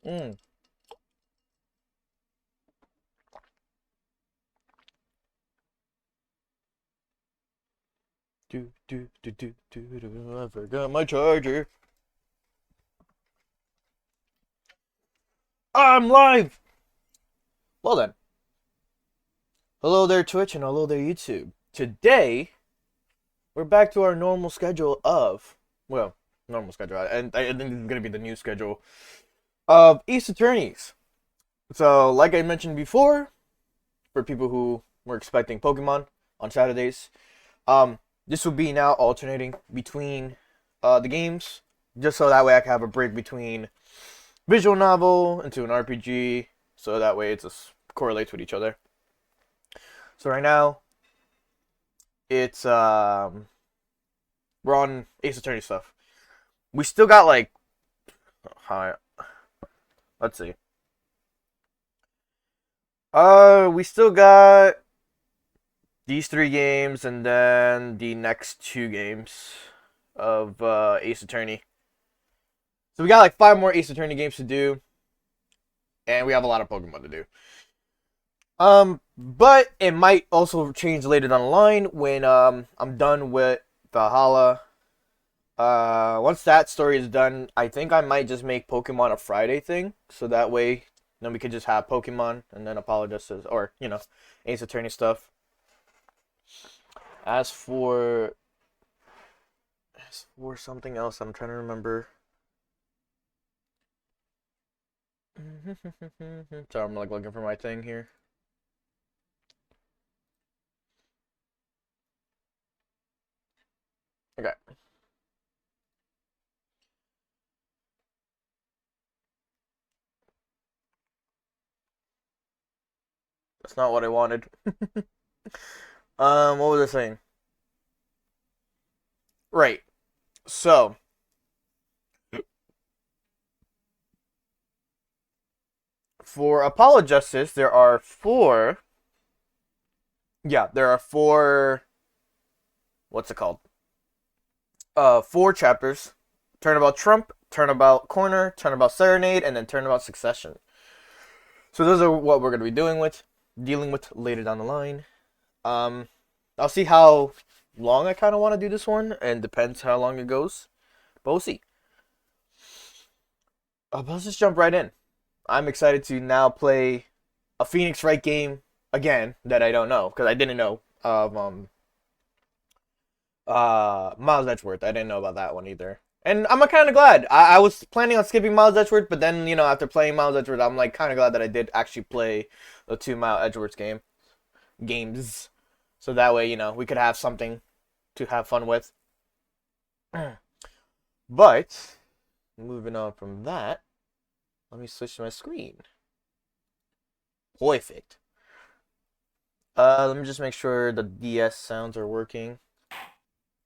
Mm. I forgot my charger. I'm live! Well then. Hello there, Twitch, and hello there, YouTube. Today, we're back to our normal schedule of, well, normal schedule, and I think it's going to be the new schedule of Ace Attorneys. So, like I mentioned before, for people who were expecting Pokemon on Saturdays, this will be now alternating between the games, just so that way I can have a break between visual novel into an RPG, so that way it just correlates with each other. So right now, it's we're on Ace Attorney stuff. We still got like, hi, let's see. We still got these three games and then the next two games of Ace Attorney. So we got like 5 more Ace Attorney games to do, and we have a lot of Pokemon to do. But it might also change later down the line when I'm done with Valhalla. Once that story is done, I think I might just make Pokemon a Friday thing, so that way then we could just have Pokemon and then Apologists or Ace Attorney stuff. As for something else, I'm trying to remember. So I'm like looking for my thing here. Okay. That's not what I wanted. What was I saying? Right. So, for Apologists, there are four. Yeah, there are four. What's it called? 4 chapters. Turnabout Trump, Turnabout Corner, Turnabout Serenade, and then Turnabout Succession. So those are what we're gonna be dealing with later down the line. Um, I'll see how long I kind of want to do this one, and depends how long it goes. But we'll see. But let's just jump right in. I'm excited to now play a Phoenix Wright game again that I don't know because I didn't know of Miles Edgeworth. I didn't know about that one either. And I'm kind of glad. I was planning on skipping Miles Edgeworth, but then, after playing Miles Edgeworth, I'm like kind of glad that I did actually play the 2 Miles Edgeworth games. So that way, we could have something to have fun with. But, moving on from that, let me switch to my screen. Perfect. Let me just make sure the DS sounds are working.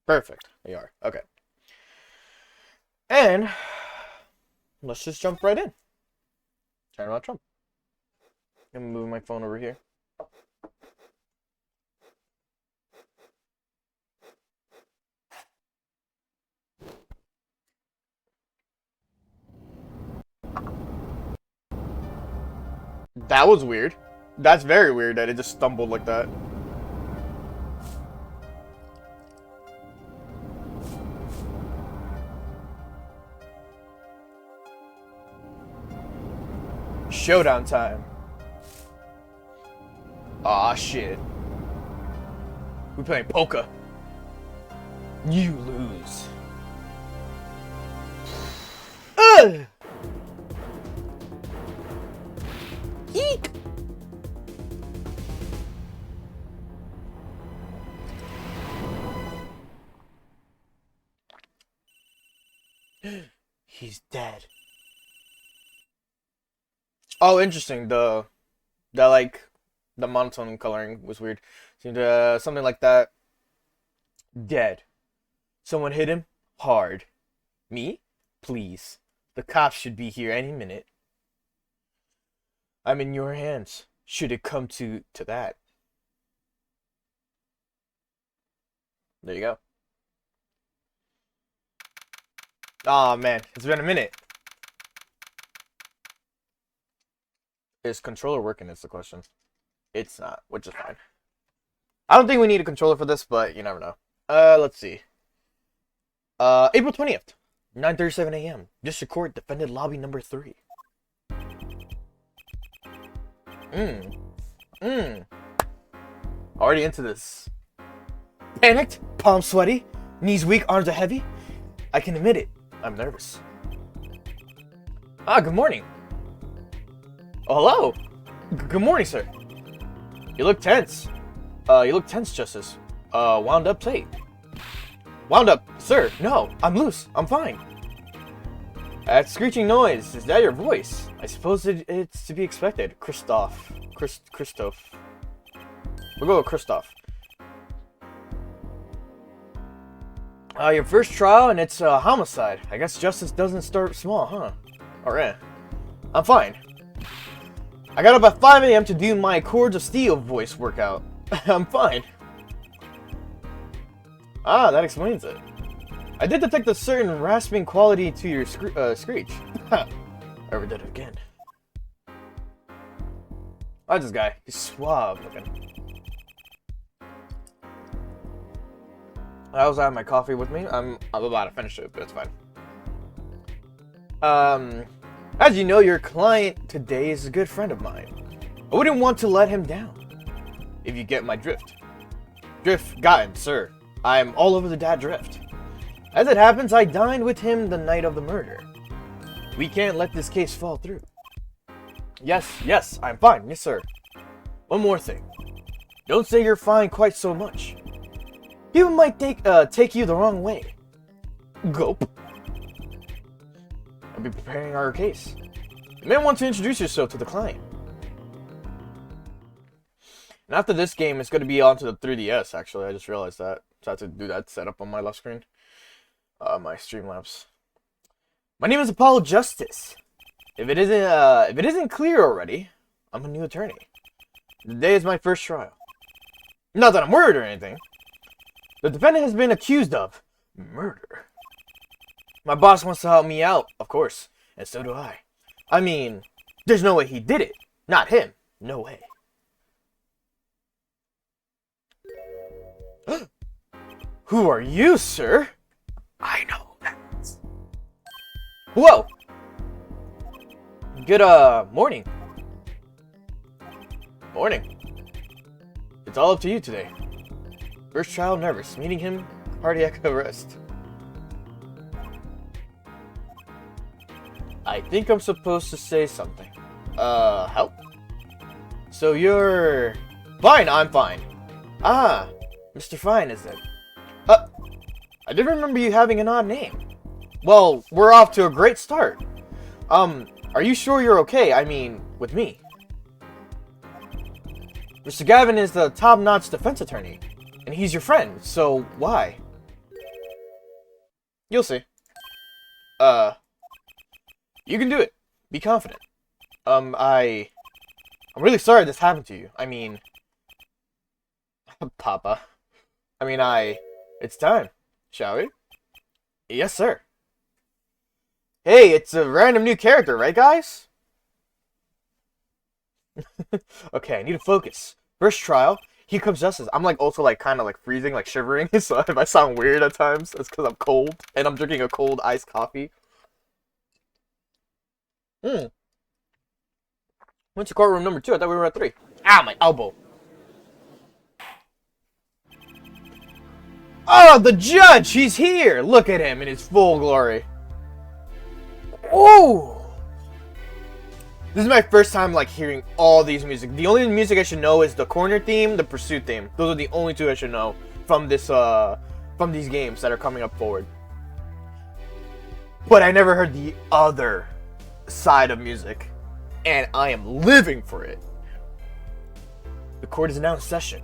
Perfect. They are. Okay. And let's just jump right in. Turnabout Trump. I'm moving my phone over here. That was weird. That's very weird that it just stumbled like that. Showdown time. Aw, shit. We playing poker. You lose. Ugh! Eek! He's dead. Oh, interesting. The monotone coloring was weird. Seemed something like that. Dead. Someone hit him hard. Me? Please. The cops should be here any minute. I'm in your hands. Should it come to that? There you go. Oh man, it's been a minute. Is controller working is the question. It's not, which is fine. I don't think we need a controller for this, but you never know. Let's see. April 20th, 9:37 a.m. District Court defended lobby number 3. Already into this. Panicked, palms sweaty, knees weak, arms are heavy. I can admit it, I'm nervous. Good morning. Oh, hello. Good morning, sir. You look tense. Justice. Wound up tight. Wound up, sir. No, I'm loose. I'm fine. That screeching noise, is that your voice? I suppose it's to be expected. Christoph. We'll go with Christoph. Your first trial, and it's a homicide. I guess justice doesn't start small, huh? Alright. I'm fine. I got up at 5 a.m. to do my Chords of Steel voice workout. I'm fine. That explains it. I did detect a certain rasping quality to your screech. Ever did it again. I like this guy. He's suave looking. I also have my coffee with me. I'm about to finish it, but it's fine. As you know, your client today is a good friend of mine. I wouldn't want to let him down. If you get my drift. Drift gotten, sir. I'm all over the dad drift. As it happens, I dined with him the night of the murder. We can't let this case fall through. Yes, I'm fine. Yes, sir. One more thing. Don't say you're fine quite so much. People might take you the wrong way. Gulp. I'll be preparing our case. You may want to introduce yourself to the client. And after this game, it's going to be onto the 3DS, actually. I just realized that. So I have to do that setup on my left screen. My Streamlabs. My name is Apollo Justice. If it isn't clear already, I'm a new attorney. Today is my first trial. Not that I'm worried or anything. The defendant has been accused of murder. My boss wants to help me out, of course, and so do I. I mean, there's no way he did it. Not him. No way. Who are you, sir? I know that. Whoa! Good, morning. Morning. It's all up to you today. First trial nervous. Meeting him, cardiac arrest. I think I'm supposed to say something. Help? So you're... Fine, I'm fine. Mr. Fine, is it? I did remember you having an odd name. Well, we're off to a great start. Are you sure you're okay? I mean, with me. Mr. Gavin is the top-notch defense attorney, and he's your friend, so why? You'll see. You can do it. Be confident. I'm really sorry this happened to you. I mean... Papa. It's time. Shall we? Yes, sir. Hey, it's a random new character, right, guys? Okay, I need to focus. First trial, here comes justice. I'm also kind of freezing, shivering. So if I sound weird at times, that's because I'm cold and I'm drinking a cold iced coffee. Went to courtroom number 2. I thought we were at 3. Ah, my elbow. Oh, the judge! He's here! Look at him in his full glory. Oh! This is my first time hearing all these music. The only music I should know is the corner theme, the pursuit theme. Those are the only 2 I should know from this from these games that are coming up forward. But I never heard the other side of music, and I am living for it. The court is now in session.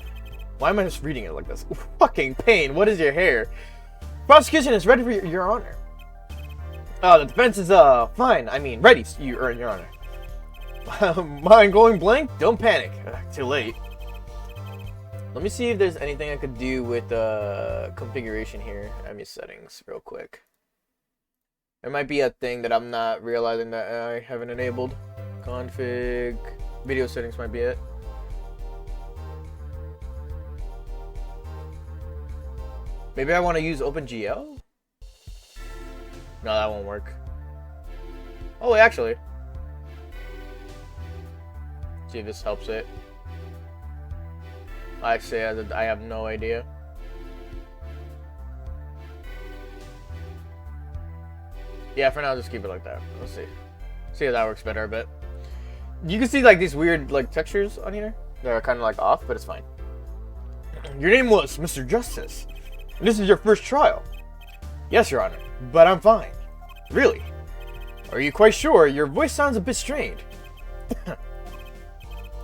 Why am I just reading it like this? Fucking pain. What is your hair? Prosecution is ready for your honor. The defense is fine. I mean, ready. You earn your honor. Mind going blank? Don't panic. Too late. Let me see if there's anything I could do with configuration here. Let me settings real quick. There might be a thing that I'm not realizing that I haven't enabled. Config. Video settings might be it. Maybe I want to use OpenGL? No, that won't work. Oh, wait, actually. See if this helps it. Actually, I have no idea. Yeah, for now, just keep it like that. Let's see. See if that works better a bit. You can see like these weird like textures on here. They're kind of like off, but it's fine. Your name was Mr. Justice. And this is your first trial. Yes, Your Honor, but I'm fine. Really? Are you quite sure? Your voice sounds a bit strained. I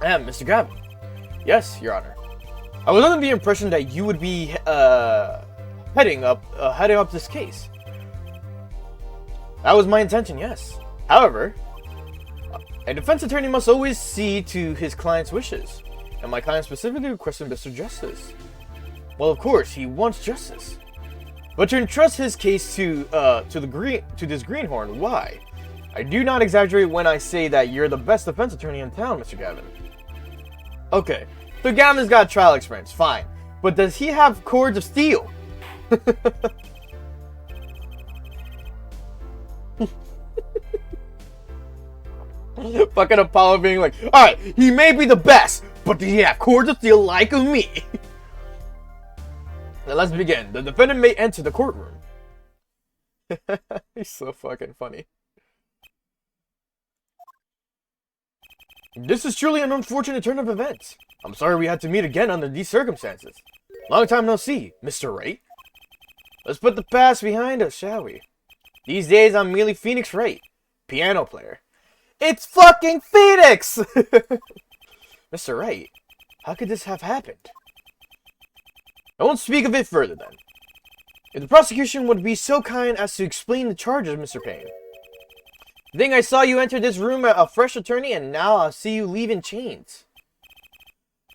am Mr. Gavin. Yes, Your Honor. I was under the impression that you would be heading up this case. That was my intention, yes. However, a defense attorney must always see to his client's wishes, and my client specifically requested Mr. Justice. Well, of course, he wants justice, but to entrust his case to this greenhorn, why? I do not exaggerate when I say that you're the best defense attorney in town, Mr. Gavin. Okay, so Gavin's got trial experience, fine, but does he have cords of steel? Fucking Apollo being like, alright, he may be the best, but does he have cords of steel like me? Now let's begin. The defendant may enter the courtroom. He's so fucking funny. This is truly an unfortunate turn of events. I'm sorry we had to meet again under these circumstances. Long time no see, Mr. Wright. Let's put the past behind us, shall we? These days I'm merely Phoenix Wright, piano player. It's fucking Phoenix! Mr. Wright, how could this have happened? I won't speak of it further then. If the prosecution would be so kind as to explain the charges, Mr. Payne. I think I saw you enter this room a fresh attorney, and now I'll see you leave in chains.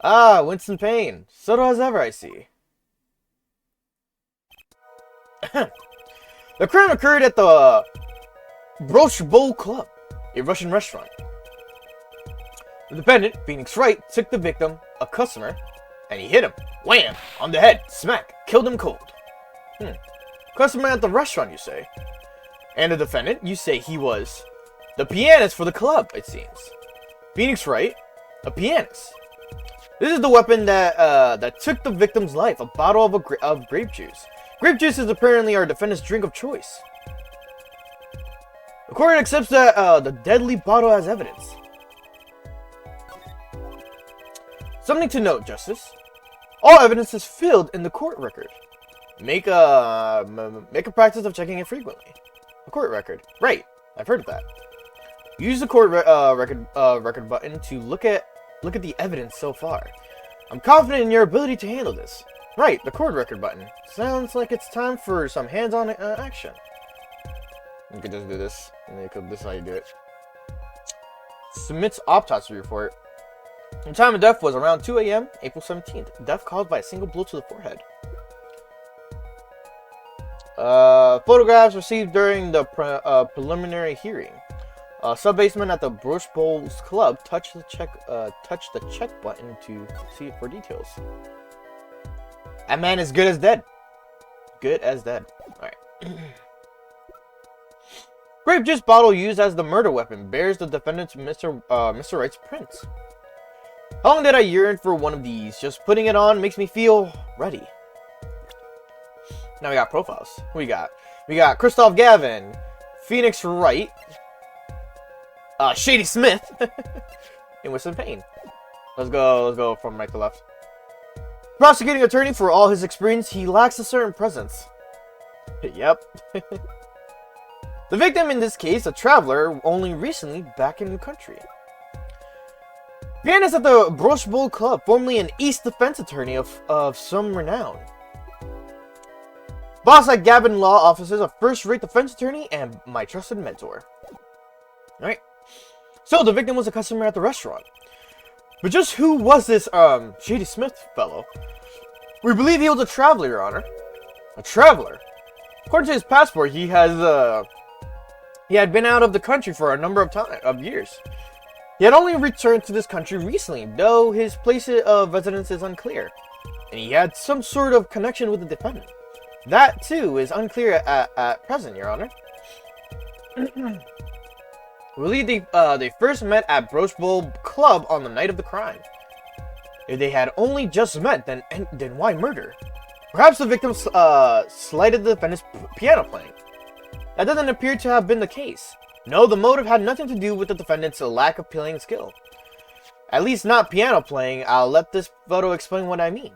Ah, Winston Payne. Subtle as ever, I see. The crime occurred at the Broche Bowl Club, a Russian restaurant. The defendant, Phoenix Wright, took the victim, a customer, and he hit him. Wham! On the head. Smack. Killed him cold. Customer at the restaurant, you say? And the defendant, you say he was the pianist for the club, it seems. Phoenix Wright, a pianist. This is the weapon that took the victim's life, a bottle of grape juice. Grape juice is apparently our defendant's drink of choice. The court accepts that the deadly bottle as evidence. Something to note, Justice. All evidence is filled in the court record. Make a practice of checking it frequently. A court record. Right. I've heard of that. Use the court record button to look at the evidence so far. I'm confident in your ability to handle this. Right, the court record button. Sounds like it's time for some hands-on action. You could just do this, and this is how you do it. Submits autopsy report. The time of death was around 2 a.m., April 17th. Death caused by a single blow to the forehead. Photographs received during the preliminary hearing. Sub-baseman at the Broche Bowls Club touched the check button to see it for details. That man is good as dead. Good as dead. Alright. Grape juice bottle used as the murder weapon bears the defendant's Mr. Wright's prints. How long did I yearn for one of these? Just putting it on makes me feel ready. Now we got profiles. Who we got? We got Christoph Gavin, Phoenix Wright, Shady Smith, and Winston Payne. Let's go from right to left. Prosecuting attorney, for all his experience, he lacks a certain presence. Yep. The victim in this case, a traveler, only recently back in the country. Pianist at the Broche Bowl Club, formerly an East defense attorney of some renown. Boss at Gavin Law Offices, a first-rate defense attorney, and my trusted mentor. Alright. So, the victim was a customer at the restaurant. But just who was this, Shady Smith fellow? We believe he was a traveler, Your Honor. A traveler? According to his passport, he had been out of the country for a number of years. He had only returned to this country recently, though his place of residence is unclear, and he had some sort of connection with the defendant. That, too, is unclear at present, Your Honor. We believe they first met at Broach Bowl Club on the night of the crime. If they had only just met, then why murder? Perhaps the victim slighted the defendant's piano playing. That doesn't appear to have been the case. No, the motive had nothing to do with the defendant's lack of playing skill. At least not piano playing. I'll let this photo explain what I mean.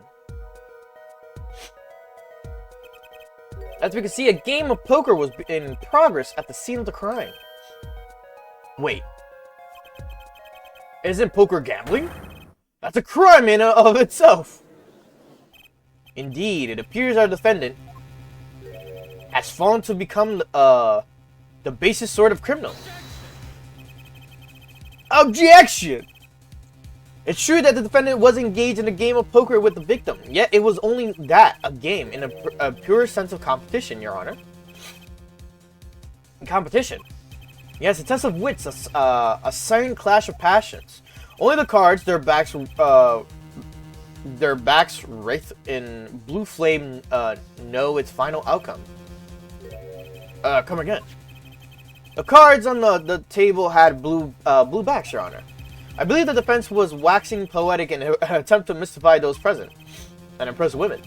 As we can see, a game of poker was in progress at the scene of the crime. Wait. Isn't poker gambling? That's a crime in and of itself. Indeed, it appears our defendant has fallen to become the basest sort of criminal. Objection! It's true that the defendant was engaged in a game of poker with the victim, yet it was only that, a game, in a pure sense of competition, Your Honor. Competition? Yes, a test of wits, a silent clash of passions. Only the cards, their backs wreathed in blue flame, know its final outcome. Come again. The cards on the table had blue backs, Your Honor. I believe the defense was waxing poetic in an attempt to mystify those present and impress women.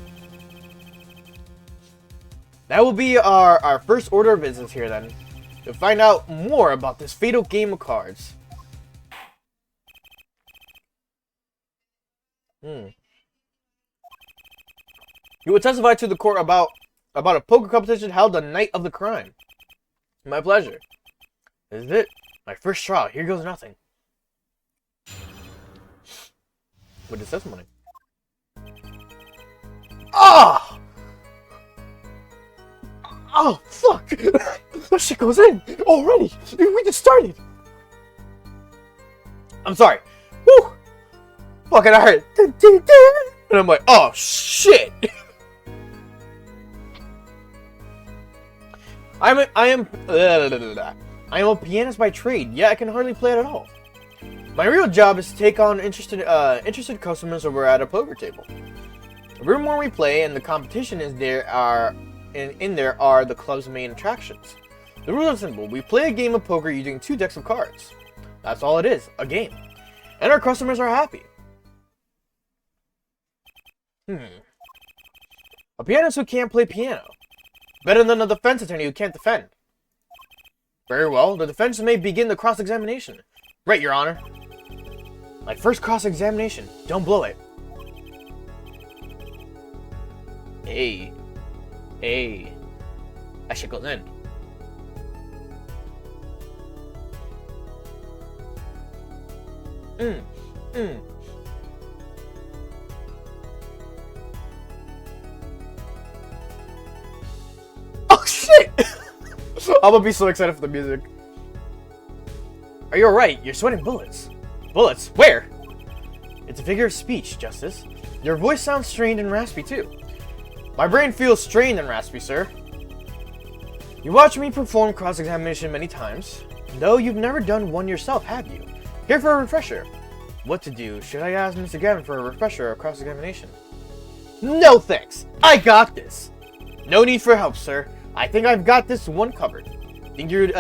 That will be our first order of business here, then, to find out more about this fatal game of cards. You will testify to the court about a poker competition held the night of the crime. My pleasure. This is it. My first trial. Here goes nothing. With his testimony. Ah! Oh, fuck! That shit goes in already. We just started. I'm sorry. Woo! Fucking I heard. And I'm like, oh shit! I am a pianist by trade, yet I can hardly play it at all. My real job is to take on interested customers over at a poker table. The room where we play and the competition is there are the club's main attractions. The rules are simple. We play a game of poker using 2 decks of cards. That's all it is, a game. And our customers are happy. A pianist who can't play piano. Better than a defense attorney who can't defend. Very well, the defense may begin the cross-examination. Right, Your Honor. My first cross-examination. Don't blow it. Hey. That shit goes in. Oh shit! I'm gonna be so excited for the music. Are you alright? You're sweating bullets. Bullets? Where? It's a figure of speech, Justice. Your voice sounds strained and raspy, too. My brain feels strained and raspy, sir. You watched me perform cross-examination many times, though you've never done one yourself, have you? Here for a refresher. What to do? Should I ask Mr. Gavin for a refresher or cross-examination? No thanks! I got this! No need for help, sir. I think I've got this one covered. Think you'd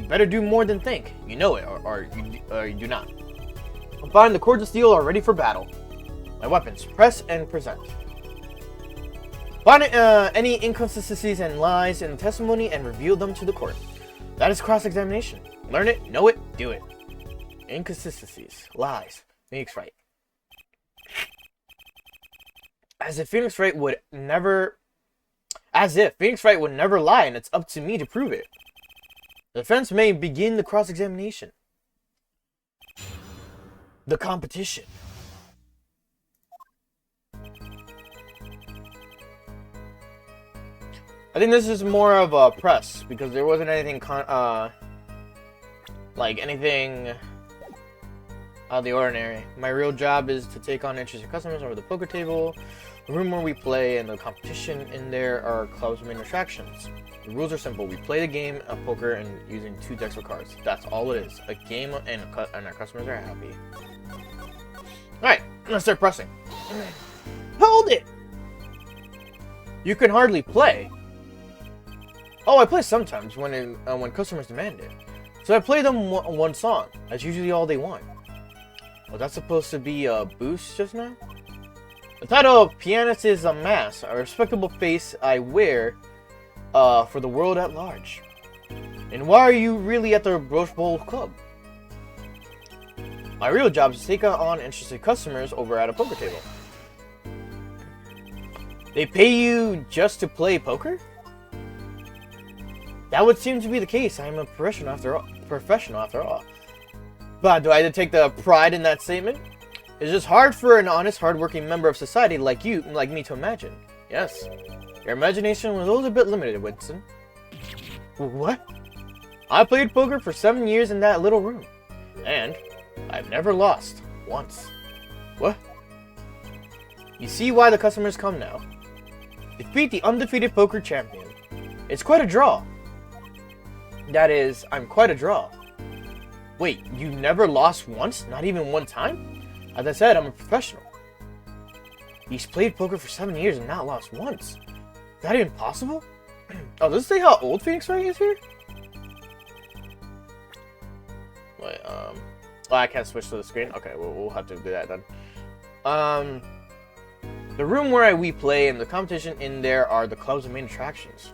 better do more than think. You know it, or you do not. Fine, the cords of steel are ready for battle. My weapons, press and present. Find any inconsistencies and lies in the testimony and reveal them to the court. That is cross-examination. Learn it, know it, do it. Inconsistencies, lies, Phoenix Wright. As if Phoenix Wright would never lie, and it's up to me to prove it. The defense may begin the cross-examination. The competition. I think this is more of a press because there wasn't anything like anything out of the ordinary. My real job is to take on interested customers over the poker table. The room where we play and the competition in there are club's main attractions. The rules are simple. We play the game of poker and using 2 decks of cards. That's all it is. A game and our customers are happy. Alright, let's start pressing. Hold it! You can hardly play. Oh, I play sometimes when customers demand it. So I play them one song. That's usually all they want. Well, that's supposed to be a boost just now? The title of Pianist is a mask, a respectable face I wear for the world at large. And why are you really at the Roach Bowl Club? My real job is to take on interested customers over at a poker table. They pay you just to play poker? That would seem to be the case. I am a professional after all. But do I take the pride in that statement? It's just hard for an honest, hardworking member of society like me to imagine. Yes. Your imagination was always a bit limited, Winston. What? I played poker for 7 years in that little room. And I've never lost. Once. What? You see why the customers come now. Defeat the undefeated poker champion. It's quite a draw. That is, I'm quite a draw. Wait, you never lost once? Not even one time? As I said, I'm a professional. He's played poker for 7 years and not lost once. Is that even possible? Oh, does it say how old Phoenix Wright is here? Wait, oh, I can't switch to the screen? Okay, we'll have to do that then. The room where we play and the competition in there are the club's main attractions.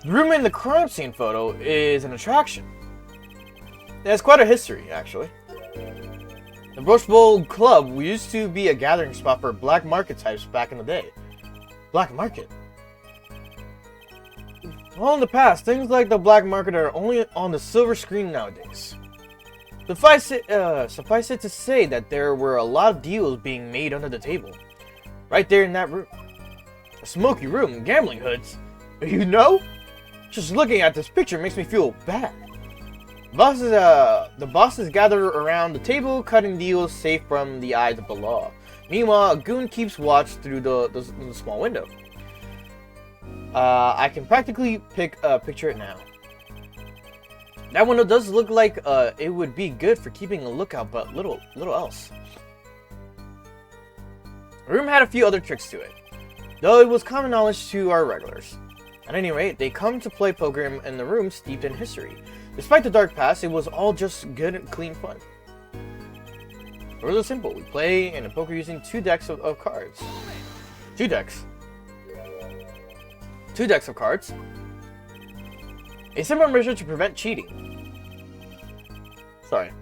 The room in the crime scene photo is an attraction. It has quite a history, actually. The Roach Bowl Club used to be a gathering spot for black market types back in the day. Black market? Well, in the past, things like the black market are only on the silver screen nowadays. Suffice it to say that there were a lot of deals being made under the table. Right there in that room. A smoky room, gambling hoods. You know? Just looking at this picture makes me feel bad. The bosses gather around the table, cutting deals safe from the eyes of the law. Meanwhile, a goon keeps watch through the small window. I can practically picture it now. That window does look like it would be good for keeping a lookout, but little else. The room had a few other tricks to it, though it was common knowledge to our regulars. At any rate, they come to play poker in the room steeped in history. Despite the dark past, it was all just good and clean fun. The rules are simple. We play in a poker using 2 decks of cards. 2 decks. 2 decks of cards. A simple measure to prevent cheating. Sorry.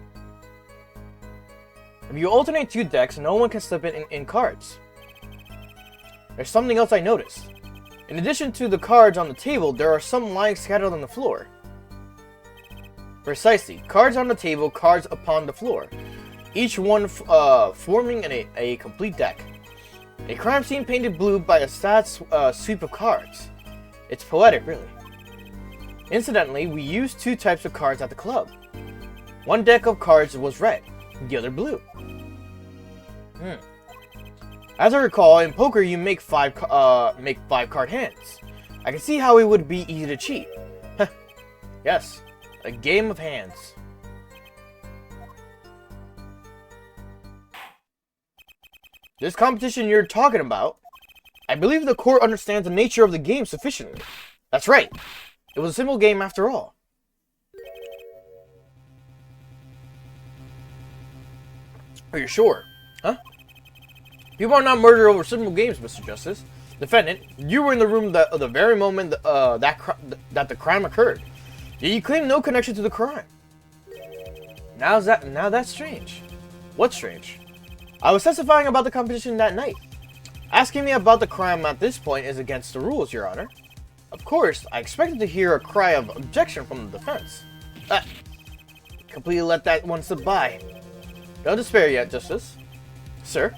If you alternate 2 decks, no one can slip it in cards. There's something else I noticed. In addition to the cards on the table, there are some lying scattered on the floor. Precisely. Cards on the table, cards upon the floor. Each one forming a complete deck. A crime scene painted blue by a sad sweep of cards. It's poetic, really. Incidentally, we used 2 types of cards at the club. One deck of cards was red, the other blue. As I recall, in poker you make 5 card hands. I can see how it would be easy to cheat. Yes, a game of hands. This competition you're talking about, I believe the court understands the nature of the game sufficiently. That's right. It was a simple game after all. Are you sure? Huh? People are not murdered over simple games, Mr. Justice. Defendant, you were in the room the very moment that the crime occurred. Yet you claim no connection to the crime. Now that's strange. What's strange? I was testifying about the competition that night. Asking me about the crime at this point is against the rules, Your Honor. Of course, I expected to hear a cry of objection from the defense. Completely let that one slip by. Don't despair yet, Justice. Sir?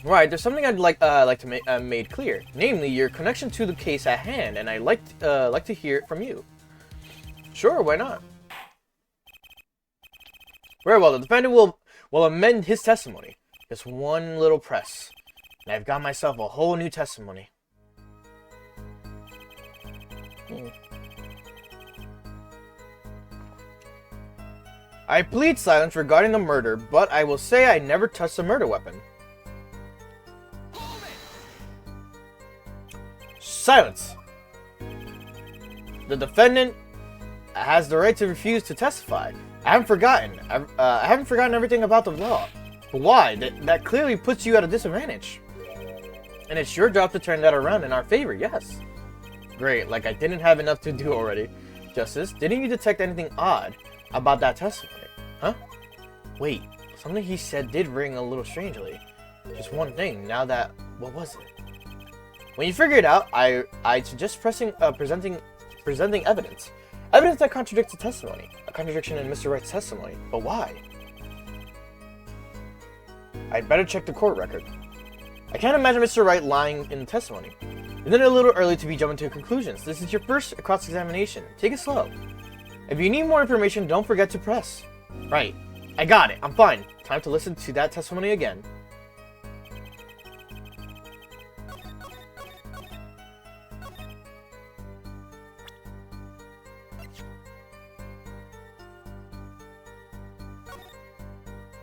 Right, there's something I'd like to make made clear, namely your connection to the case at hand, and I'd like to hear it from you. Sure, why not? Very well, the defendant will amend his testimony. Just one little press, and I've got myself a whole new testimony. I plead silence regarding the murder, but I will say I never touched the murder weapon. Silence! The defendant has the right to refuse to testify. I haven't forgotten. I haven't forgotten everything about the law. But why? That clearly puts you at a disadvantage. And it's your job to turn that around in our favor, yes. Great, like I didn't have enough to do already. Justice, didn't you detect anything odd about that testimony? Huh? Wait, something he said did ring a little strangely. Just one thing, now that... what was it? When you figure it out, I suggest presenting evidence. Evidence that contradicts the testimony. A contradiction in Mr. Wright's testimony. But why? I'd better check the court record. I can't imagine Mr. Wright lying in the testimony. Isn't it a little early to be jumping to conclusions? This is your first cross-examination. Take it slow. If you need more information, don't forget to press. Right. I got it. I'm fine. Time to listen to that testimony again.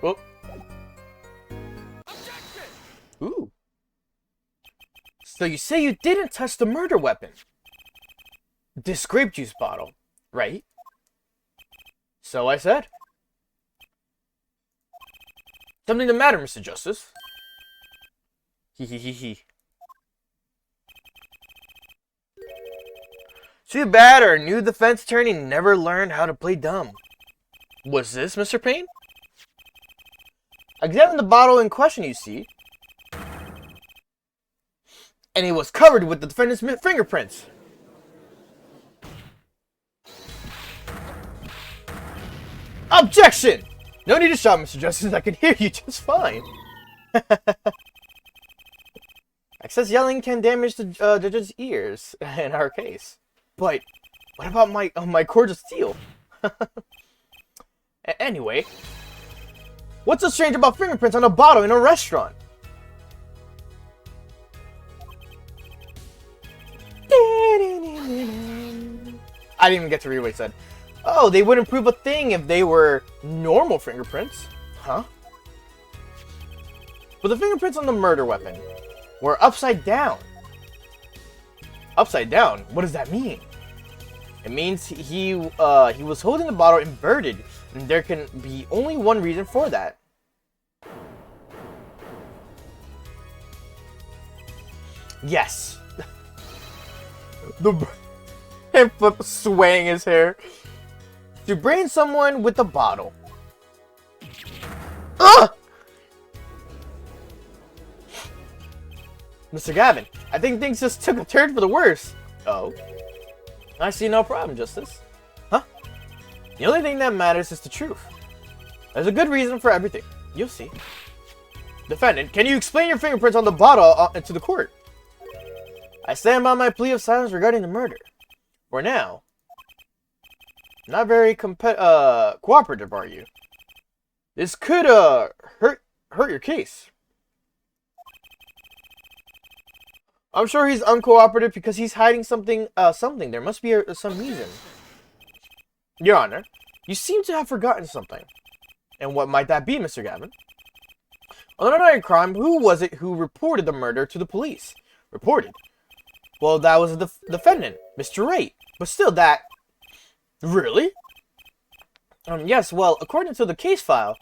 Whoop. Ooh. So you say you didn't touch the murder weapon? This grape juice bottle, right? So I said. Something the matter, Mr. Justice? Hee. Too bad our new defense attorney never learned how to play dumb. Was this Mr. Payne? Examine the bottle in question, you see. And it was covered with the defendant's fingerprints. Objection! No need to shout, Mr. Justice. I can hear you just fine. Excess yelling can damage the judge's ears in our case. But what about my cord of steel? Anyway, what's so strange about fingerprints on a bottle in a restaurant? I didn't even get to read what he said. Oh, they wouldn't prove a thing if they were normal fingerprints. Huh? But the fingerprints on the murder weapon were upside down. Upside down? What does that mean? It means he was holding the bottle inverted, and there can be only one reason for that. Yes. Him swaying his hair. To brain someone with a bottle. Ugh! Mr. Gavin, I think things just took a turn for the worse. Oh? I see no problem, Justice. Huh? The only thing that matters is the truth. There's a good reason for everything. You'll see. Defendant, can you explain your fingerprints on the bottle to the court? I stand by my plea of silence regarding the murder. For now. Not very cooperative, are you? This could hurt your case. I'm sure he's uncooperative because he's hiding something. There must be some reason. Your Honor, you seem to have forgotten something. And what might that be, Mr. Gavin? On another crime, who was it who reported the murder to the police? Reported? Well, that was the defendant, Mr. Wright. But still, that... Really? Yes, well, according to the case file,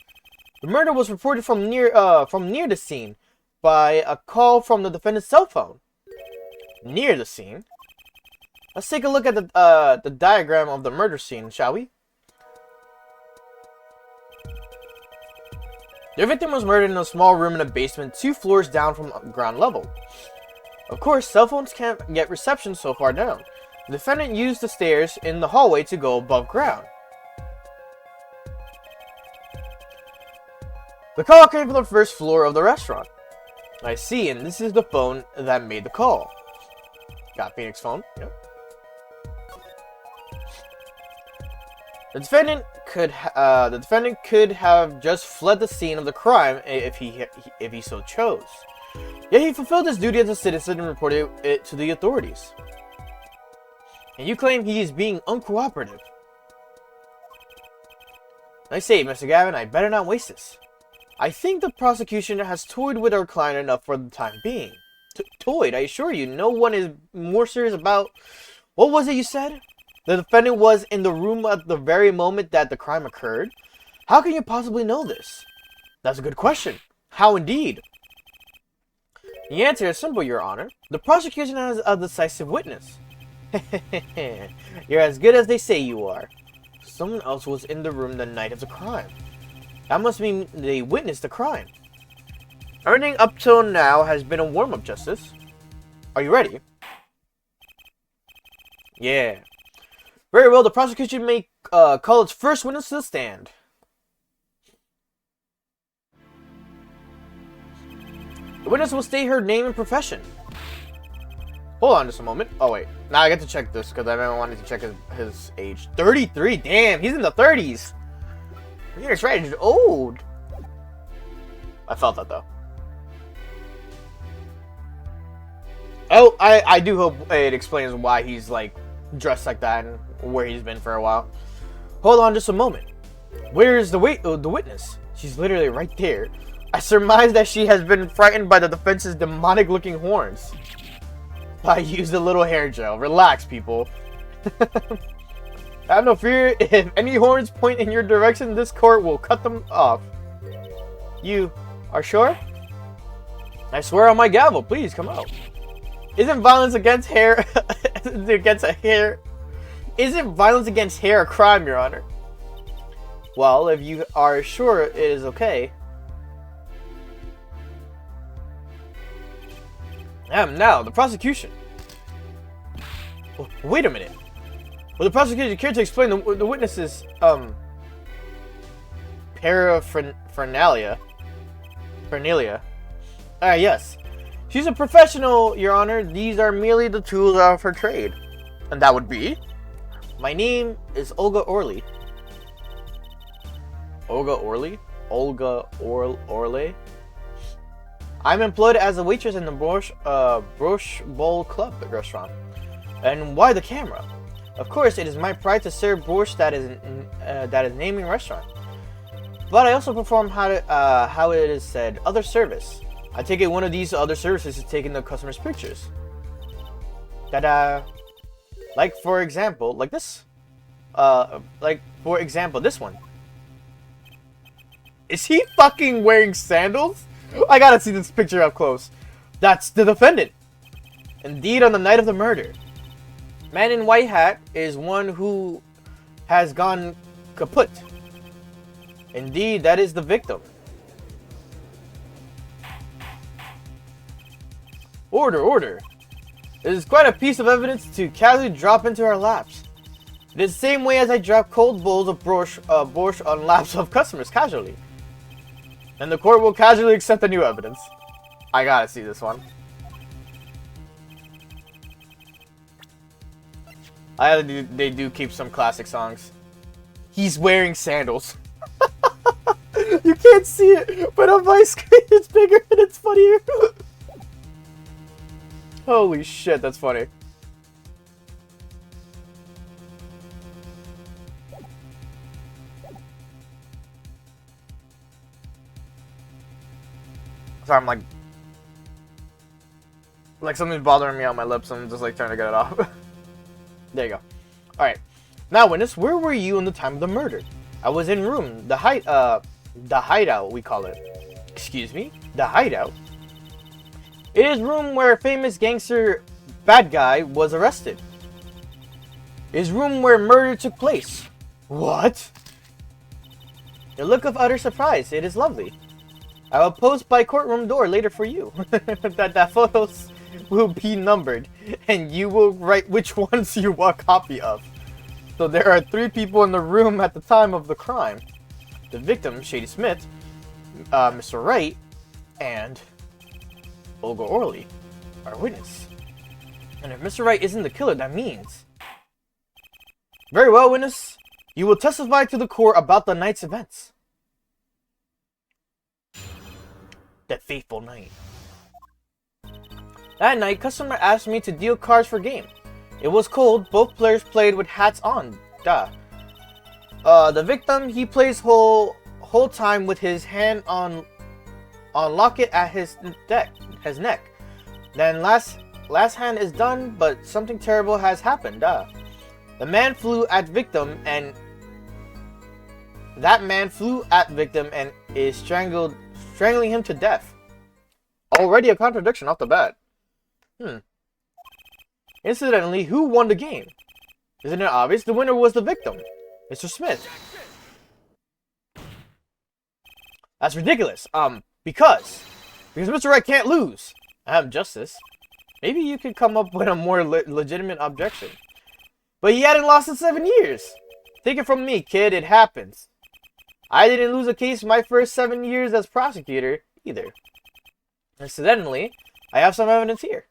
the murder was reported from near the scene by a call from the defendant's cell phone. Near the scene? Let's take a look at the diagram of the murder scene, shall we? The victim was murdered in a small room in a basement 2 floors down from ground level. Of course, cell phones can't get reception so far down. The defendant used the stairs in the hallway to go above ground. The call came from the first floor of the restaurant. I see, and this is the phone that made the call. Got Phoenix phone? Yep. The defendant could have just fled the scene of the crime if he so chose. Yet he fulfilled his duty as a citizen and reported it to the authorities. And you claim he is being uncooperative. I say, Mr. Gavin, I better not waste this. I think the prosecution has toyed with our client enough for the time being. Toyed, I assure you, no one is more serious about... What was it you said? The defendant was in the room at the very moment that the crime occurred? How can you possibly know this? That's a good question. How indeed? The answer is simple, Your Honor. The prosecution has a decisive witness. You're as good as they say you are. Someone else was in the room the night of the crime. That must mean they witnessed the crime. Everything up till now has been a warm-up, Justice. Are you ready? Yeah. Very well, the prosecution may call its first witness to the stand. The witness will state her name and profession. Hold on just a moment. Oh wait, now I get to check this because I wanted to check his age. 33, damn, he's in the 30s. You're right, he's old. I felt that though. Oh, I do hope it explains why he's like dressed like that and where he's been for a while. Hold on just a moment. Where's the witness? She's literally right there. I surmise that she has been frightened by the defense's demonic-looking horns. I used a little hair gel. Relax, people. Have no fear. If any horns point in your direction, this court will cut them off. You are sure? I swear on my gavel. Please come out. Isn't violence against hair Isn't violence against hair a crime, Your Honor? Well, if you are sure it is okay. Now, the prosecution. Wait a minute. Will the prosecution care to explain the witness's, paraphernalia? Yes. She's a professional, Your Honor. These are merely the tools of her trade. And that would be? My name is Olga Orley. Olga Orley? Olga Orley? I'm employed as a waitress in the Broche Bowl Club restaurant. And why the camera? Of course, it is my pride to serve borscht that is naming restaurant. But I also perform how it is said, other service. I take it one of these other services is taking the customer's pictures. Like for example, like this. Like for example, this one. Is he fucking wearing sandals? I gotta see this picture up close. That's the defendant. Indeed, on the night of the murder. Man in white hat is one who has gone kaput. Indeed, that is the victim. Order. It is quite a piece of evidence to casually drop into our laps. It is the same way as I drop cold bowls of borscht on laps of customers casually. And the court will casually accept the new evidence. I gotta see this one. They do keep some classic songs. He's wearing sandals. You can't see it, but on my screen it's bigger and it's funnier. Holy shit, that's funny. Sorry, I'm like something's bothering me on my lips. I'm just like trying to get it off. There you go. All right. Now, witness, where were you in the time of the murder? I was in room, the hideout, we call it. Excuse me, the hideout. It is room where a famous gangster bad guy was arrested. It is room where murder took place. What? Your look of utter surprise. It is lovely. I will post by courtroom door later for you. that photos will be numbered, and you will write which ones you want a copy of. So there are 3 people in the room at the time of the crime. The victim, Shady Smith, Mr. Wright, and Olga Orley, our witness. And if Mr. Wright isn't the killer, that means... Very well, witness. You will testify to the court about the night's events. That fateful night. That night, customer asked me to deal cards for game. It was cold. Both players played with hats on. Duh. The victim, he plays whole time with his hand on locket at his neck. Then last hand is done, but something terrible has happened. Duh. The man flew at victim and is strangling him to death. Already a contradiction off the bat. Incidentally, who won the game? Isn't it obvious? The winner was the victim, Mr. Smith. That's ridiculous. Because Mr. Right can't lose. I have justice. Maybe you could come up with a more legitimate objection. But he hadn't lost in 7 years. Take it from me, kid. It happens. I didn't lose a case my first 7 years as prosecutor, either. Incidentally, I have some evidence here.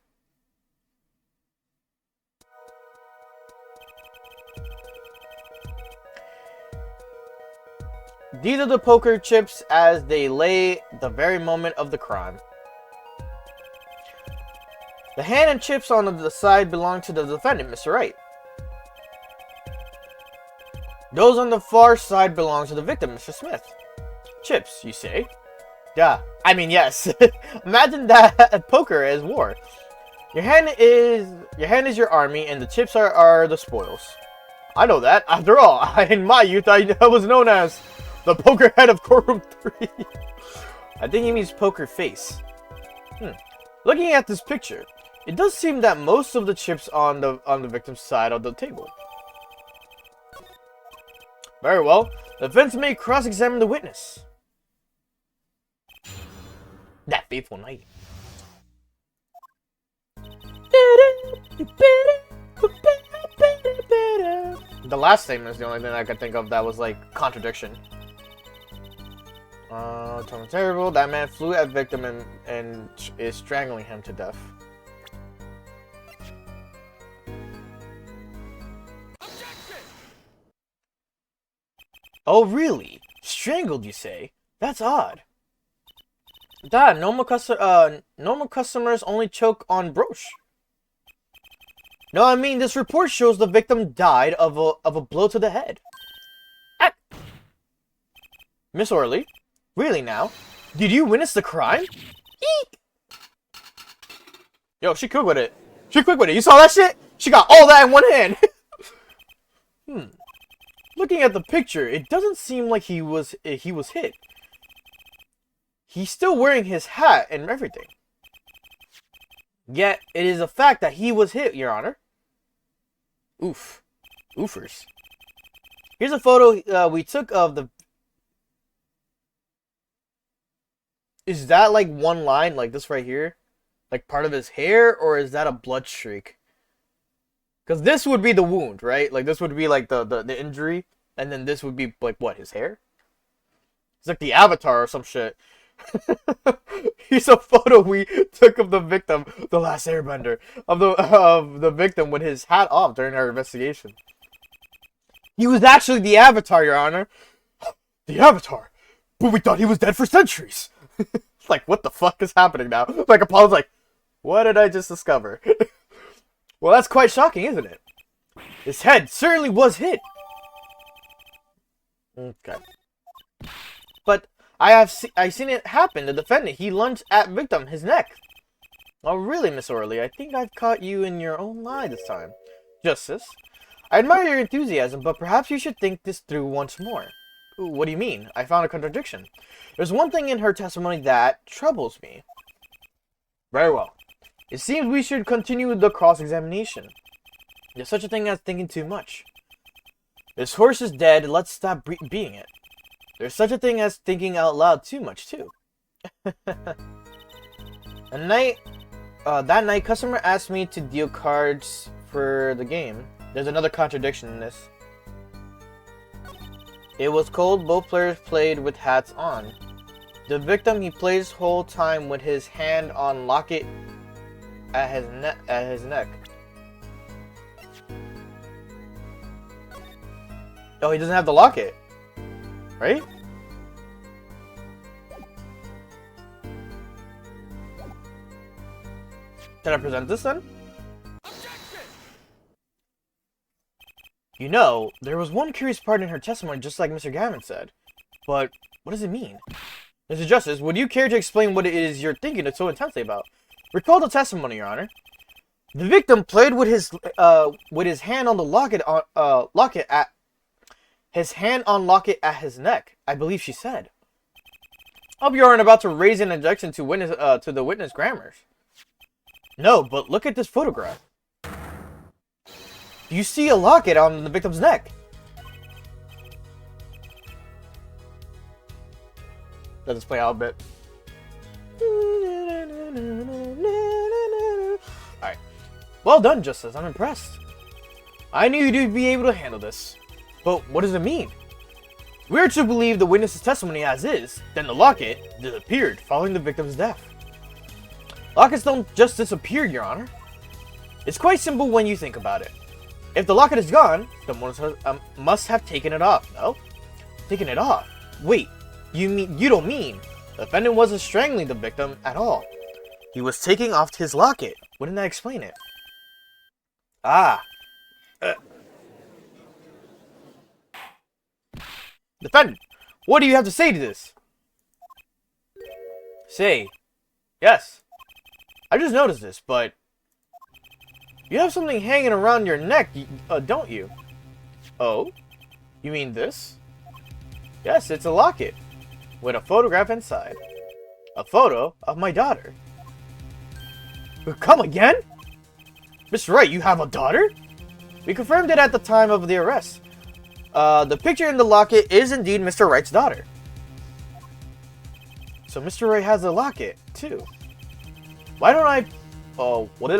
These are the poker chips as they lay the very moment of the crime. The hand and chips on the side belong to the defendant, Mr. Wright. Those on the far side belong to the victim, Mr. Smith. Chips, you say? Duh. I mean, yes. Imagine that at poker as war. Your hand is your army, and the chips are the spoils. I know that. After all, in my youth, I was known as the poker head of courtroom 3. I think he means poker face. Looking at this picture, it does seem that most of the chips on the victim's side of the table. Very well. The defense may cross-examine the witness. That fateful night. The last statement is the only thing I could think of that was like contradiction. Something terrible. That man flew at victim and is strangling him to death. Oh, really? Strangled, you say? That's odd. Dad, normal customers only choke on broche. No, I mean, this report shows the victim died of a blow to the head. Miss Orley? Really now? Did you witness the crime? Eek! Yo, she quick with it. She quick with it. You saw that shit? She got all that in one hand. Looking at the picture, it doesn't seem like he was hit. He's still wearing his hat and everything. Yet, it is a fact that he was hit, Your Honor. Oof. Oofers. Here's a photo we took of the... Is that like one line, like this right here? Like part of his hair, or is that a blood streak? Because this would be the wound, right? Like this would be like the injury, and then this would be like what, his hair? It's like the Avatar or some shit. Here's a photo we took of the victim, the last airbender, of the victim with his hat off during our investigation. He was actually the Avatar, Your Honor. The Avatar? But we thought he was dead for centuries. It's like, what the fuck is happening now? Like Apollo's like, what did I just discover? Well, that's quite shocking, isn't it? His head certainly was hit. Okay. But I seen it happen. The defendant, he lunged at victim, his neck. Oh, really, Miss Orley? I think I've caught you in your own lie this time. Justice, I admire your enthusiasm, but perhaps you should think this through once more. Ooh, what do you mean? I found a contradiction. There's one thing in her testimony that troubles me. Very well. It seems we should continue the cross-examination. There's such a thing as thinking too much. This horse is dead, let's stop being it. There's such a thing as thinking out loud too much, too. That night, customer asked me to deal cards for the game. There's another contradiction in this. It was cold, both players played with hats on. The victim, he plays whole time with his hand on locket at his neck. Oh, he doesn't have the locket. Right? Can I present this then? You know, there was one curious part in her testimony just like Mr. Gavin said. But, what does it mean? Mr. Justice, would you care to explain what it is you're thinking so intensely about? Recall the testimony, Your Honor. The victim played with his hand on the locket at his neck, I believe she said. I hope you aren't about to raise an objection to the witness grammars. No, but look at this photograph. You see a locket on the victim's neck. Let us play out a bit. Alright. Well done, Justice. I'm impressed. I knew you'd be able to handle this. But what does it mean? We're to believe the witness's testimony as is, then the locket disappeared following the victim's death. Lockets don't just disappear, Your Honor. It's quite simple when you think about it. If the locket is gone, someone must have taken it off, no? Taken it off? Wait, you don't mean the defendant wasn't strangling the victim at all. He was taking off his locket. Wouldn't that explain it? Ah. Defendant, what do you have to say to this? Say. Yes. I just noticed this, but you have something hanging around your neck, don't you? Oh? You mean this? Yes, it's a locket with a photograph inside. A photo of my daughter. Come again? Mr. Wright, you have a daughter? We confirmed it at the time of the arrest. The picture in the locket is indeed Mr. Wright's daughter. So Mr. Wright has a locket, too. Why don't I... Oh, why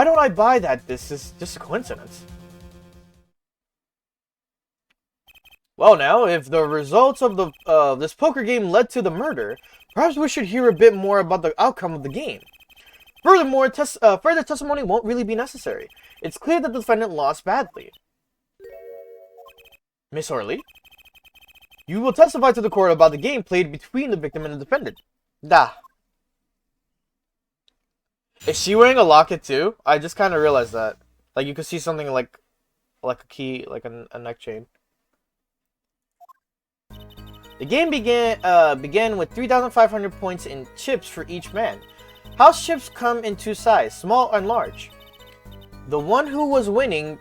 don't I buy that this is just a coincidence? Well now, if the results of this poker game led to the murder, perhaps we should hear a bit more about the outcome of the game. Furthermore, further testimony won't really be necessary. It's clear that the defendant lost badly. Miss Orley, you will testify to the court about the game played between the victim and the defendant. Da. Is she wearing a locket too? I just kind of realized that. Like you could see something like a key, like a neck chain. The game began with 3,500 points in chips for each man. House chips come in two sizes, small and large. The one who was winning,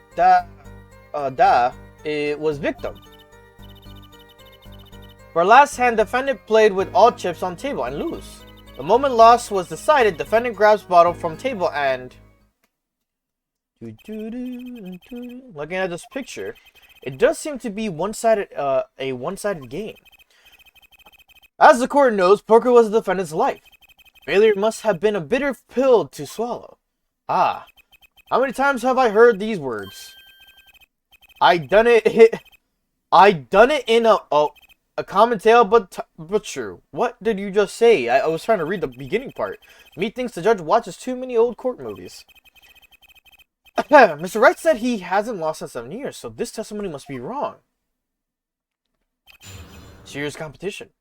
it was victim. For last hand, defendant played with all chips on table and lose. The moment loss was decided, defendant grabs bottle from table and... Looking at this picture, it does seem to be a one-sided game. As the court knows, poker was the defendant's life. Failure must have been a bitter pill to swallow. Ah, how many times have I heard these words? I done it in a common tale, but true. What did you just say? I was trying to read the beginning part. Methinks the judge watches too many old court movies. Mr. Wright said he hasn't lost in 7 years, so this testimony must be wrong. Serious competition.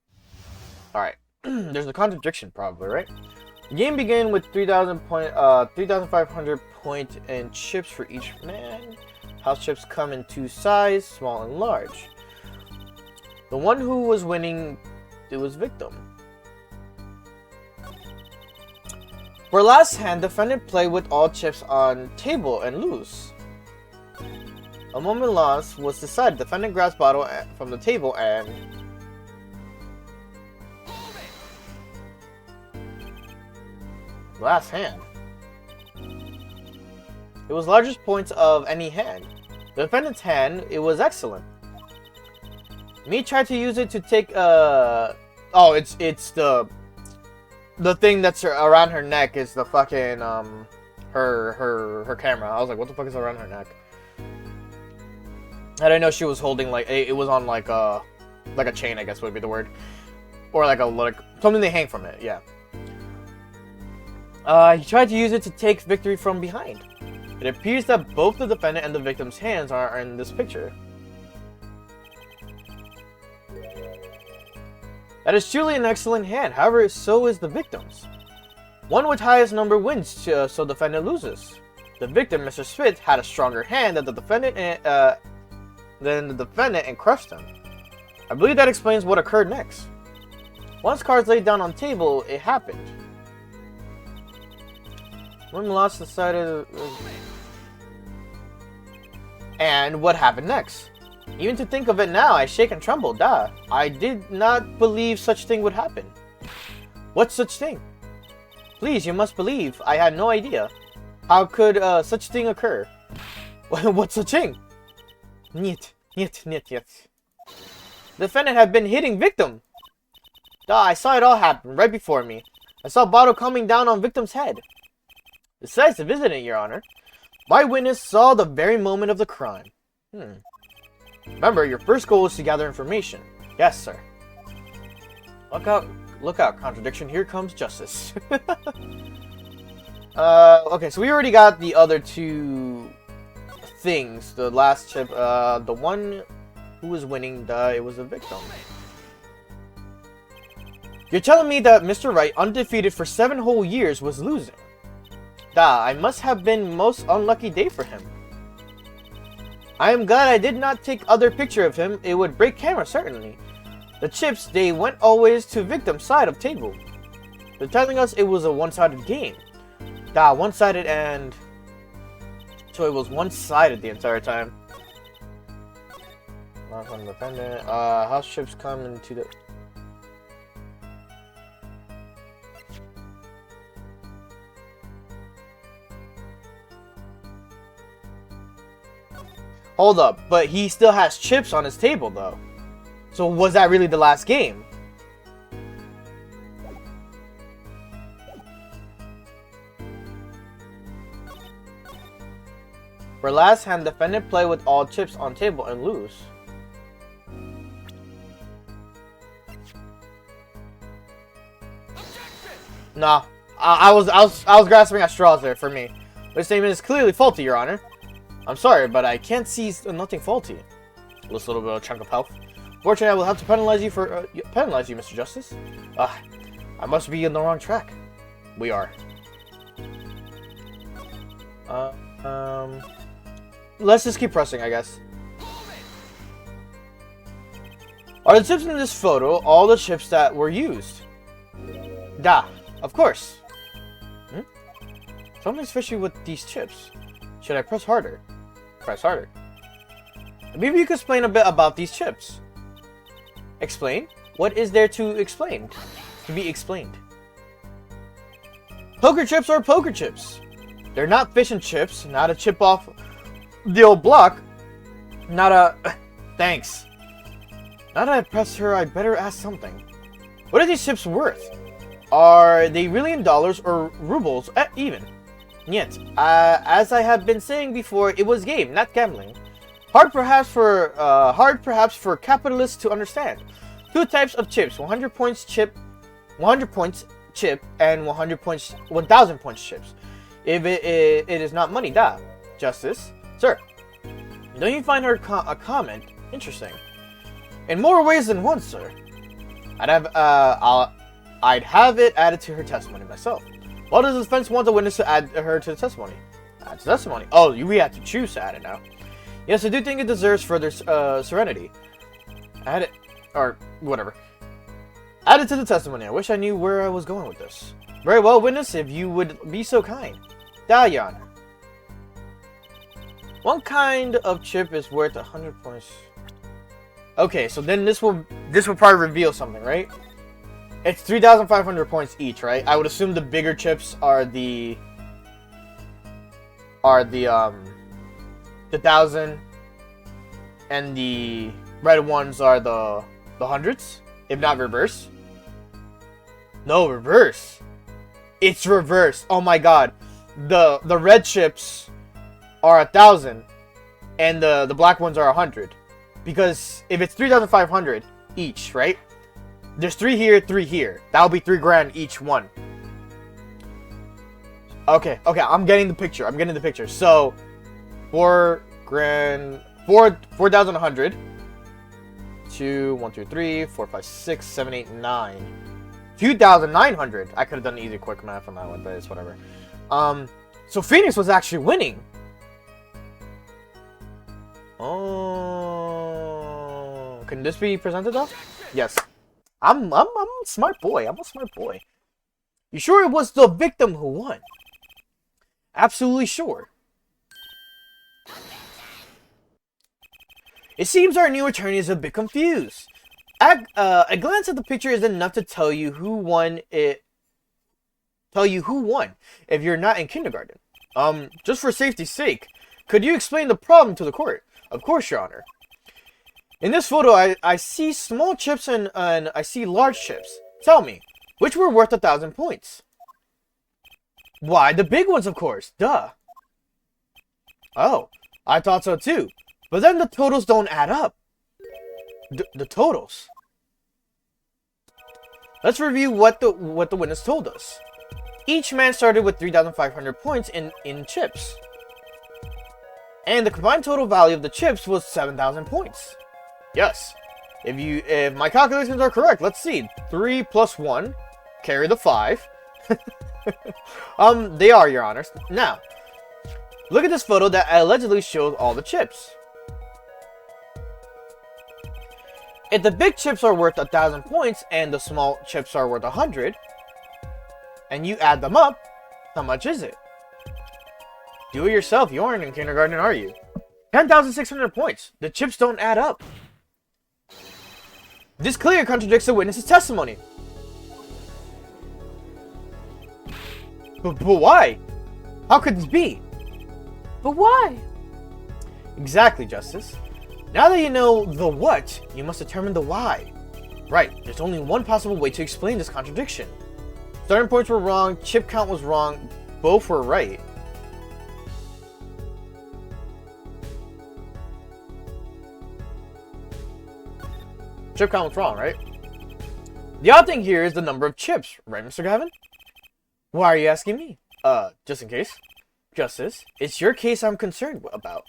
Alright. There's a contradiction, probably, right? The game began with 3,500 points and chips for each man. House chips come in two sizes, small and large. The one who was winning, it was victim. For last hand, defendant played with all chips on table and lose. A moment loss was decided. Defendant grabs bottle from the table and... Last hand. It was largest points of any hand. The defendant's hand, it was excellent. Me tried to use it to take oh, it's the thing that's around her neck is the fucking her camera. I was like, what the fuck is around her neck? I didn't know she was holding like it was on like a chain, I guess would be the word, or like something they hang from it. Yeah. He tried to use it to take victory from behind. It appears that both the defendant and the victim's hands are in this picture. That is truly an excellent hand. However, so is the victim's. One with highest number wins, so defendant loses. The victim, Mr. Smith, had a stronger hand than the defendant and crushed him. I believe that explains what occurred next. Once cards laid down on table, it happened. When lost decided... And what happened next? Even to think of it now, I shake and tremble. I did not believe such thing would happen. What such thing? Please, you must believe. I had no idea. How could such thing occur? What such thing? Niet. The defendant had been hitting victim. I saw it all happen right before me. I saw a bottle coming down on victim's head. Decisive, isn't it, Your Honor? My witness saw the very moment of the crime. Remember, your first goal is to gather information. Yes, sir. Look out, contradiction. Here comes justice. Okay, so we already got the other two things. The last chip, the one who was winning, it was a victim. You're telling me that Mr. Wright, undefeated for 7 whole years, was losing? I must have been most unlucky day for him. I am glad I did not take other picture of him. It would break camera, certainly. The chips, they went always to victim's side of table. They're telling us it was a one-sided game. One-sided and... So it was one-sided the entire time. Not independent. House chips come into the... Hold up, but he still has chips on his table, though. So was that really the last game? For last hand, defendant play with all chips on table and lose. Nah, I was grasping at straws there for me. This statement is clearly faulty, Your Honor. I'm sorry, but I can't see nothing faulty. This little bit of chunk of health. Fortunately, I will have to penalize you for Mr. Justice. I must be in the wrong track. We are. Let's just keep pressing, I guess. Are the chips in this photo all the chips that were used? Of course. Something's fishy with these chips. Should I press harder? Press harder. Maybe you could explain a bit about these chips. Explain? What is there to explain? To be explained. Poker chips are poker chips. They're not fish and chips, not a chip off the old block. Not a... Thanks. Now that I pressed her, I better ask something. What are these chips worth? Are they really in dollars or rubles even? Yet, as I have been saying before, it was game, not gambling. Hard perhaps for capitalists to understand. 2 types of chips: 100 points chip, and 100 points, 1,000 points chips. If it is not money, Justice, sir. Don't you find her a comment interesting? In more ways than one, sir. I'd have it added to her testimony myself. Why does the defense want the witness to add her to the testimony? Add to testimony. Oh, we have to choose to add it now. Yes, I do think it deserves further serenity. Add it, or whatever. Add it to the testimony. I wish I knew where I was going with this. Very well, witness, if you would be so kind. Your Honor. One kind of chip is worth 100 points. Okay, so then this will probably reveal something, right? It's 3,500 points each, right? I would assume the bigger chips are the 1,000, and the red ones are the hundreds, if not reverse. No, reverse. It's reverse. Oh my god. The red chips are 1,000, and the black ones are 100. Because if it's 3,500 each, right? There's 3 here, 3 here. That'll be 3 grand each one. Okay, I'm getting the picture. So, 4,100. 2, 1, 2, 3, 4, 5, 6, 7, 8, 9. 2,900. I could have done easy quick math on that one, but it's whatever. So Phoenix was actually winning. Oh, can this be presented though? Yes. I'm a smart boy. I'm a smart boy. You sure it was the victim who won? Absolutely sure. It seems our new attorney is a bit confused. A glance at the picture is enough to tell you who won it. Tell you who won if you're not in kindergarten. Just for safety's sake, could you explain the problem to the court? Of course, Your Honor. In this photo, I see small chips and I see large chips. Tell me, which were worth 1,000 points? Why, the big ones, of course. Duh. Oh, I thought so too. But then the totals don't add up. The totals. Let's review what the witness told us. Each man started with 3,500 points in chips. And the combined total value of the chips was 7,000 points. Yes. If my calculations are correct, let's see. 3 plus 1, carry the 5. They are, Your Honors. Now, look at this photo that allegedly shows all the chips. If the big chips are worth 1,000 points and the small chips are worth 100, and you add them up, how much is it? Do it yourself. You aren't in kindergarten, are you? 10,600 points. The chips don't add up. This clearly contradicts the witness's testimony. But why? How could this be? But why? Exactly, Justice. Now that you know the what, you must determine the why. Right, there's only one possible way to explain this contradiction. Starting points were wrong, chip count was wrong, both were right. Chip count was wrong, right? The odd thing here is the number of chips, right, Mr. Gavin? Why are you asking me? Just in case. Justice, it's your case I'm concerned about.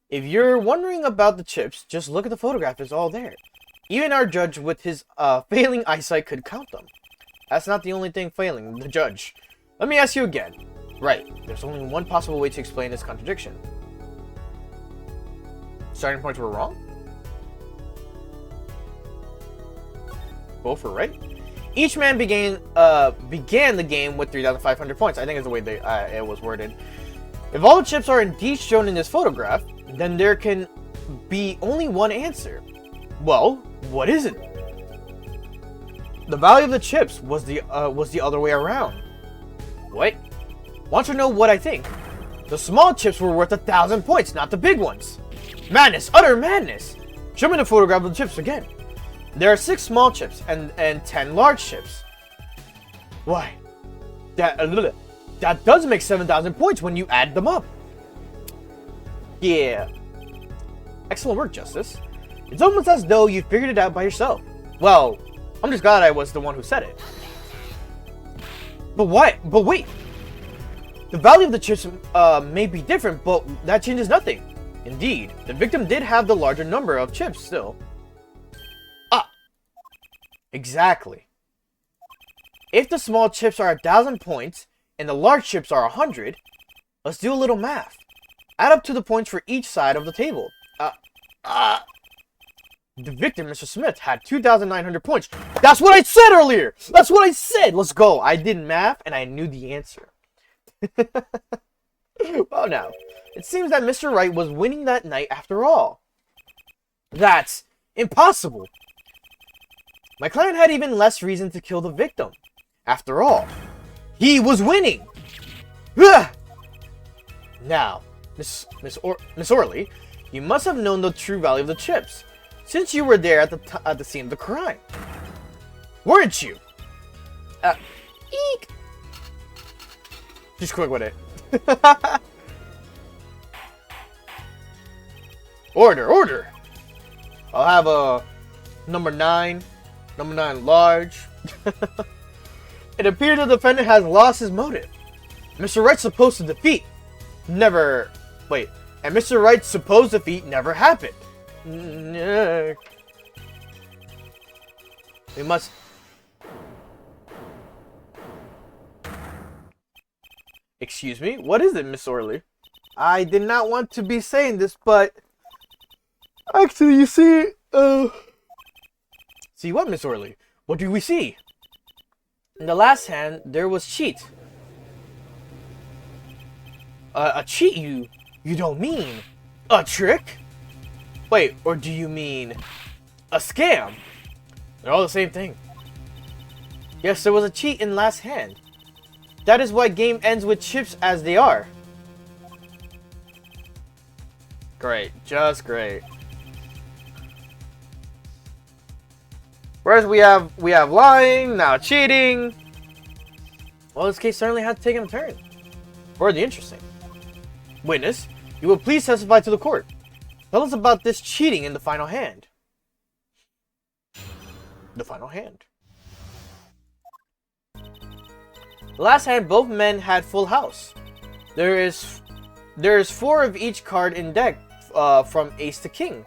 If you're wondering about the chips, just look at the photograph, it's all there. Even our judge with his failing eyesight could count them. That's not the only thing failing the judge. Let me ask you again. Right, there's only one possible way to explain this contradiction. Starting points were wrong? Both were right? Each man began the game with 3,500 points. I think is the way it was worded. If all the chips are indeed shown in this photograph, then there can be only one answer. Well, what is it? The value of the chips was the other way around. What? Want to know what I think? The small chips were worth 1,000 points, not the big ones. Madness! Utter madness! Show me the photograph of the chips again. There are 6 small chips and 10 large chips. Why? That does make 7,000 points when you add them up. Yeah. Excellent work, Justice. It's almost as though you figured it out by yourself. Well, I'm just glad I was the one who said it. But why? But wait. The value of the chips may be different, but that changes nothing. Indeed, the victim did have the larger number of chips still. Ah. Exactly. If the small chips are 1,000 points and the large chips are 100, let's do a little math. Add up to the points for each side of the table. The victim, Mr. Smith, had 2,900 points. That's what I said earlier! That's what I said! Let's go! I did math and I knew the answer. Well now, it seems that Mr. Wright was winning that night after all. That's impossible! My client had even less reason to kill the victim. After all, he was winning! Ugh! Now, Miss Orley, you must have known the true value of the chips, since you were there at the scene of the crime. Weren't you? Eek! Just quick with it. Order! I'll have a number 9 large. It appears the defendant has lost his motive. Mr. Wright's supposed to defeat. And Mr. Wright's supposed defeat never happened. We must... Excuse me? What is it, Miss Orley? I did not want to be saying this, but... Actually, you see, See what, Miss Orley? What do we see? In the last hand, there was cheat. A cheat, you don't mean a trick? Wait, or do you mean a scam? They're all the same thing. Yes, there was a cheat in last hand. That is why game ends with chips as they are. Great, just great. Whereas we have lying, now cheating. Well, this case certainly had taken a turn. For the interesting. Witness, you will please testify to the court. Tell us about this cheating in the final hand. The final hand. The last hand, both men had full house. There is 4 of each card in deck from ace to king.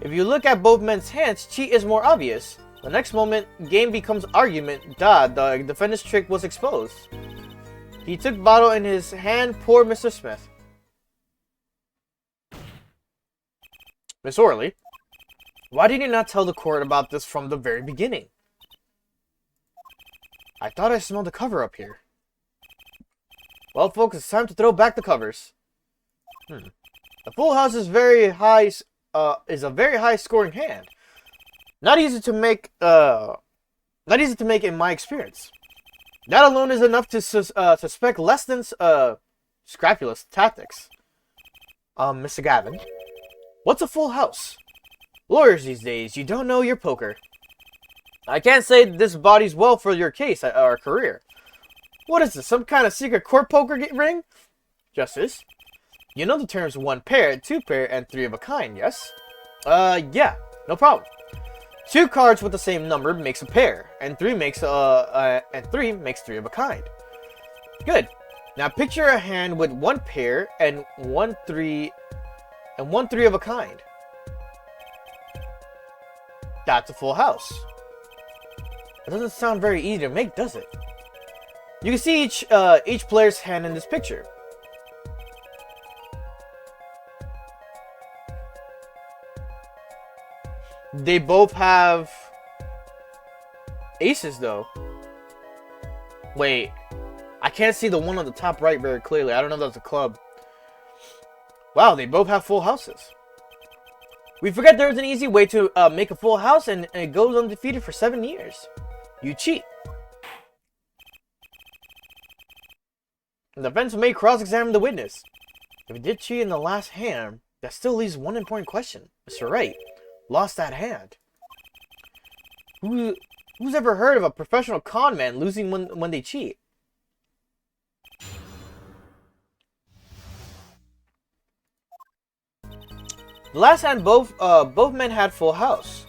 If you look at both men's hands, cheat is more obvious. The next moment, game becomes argument. The defendant's trick was exposed. He took bottle in his hand. Poor Mr. Smith. Miss Orley, why did you not tell the court about this from the very beginning? I thought I smelled the cover up here. Well, folks, it's time to throw back the covers. The full house is a very high scoring hand. Not easy to make in my experience. That alone is enough to suspect less than scrupulous tactics. Mr. Gavin, what's a full house? Lawyers these days, you don't know your poker. I can't say this bodes well for your case or career. What is this, some kind of secret court poker ring? Justice, you know the terms 1 pair, 2 pair, and 3 of a kind, yes? Yeah, no problem. 2 cards with the same number makes a pair, and 3 makes 3 of a kind. Good. Now picture a hand with 1 pair and 1 3 of a kind. That's a full house. It doesn't sound very easy to make, does it? You can see each player's hand in this picture. They both have aces, though. Wait, I can't see the one on the top right very clearly. I don't know if that's a club. Wow, they both have full houses. We forget there's an easy way to make a full house, and it goes undefeated for 7 years. You cheat. The defense may cross-examine the witness. If he did cheat in the last hand, that still leaves one important question. Mr. Wright lost that hand. Who's ever heard of a professional con man losing when they cheat? The last hand, both men had full house.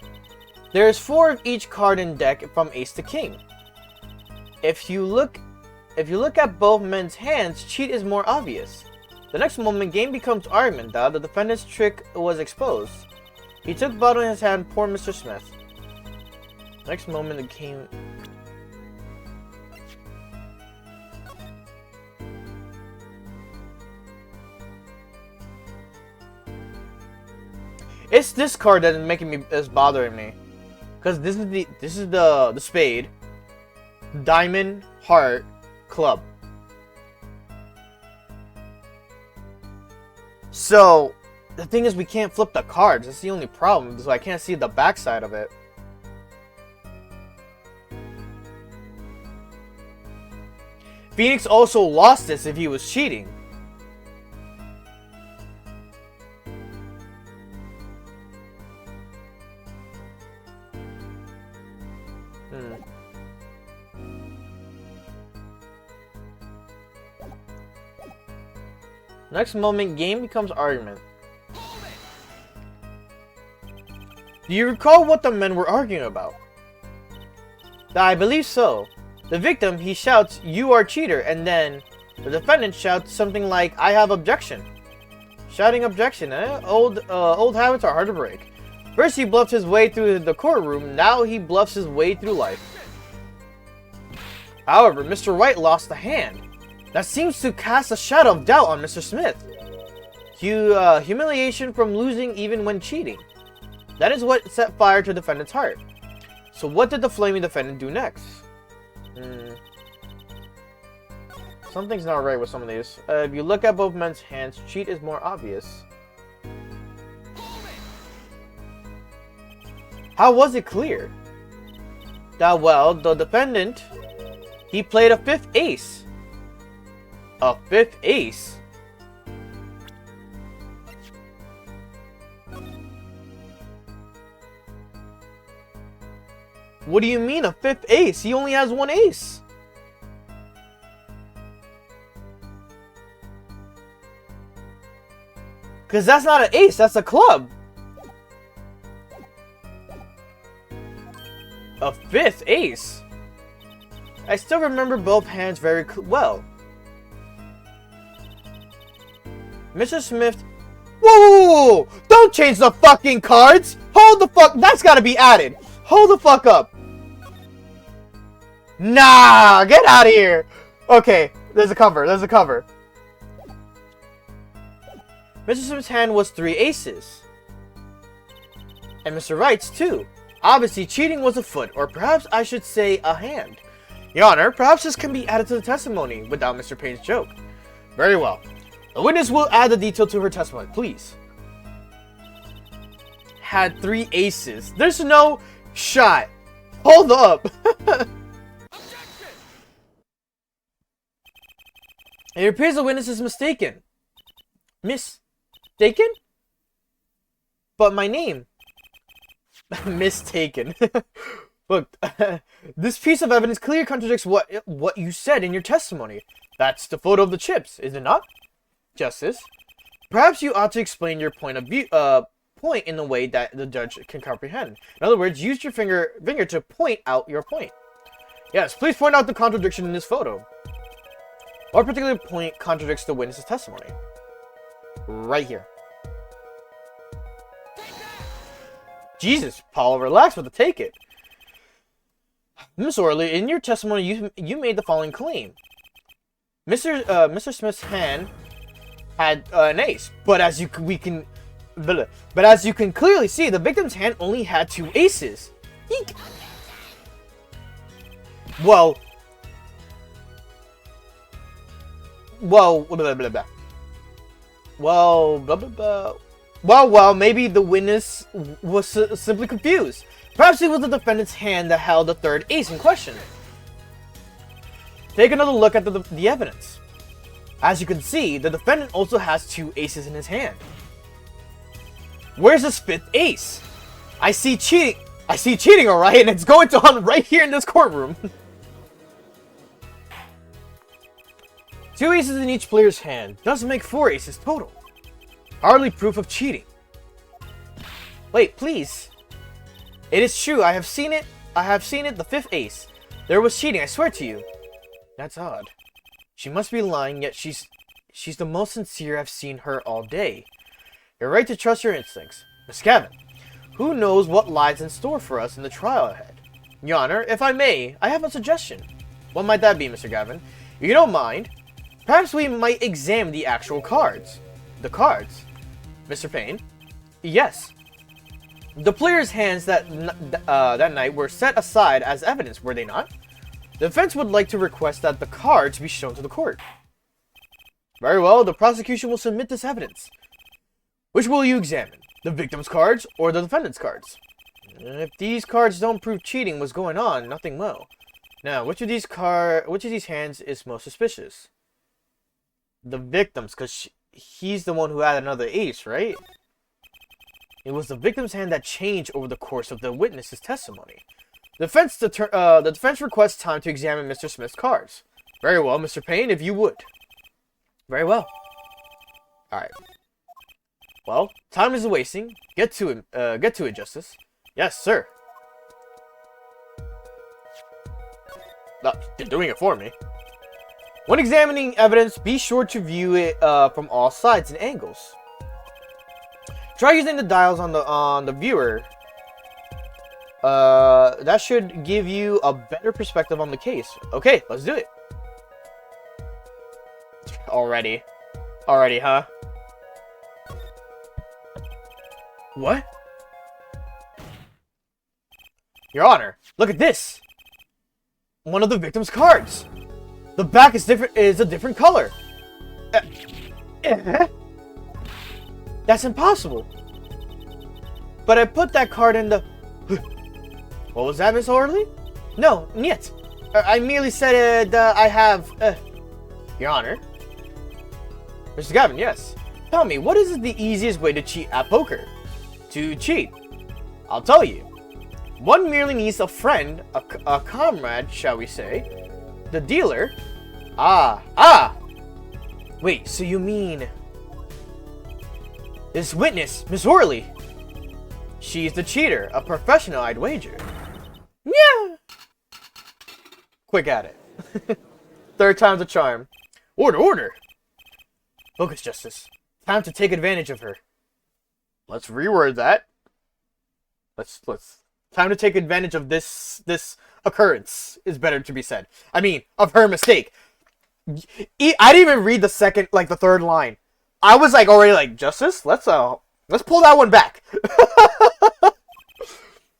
There is 4 of each card in deck from ace to king. If you look at both men's hands, cheat is more obvious. The next moment, game becomes argument. The defendant's trick was exposed. He took bottle in his hand. Poor Mr. Smith. Next moment, the game. It's this card that is bothering me, because this is the spade, diamond, heart, club. So the thing is, we can't flip the cards. That's the only problem. So I can't see the backside of it. Phoenix also lost this if he was cheating. Next moment, game becomes argument. Do you recall what the men were arguing about? I believe so. The victim, he shouts, "You are cheater," and then the defendant shouts something like, "I have objection." Shouting objection, eh? Old habits are hard to break. First he bluffed his way through the courtroom, now he bluffs his way through life. However, Mr. White lost a hand. That seems to cast a shadow of doubt on Mr. Smith. Humiliation from losing even when cheating. That is what set fire to the defendant's heart. So what did the flaming defendant do next? Something's not right with some of these. If you look at both men's hands, cheat is more obvious. How was it clear? That, well, the defendant, he played a fifth ace. A fifth ace? What do you mean a fifth ace? He only has one ace. Because that's not an ace, that's a club. A fifth ace? I still remember both hands very well. Mr. Smith... Whoa! Don't change the fucking cards! Hold the fuck... That's gotta be added! Hold the fuck up! Nah! Get out of here! Okay, there's a cover, there's a cover. Mr. Smith's hand was 3 aces. And Mr. Wright's too. Obviously, cheating was afoot, or perhaps I should say a hand. Your Honor, perhaps this can be added to the testimony without Mr. Payne's joke. Very well. The witness will add the detail to her testimony, please. Had 3 aces. There's no shot. Hold up. It appears the witness is mistaken. Mistaken? But my name. Mistaken. Look, this piece of evidence clearly contradicts what you said in your testimony. That's the photo of the chips, is it not? Justice, perhaps you ought to explain your point in a way that the judge can comprehend. In other words, use your finger to point out your point. Yes, please point out the contradiction in this photo. What particular point contradicts the witness's testimony? Right here. Jesus, Paul, relax with the take it. Miss Orley, in your testimony, you made the following claim. Mr. Smith's hand had an ace, but as you can clearly see, the victim's hand only had 2 aces. Eek. Well, maybe the witness was simply confused. Perhaps it was the defendant's hand that held the 3rd ace in question. Take another look at the evidence. As you can see, the defendant also has 2 aces in his hand. Where's his 5th ace? I see cheating, alright, and it's going on right here in this courtroom. 2 aces in each player's hand does make 4 aces total. Hardly proof of cheating. Wait, please. It is true, I have seen it, the 5th ace. There was cheating, I swear to you. That's odd. She must be lying, yet she's the most sincere I've seen her all day. You're right to trust your instincts. Miss Gavin, who knows what lies in store for us in the trial ahead? Your Honor, if I may, I have a suggestion. What might that be, Mr. Gavin? If you don't mind, perhaps we might examine the actual cards. The cards? Mr. Payne? Yes. The players' hands that night were set aside as evidence, were they not? The defense would like to request that the cards be shown to the court. Very well, the prosecution will submit this evidence. Which will you examine? The victim's cards or the defendant's cards? If these cards don't prove cheating was going on, nothing will. Now, which of these hands is most suspicious? The victim's, because he's the one who had another ace, right? It was the victim's hand that changed over the course of the witness's testimony. The defense requests time to examine Mr. Smith's cards. Very well, Mr. Payne, if you would. Very well. Alright. Well, time is wasting. Get to it, Justice. Yes, sir. You're doing it for me. When examining evidence, be sure to view it from all sides and angles. Try using the dials on the viewer. That should give you a better perspective on the case. Okay, let's do it. Already, huh? What? Your Honor, look at this. One of the victim's cards. The back is a different color. That's impossible. But I put that card in the... What was that, Miss Orley? No, niet. I merely said I have... Your Honor. Mr. Gavin, yes. Tell me, what is the easiest way to cheat at poker? To cheat? I'll tell you. One merely needs a friend, a comrade, shall we say. The dealer... Ah! Wait, so you mean... This witness, Miss Orley. She's the cheater, a professional, I'd wager. Yeah. Quick at it. Third time's a charm. Order! Focus, Justice. Time to take advantage of her. Let's reword that. Let's... Time to take advantage of this occurrence is better to be said. I mean, of her mistake. I didn't even read the third line. I was already like, Justice, let's pull that one back.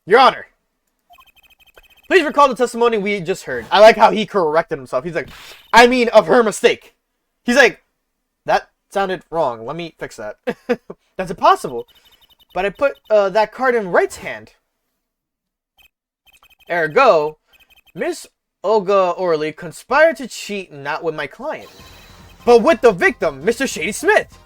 Your Honor, please recall the testimony we just heard. I like how he corrected himself. He's like, I mean, of her mistake. He's like, that sounded wrong. Let me fix that. That's impossible. But I put that card in Wright's hand. Ergo, Miss Olga Orley conspired to cheat not with my client, but with the victim, Mr. Shady Smith.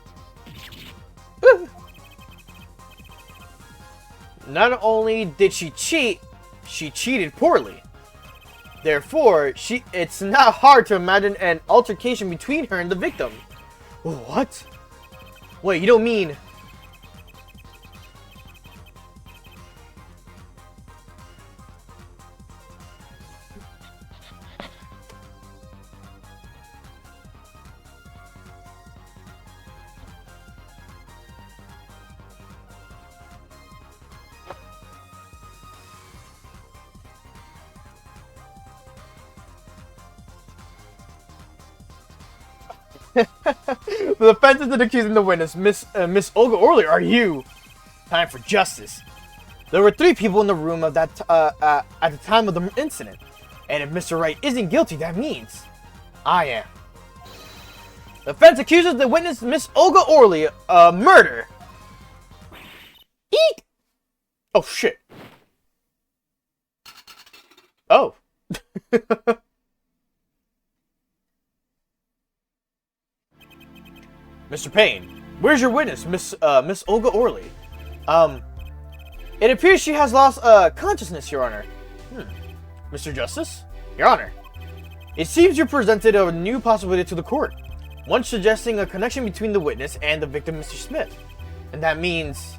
Not only did she cheat, she cheated poorly. Therefore, it's not hard to imagine an altercation between her and the victim. What? Wait, you don't mean... The defense is accusing the witness, Miss Olga Orley, are you? Time for justice. There were 3 people in the room of that at the time of the incident, and if Mr. Wright isn't guilty, that means I am. The defense accuses the witness, Miss Olga Orley, of murder. Eek! Oh shit. Oh. Mr. Payne, where's your witness, Miss Olga Orley? It appears she has lost consciousness, Your Honor. Mr. Justice? Your Honor, it seems you presented a new possibility to the court. One suggesting a connection between the witness and the victim, Mr. Smith. And that means...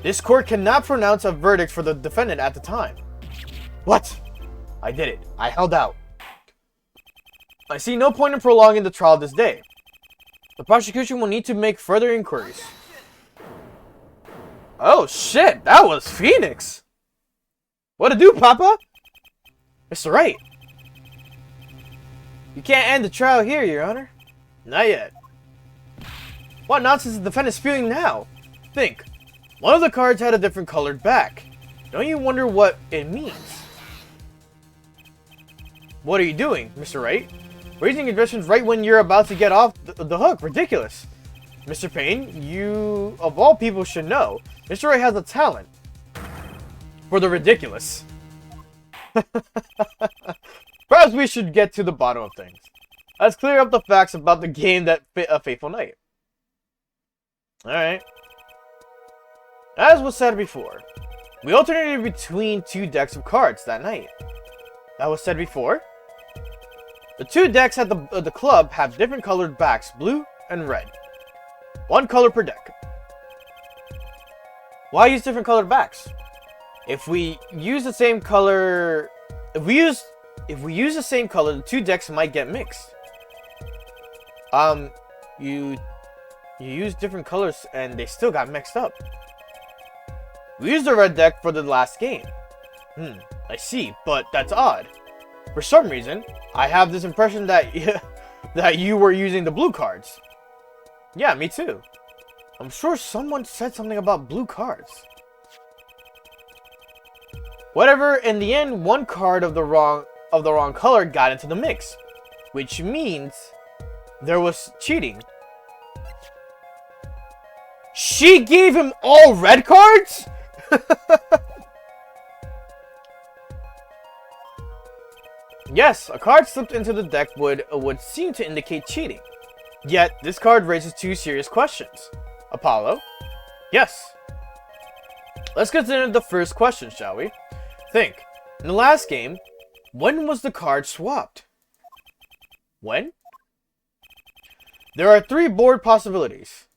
this court cannot pronounce a verdict for the defendant at the time. What? I did it. I held out. I see no point in prolonging the trial this day. The prosecution will need to make further inquiries. Oh shit, that was Phoenix! What to do, Papa? Mr. Wright. You can't end the trial here, Your Honor. Not yet. What nonsense is the defendant spewing now? Think. One of the cards had a different colored back. Don't you wonder what it means? What are you doing, Mr. Wright? Raising objections right when you're about to get off the hook. Ridiculous. Mr. Payne, you, of all people, should know. Mr. Wright has a talent for the ridiculous. Perhaps we should get to the bottom of things. Let's clear up the facts about the game that A Fateful Night. Alright. As was said before, we alternated between 2 decks of cards that night. That was said before. The 2 decks at the club have different colored backs, blue and red. 1 color per deck. Why use different colored backs? If we use the same color, if we use the same color, the 2 decks might get mixed. You you used different colors and they still got mixed up. We used the red deck for the last game. I see, but that's odd. For some reason, I have this impression that that you were using the blue cards. Yeah, me too. I'm sure someone said something about blue cards. Whatever, in the end, one card of the wrong color got into the mix, which means there was cheating. She gave him all red cards? Yes, a card slipped into the deck would seem to indicate cheating. Yet, this card raises two serious questions. Apollo? Yes. Let's consider the first question, shall we? Think. In the last game, when was the card swapped? When? There are three board possibilities.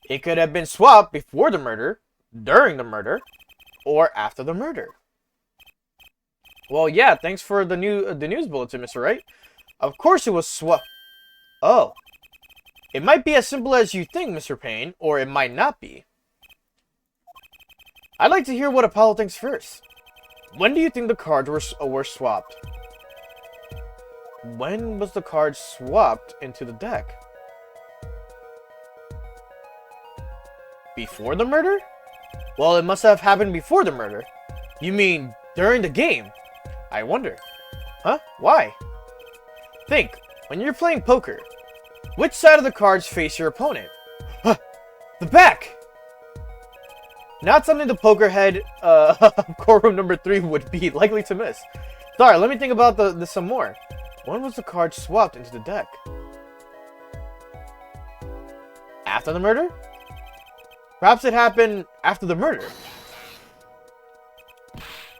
It could have been swapped before the murder, during the murder, or after the murder. Well, yeah, thanks for the news bulletin, Mr. Wright. Of course it was swapped. Oh. It might be as simple as you think, Mr. Payne, or it might not be. I'd like to hear what Apollo thinks first. When do you think the cards were swapped? When was the card swapped into the deck? Before the murder? Well, it must have happened before the murder. You mean during the game? I wonder. Huh? Why? Think. When you're playing poker, which side of the cards face your opponent? Huh, the back! Not something the poker head courtroom number 3 would be likely to miss. Sorry, let me think about this some more. When was the card swapped into the deck? After the murder? Perhaps it happened after the murder.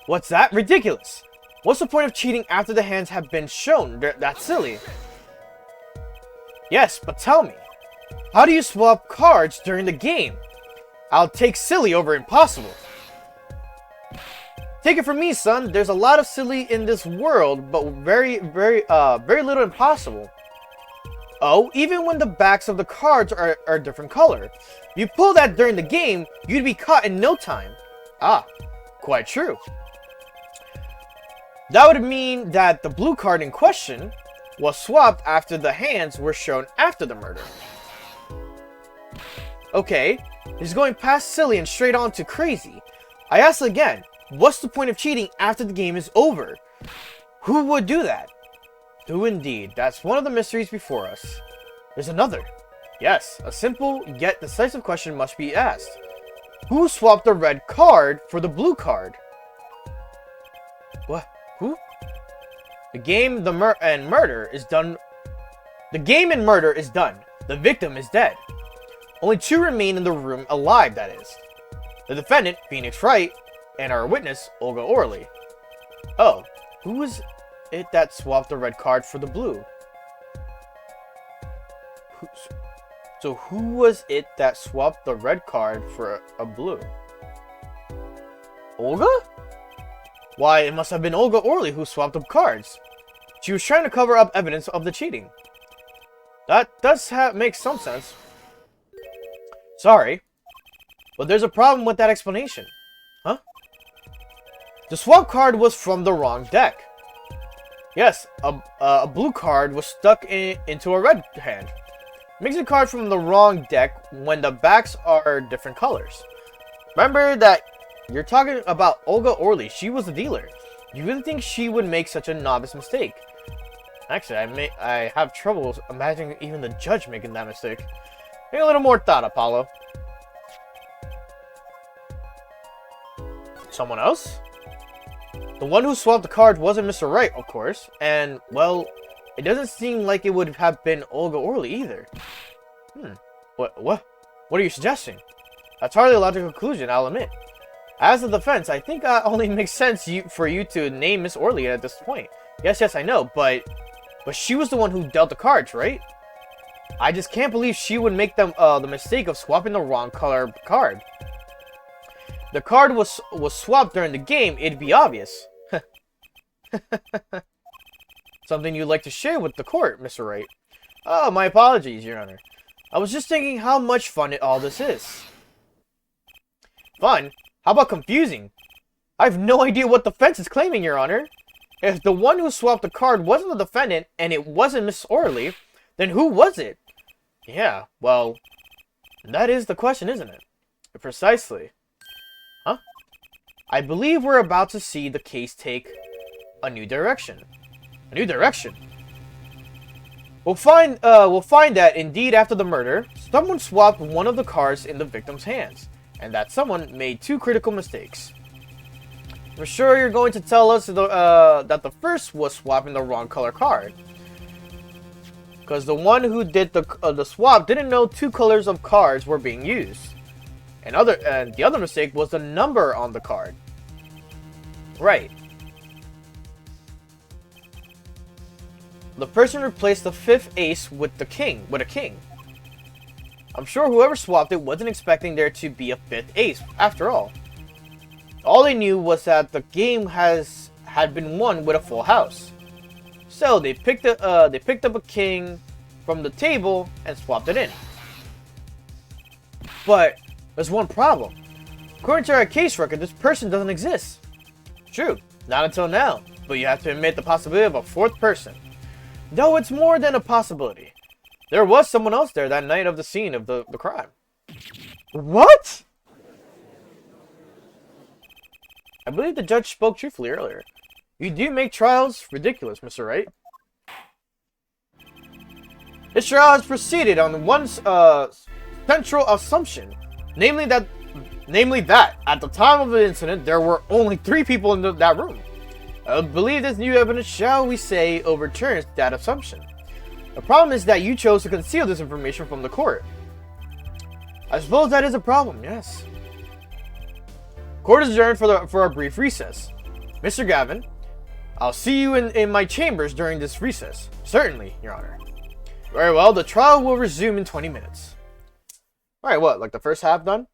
What's that? Ridiculous! What's the point of cheating after the hands have been shown? That's silly. Yes, but tell me, how do you swap cards during the game? I'll take silly over impossible. Take it from me, son. There's a lot of silly in this world, but very little impossible. Oh, even when the backs of the cards are different color. If you pull that during the game, you'd be caught in no time. Ah, quite true. That would mean that the blue card in question was swapped after the hands were shown after the murder. Okay, he's going past silly and straight on to crazy. I ask again, what's the point of cheating after the game is over? Who would do that? Who indeed? That's one of the mysteries before us. There's another. Yes, a simple yet decisive question must be asked. Who swapped the red card for the blue card? What? Who? The game and murder is done. The game and murder is done. The victim is dead. Only two remain in the room alive, that is. The defendant, Phoenix Wright, and our witness, Olga Orley. Oh, who was it that swapped the red card for the blue? So who was it that swapped the red card for a blue? Olga? Why, it must have been Olga Orley who swapped up cards. She was trying to cover up evidence of the cheating. That does make some sense. Sorry, but there's a problem with that explanation. Huh? The swap card was from the wrong deck. Yes, a blue card was stuck into a red hand. Makes a card from the wrong deck when the backs are different colors. Remember that you're talking about Olga Orley. She was the dealer. You really think she would make such a novice mistake? Actually, I have trouble imagining even the judge making that mistake. Take a little more thought, Apollo. Someone else? The one who swapped the card wasn't Mr. Wright, of course, and, well, it doesn't seem like it would have been Olga Orley either. What are you suggesting? That's hardly a logical conclusion, I'll admit. As a defense, I think it only makes sense for you to name Miss Orley at this point. Yes, I know, but she was the one who dealt the cards, right? I just can't believe she would make the mistake of swapping the wrong color card. The card was swapped during the game, it'd be obvious. Something you'd like to share with the court, Mr. Wright. Oh, my apologies, Your Honor. I was just thinking how much fun all this is. Fun? How about confusing? I have no idea what defense is claiming, Your Honor. If the one who swapped the card wasn't the defendant, and it wasn't Miss Orley, then who was it? Yeah, well, that is the question, isn't it? Precisely. Huh? I believe we're about to see the case take a new direction. A new direction? We'll find that indeed after the murder, someone swapped one of the cards in the victim's hands, and that someone made two critical mistakes. I'm sure you're going to tell us that the first was swapping the wrong color card. Because the one who did the swap didn't know two colors of cards were being used. And the other mistake was the number on the card. Right. The person replaced the fifth ace with a king. I'm sure whoever swapped it wasn't expecting there to be a fifth ace, after all. All they knew was that the game had been won with a full house. So they picked up a king from the table and swapped it in. But there's one problem. According to our case record, this person doesn't exist. True, not until now, but you have to admit the possibility of a fourth person. Though it's more than a possibility. There was someone else there that night of the scene of the crime. What? I believe the judge spoke truthfully earlier. You do make trials ridiculous, Mr. Wright. This trial has proceeded on one central assumption, namely that at the time of the incident there were only 3 people in that room. I believe this new evidence, shall we say, overturns that assumption. The problem is that you chose to conceal this information from the court. I suppose that is a problem, yes. Court is adjourned for a brief recess. Mr. Gavin, I'll see you in my chambers during this recess. Certainly, Your Honor. Very well, the trial will resume in 20 minutes. Alright, what, like the first half done?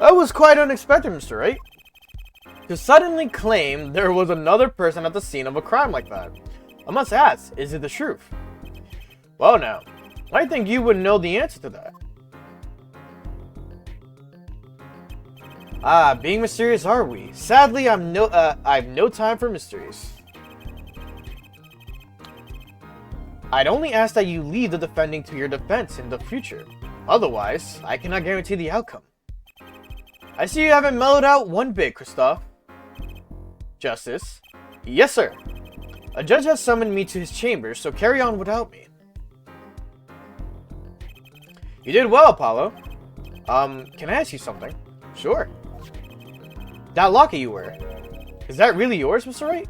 That was quite unexpected, Mr. Wright. To suddenly claim there was another person at the scene of a crime like that. I must ask, is it the truth? Well now, I think you would know the answer to that. Ah, being mysterious are we? Sadly, I've no time for mysteries. I'd only ask that you leave the defending to your defense in the future. Otherwise, I cannot guarantee the outcome. I see you haven't mellowed out one bit, Kristoff. Justice. Yes, sir. A judge has summoned me to his chambers, so carry on without me. You did well, Apollo. Can I ask you something? Sure. That locket you wear, is that really yours, Mr. Wright?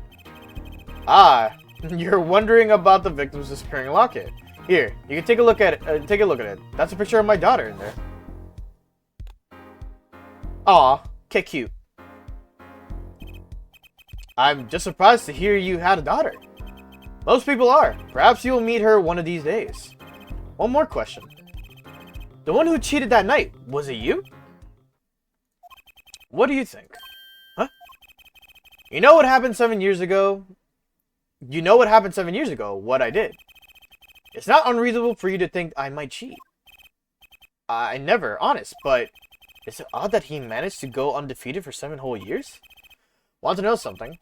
Ah, you're wondering about the victim's disappearing locket. Here, you can take a look at it. That's a picture of my daughter in there. Aw, okay, cute. I'm just surprised to hear you had a daughter. Most people are. Perhaps you'll meet her one of these days. One more question. The one who cheated that night, was it you? What do you think? Huh? You know what happened 7 years ago? You know what happened 7 years ago, what I did. It's not unreasonable for you to think I might cheat. I never, honest, but is it odd that he managed to go undefeated for 7 whole years? Want to know something?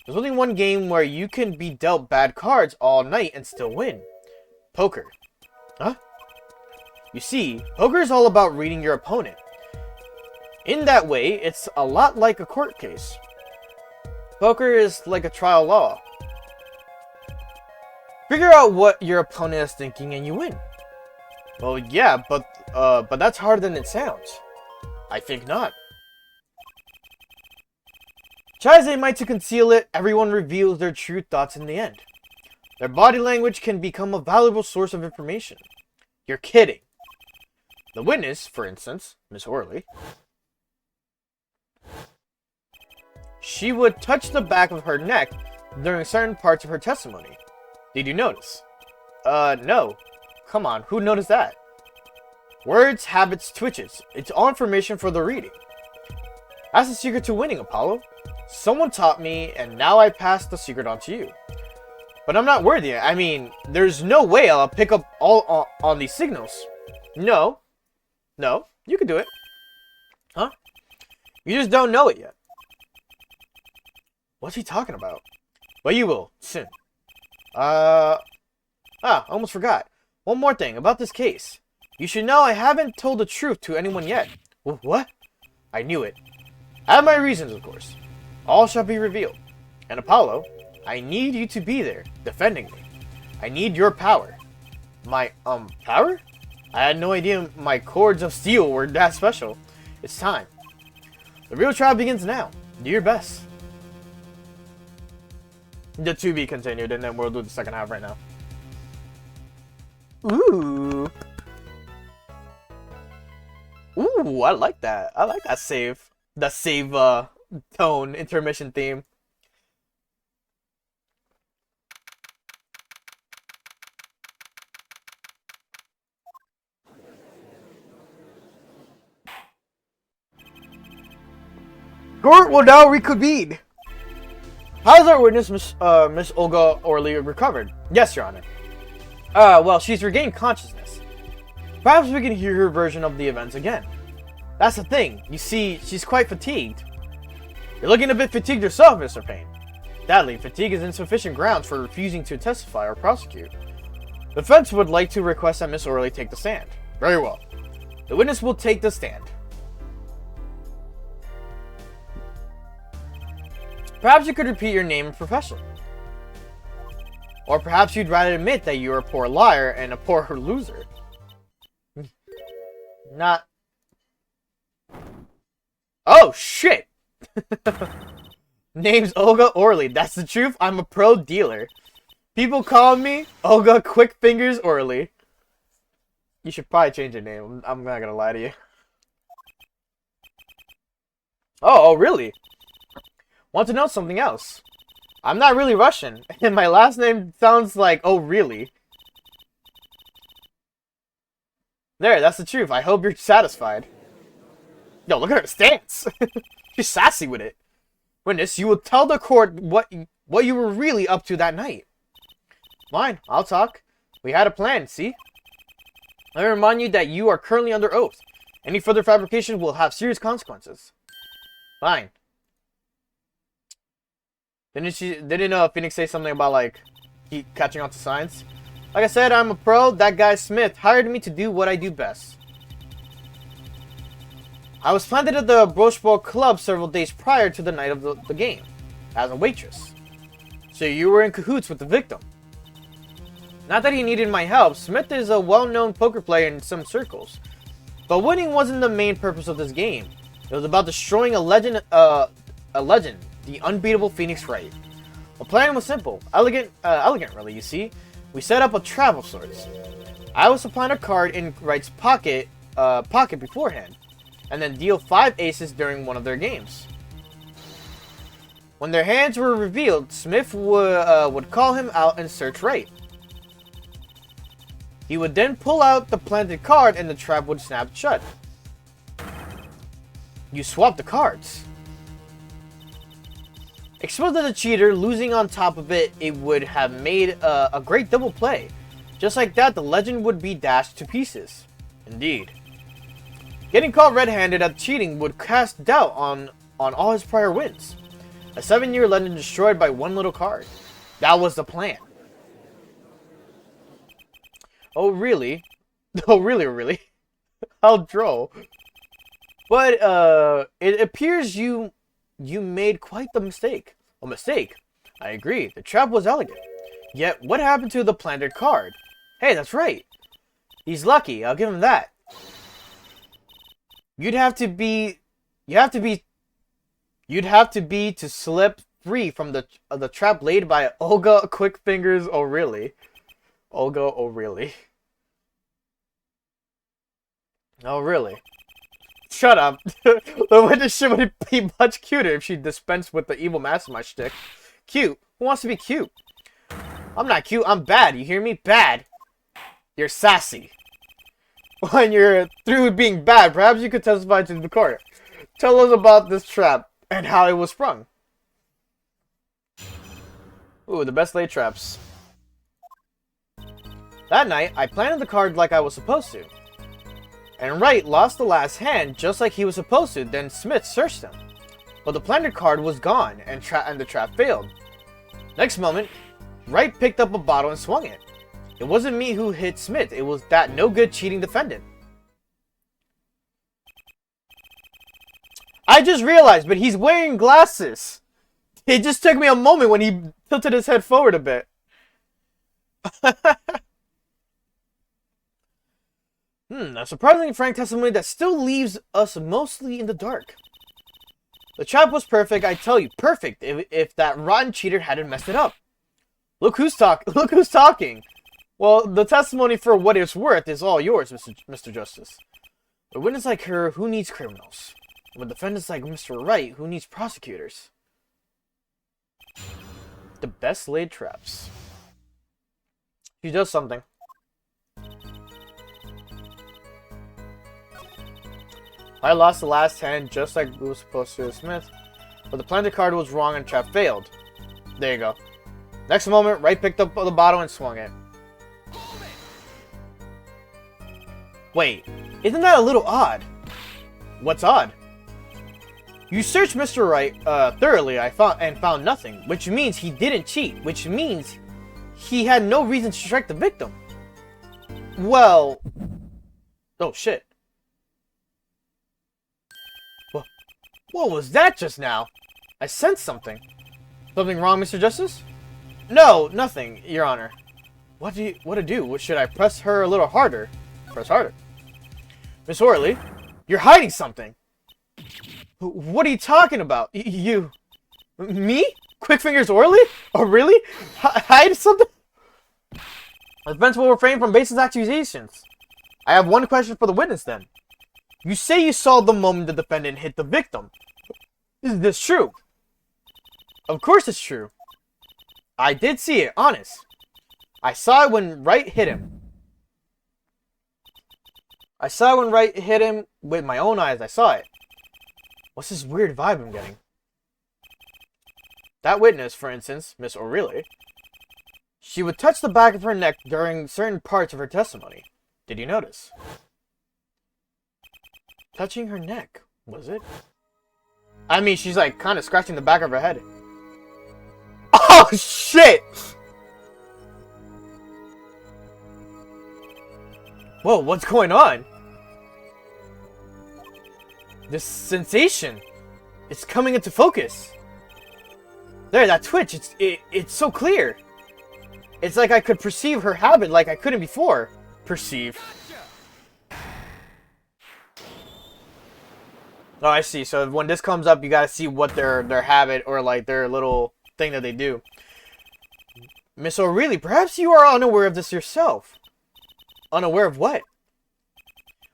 There's only one game where you can be dealt bad cards all night and still win. Poker. Huh? You see, poker is all about reading your opponent. In that way, it's a lot like a court case. Poker is like a trial law. Figure out what your opponent is thinking and you win. Well, yeah, but that's harder than it sounds. I think not. Try as they might to conceal it, everyone reveals their true thoughts in the end. Their body language can become a valuable source of information. You're kidding. The witness, for instance, Miss Orley, she would touch the back of her neck during certain parts of her testimony. Did you notice? No. Come on, who noticed that? Words, habits, twitches. It's all information for the reading. That's the secret to winning, Apollo. Someone taught me, and now I pass the secret on to you. But I'm not worthy. I mean, there's no way I'll pick up all on these signals. No. No, you can do it. Huh? You just don't know it yet. What's he talking about? But you will, soon. Almost forgot. One more thing about this case. You should know I haven't told the truth to anyone yet. What? I knew it. I have my reasons, of course. All shall be revealed. And Apollo, I need you to be there, defending me. I need your power. My, power? I had no idea my cords of steel were that special. It's time. The real trial begins now. Do your best. The to be continued, and then we'll do the second half right now. Ooh. Ooh, I like that. I like that save. The save, tone, intermission theme. Court will now reconvene. How is our witness, Miss Olga Orly, recovered? Yes, Your Honor. Well, she's regained consciousness. Perhaps we can hear her version of the events again. That's the thing. You see, she's quite fatigued. You're looking a bit fatigued yourself, Mr. Payne. Sadly, fatigue is insufficient grounds for refusing to testify or prosecute. The defense would like to request that Miss Orly take the stand. Very well. The witness will take the stand. Perhaps you could repeat your name and profession. Or perhaps you'd rather admit that you're a poor liar and a poor loser. Not... Oh, shit! Name's Olga Orly. That's the truth. I'm a pro dealer. People call me Olga Quick Fingers Orly. You should probably change your name. I'm not gonna lie to you. Oh, really? Want to know something else? I'm not really Russian, and my last name sounds like, oh, really? There, that's the truth. I hope you're satisfied. Yo, look at her stance. She's sassy with it. Witness, you will tell the court what you were really up to that night. Fine, I'll talk. We had a plan, see? Let me remind you that you are currently under oath. Any further fabrication will have serious consequences. Fine. Didn't Phoenix say something about, like, catching on to signs? Like I said, I'm a pro. That guy Smith hired me to do what I do best. I was planted at the Brochball Club several days prior to the night of the game, as a waitress. So you were in cahoots with the victim. Not that he needed my help. Smith is a well-known poker player in some circles. But winning wasn't the main purpose of this game. It was about destroying a legend, the unbeatable Phoenix Wright. The plan was simple, elegant really, you see. We set up a trap of sorts. I was to plant a card in Wright's pocket beforehand, and then deal 5 aces during one of their games. When their hands were revealed, Smith would call him out and search Wright. He would then pull out the planted card and the trap would snap shut. You swap the cards. Exposed as a cheater, losing on top of it, it would have made a great double play. Just like that, the legend would be dashed to pieces. Indeed. Getting caught red-handed at cheating would cast doubt on all his prior wins. A 7-year legend destroyed by one little card. That was the plan. Oh, really? Oh, really? How droll. But, it appears you made quite the mistake. A mistake? I agree. The trap was elegant. Yet, what happened to the planted card? Hey, that's right. He's lucky. I'll give him that. You'd have to be to slip free from the trap laid by Olga Quick Fingers O'Reilly. Olga O'Reilly. Oh, really? Shut up. The witness shit would be much cuter if she dispensed with the evil mastermind shtick. Cute? Who wants to be cute? I'm not cute, I'm bad. You hear me? Bad. You're sassy. When you're through being bad, perhaps you could testify to the court. Tell us about this trap and how it was sprung. Ooh, the best laid traps. That night, I planted the card like I was supposed to. And Wright lost the last hand just like he was supposed to, then Smith searched him. But the planted card was gone, and the trap failed. Next moment, Wright picked up a bottle and swung it. It wasn't me who hit Smith, it was that no-good cheating defendant. I just realized, but he's wearing glasses. It just took me a moment when he tilted his head forward a bit. A surprisingly frank testimony that still leaves us mostly in the dark. The trap was perfect, I tell you, perfect, if that rotten cheater hadn't messed it up. Look who's talking. Well, the testimony for what it's worth is all yours, Mr. Justice. A witness like her, who needs criminals? With defendants like Mr. Wright, who needs prosecutors? The best laid traps. She does something. I lost the last hand just like we were supposed to with Smith, but the planted card was wrong and trap failed. There you go. Next moment, Wright picked up the bottle and swung it. Wait, isn't that a little odd? What's odd? You searched Mr. Wright thoroughly, and found nothing, which means he didn't cheat, which means he had no reason to strike the victim. Well, oh shit. What was that just now? I sensed something. Something wrong, Mr. Justice? No, nothing, Your Honor. What to do? What, should I press her a little harder? Press harder. Miss Orley, you're hiding something. What are you talking about? You... Me? Quick Fingers Orley? Oh, really? Hide something? The defense will refrain from baseless accusations. I have one question for the witness, then. You say you saw the moment the defendant hit the victim. Is this true? Of course it's true. I did see it, honest. I saw it when Wright hit him. I saw it when Wright hit him with my own eyes. I saw it. What's this weird vibe I'm getting? That witness, for instance, Miss O'Reilly, she would touch the back of her neck during certain parts of her testimony. Did you notice? Touching her neck, was it? I mean, she's like kind of scratching the back of her head. Oh, shit! Whoa, what's going on? This sensation, it's coming into focus. There, that twitch, it's so clear. It's like I could perceive her habit like I couldn't before. Perceive. Oh, I see. So when this comes up, you gotta see what their habit or like their little thing that they do. Miss O'Reilly, perhaps you are unaware of this yourself. Unaware of what?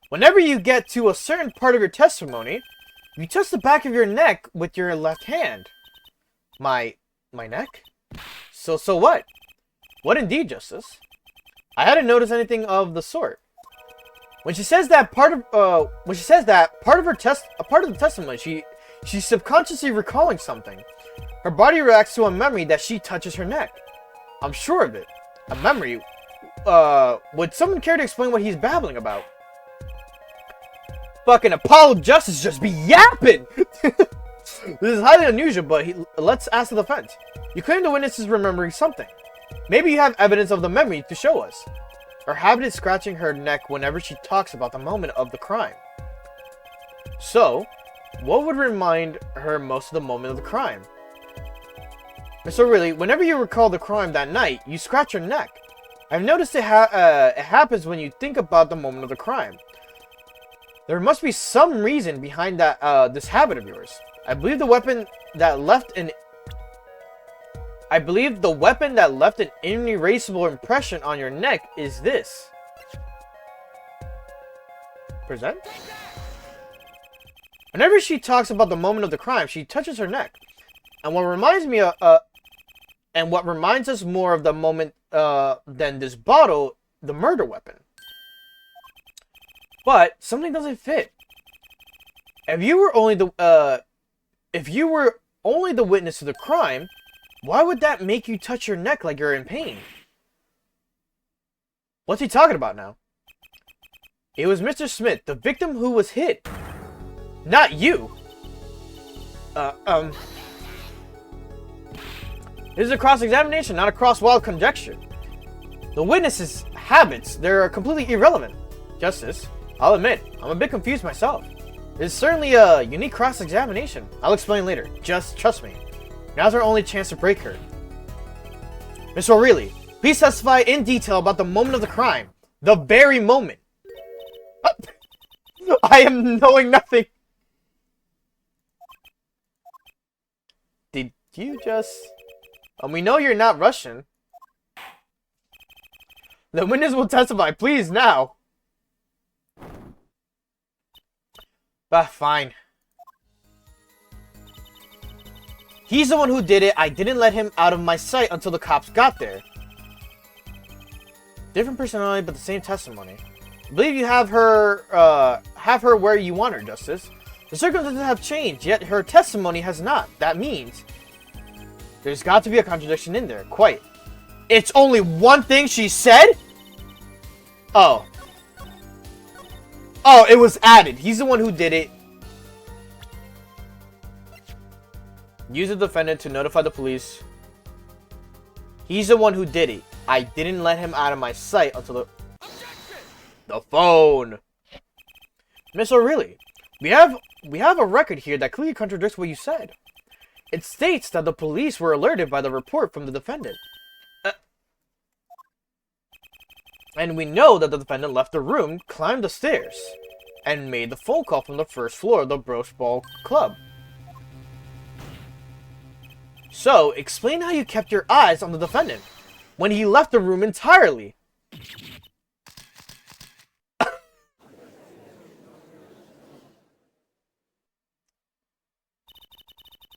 Whenever you get to a certain part of your testimony, you touch the back of your neck with your left hand. My neck? So what? What indeed, Justice? I hadn't noticed anything of the sort. When she says that part of the testimony, she's subconsciously recalling something. Her body reacts to a memory that she touches her neck. I'm sure of it. A memory. Would someone care to explain what he's babbling about? Fucking Apollo Justice just be yapping! This is highly unusual, but let's ask the defense. You claim the witness is remembering something. Maybe you have evidence of the memory to show us. Her habit is scratching her neck whenever she talks about the moment of the crime. So, what would remind her most of the moment of the crime? Miss O'Reilly, whenever you recall the crime that night, you scratch your neck. I've noticed it happens when you think about the moment of the crime. There must be some reason behind that this habit of yours. I believe the weapon that left an inerasable impression on your neck is this. Present? Whenever she talks about the moment of the crime, she touches her neck. And what reminds us more of the moment than this bottle, the murder weapon. But something doesn't fit. If you were only the witness to the crime, Why would that make you touch your neck like you're in pain? What's he talking about now? It was Mr. Smith, the victim who was hit. Not you. This is a cross-examination, not a cross-wild conjecture. The witness's habits, they're completely irrelevant. Justice, I'll admit, I'm a bit confused myself. It's certainly a unique cross-examination. I'll explain later. Just trust me. Now's our only chance to break her. Miss O'Reilly, please testify in detail about the moment of the crime. The very moment. I am knowing nothing. Did you just... we know you're not Russian. The witness will testify, please, now. Fine. He's the one who did it. I didn't let him out of my sight until the cops got there. Different personality, but the same testimony. I believe you have her where you want her, Justice. The circumstances have changed, yet her testimony has not. That means there's got to be a contradiction in there. Quite. It's only one thing she said? Oh. Oh, it was added. He's the one who did it. Use the defendant to notify the police. He's the one who did it. I didn't let him out of my sight until the phone. Miss O'Reilly, we have a record here that clearly contradicts what you said. It states that the police were alerted by the report from the defendant. And we know that the defendant left the room, climbed the stairs, and made the phone call from the first floor of the Broach Ball Club. So, explain how you kept your eyes on the defendant when he left the room entirely.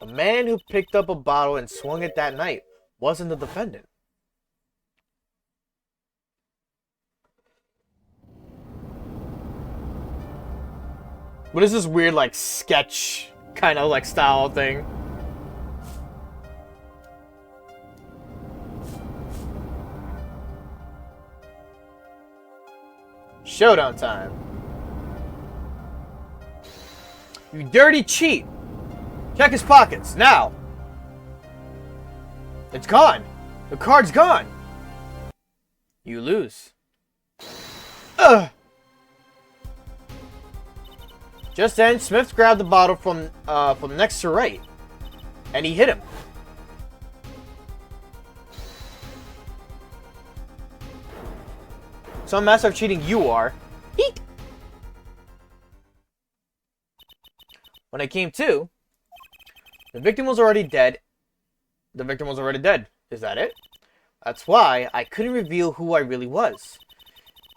The man who picked up a bottle and swung it that night wasn't the defendant. What is this weird, like, sketch kind of, like, style thing? Showdown time. You dirty cheat! Check his pockets, now! It's gone! The card's gone! You lose. Ugh! Just then, Smith grabbed the bottle from next to right, and he hit him. Some master of cheating you are. Eek! When I came to, the victim was already dead. The victim was already dead. Is that it? That's why I couldn't reveal who I really was.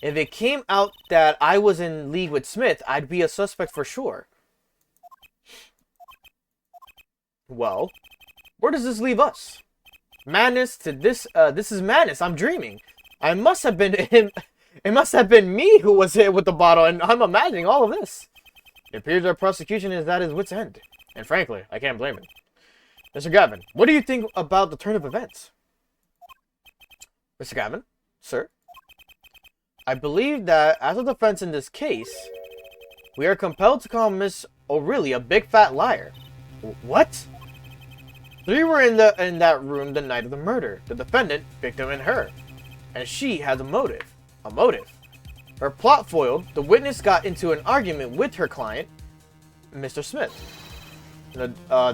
If it came out that I was in league with Smith, I'd be a suspect for sure. Well, where does this leave us? Madness to this, this is madness. I'm dreaming. I must have been him. It must have been me who was hit with the bottle, and I'm imagining all of this. It appears our prosecution is at his wit's end. And frankly, I can't blame him. Mr. Gavin, what do you think about the turn of events? Mr. Gavin? Sir? I believe that, as a defense in this case, we are compelled to call Miss O'Reilly a big fat liar. What? Three were in that room the night of the murder. The defendant, victim, and her. And she had a motive. A motive. Her plot foiled, the witness got into an argument with her client, Mr. Smith. And the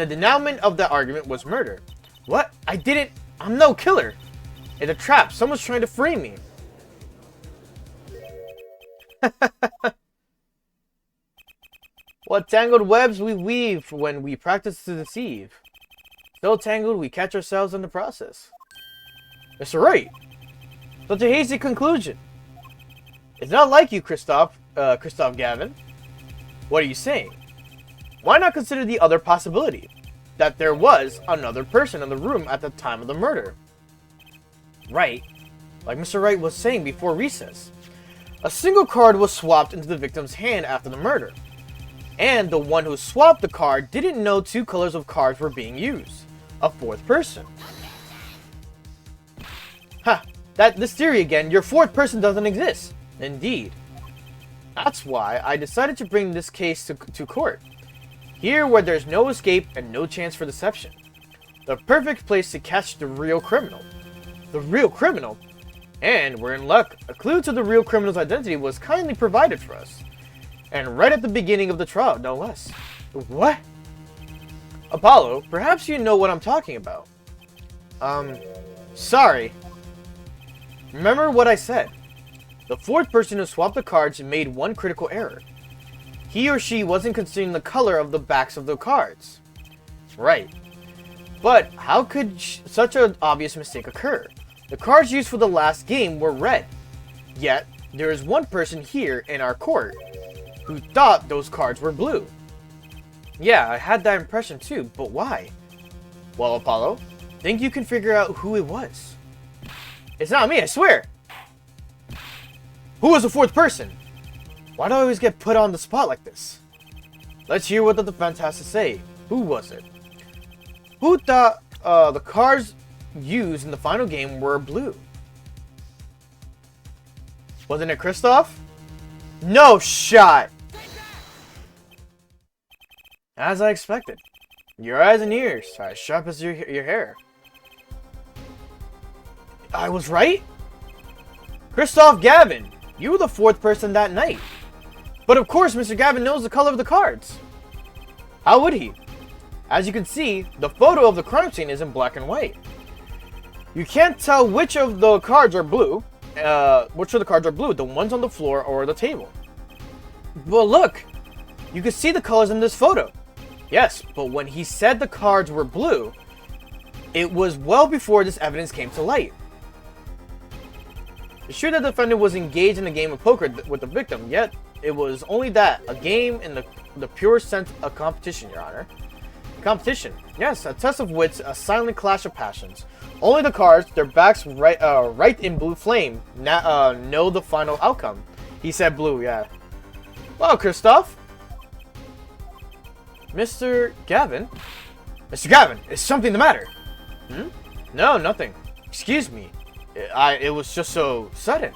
denouement of that argument was murder. What? I'm no killer. It's a trap. Someone's trying to frame me. What tangled webs we weave when we practice to deceive. So tangled we catch ourselves in the process. Mr. Wright. Such a hasty conclusion. It's not like you, Christoph Gavin. What are you saying? Why not consider the other possibility? That there was another person in the room at the time of the murder. Right. Like Mr. Wright was saying before recess. A single card was swapped into the victim's hand after the murder. And the one who swapped the card didn't know two colors of cards were being used. a fourth person. Ha! This theory again, your fourth person doesn't exist. Indeed. That's why I decided to bring this case to court. Here where there's no escape and no chance for deception. The perfect place to catch the real criminal. The real criminal? And we're in luck. A clue to the real criminal's identity was kindly provided for us. And right at the beginning of the trial, no less. What? Apollo, perhaps you know what I'm talking about. Sorry. Remember what I said. The fourth person who swapped the cards made one critical error. He or she wasn't considering the color of the backs of the cards. Right. But how could such an obvious mistake occur? The cards used for the last game were red. Yet, there is one person here in our court who thought those cards were blue. Yeah, I had that impression too, but why? Well, Apollo, think you can figure out who it was? It's not me, I swear! Who was the fourth person? Why do I always get put on the spot like this? Let's hear what the defense has to say. Who was it? Who thought the cards used in the final game were blue? Wasn't it Kristoff? No shot! As I expected. Your eyes and ears are as sharp as your hair. I was right? Kristoff Gavin, you were the fourth person that night. But of course Mr. Gavin knows the color of the cards. How would he? As you can see, the photo of the crime scene is in black and white. You can't tell which of the cards are blue. The ones on the floor or the table. Well, look, you can see the colors in this photo. Yes, but when he said the cards were blue, it was well before this evidence came to light. It's true that the defendant was engaged in a game of poker with the victim, yet it was only that, a game in the pure sense of competition, Your Honor. Competition, yes, a test of wits, a silent clash of passions. Only the cards, their backs right in blue flame, know the final outcome. He said blue, yeah. Wow, Kristoff. Mr. Gavin? Mr. Gavin, is something the matter? No, nothing. Excuse me. It was just so sudden.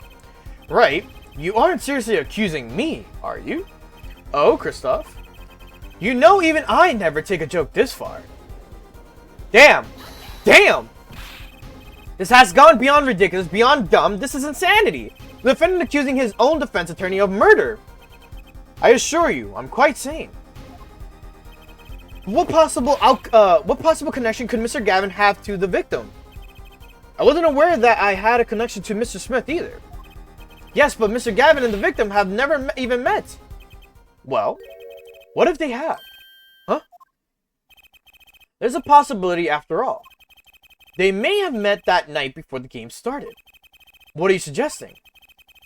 Right, you aren't seriously accusing me, are you? Oh, Kristoff. You know even I never take a joke this far. Damn! Damn! This has gone beyond ridiculous, beyond dumb. This is insanity. The defendant accusing his own defense attorney of murder. I assure you, I'm quite sane. What possible connection could Mr. Gavin have to the victim? I wasn't aware that I had a connection to Mr. Smith either. Yes, but Mr. Gavin and the victim have never even met. Well, what if they have? Huh? There's a possibility after all. They may have met that night before the game started. What are you suggesting?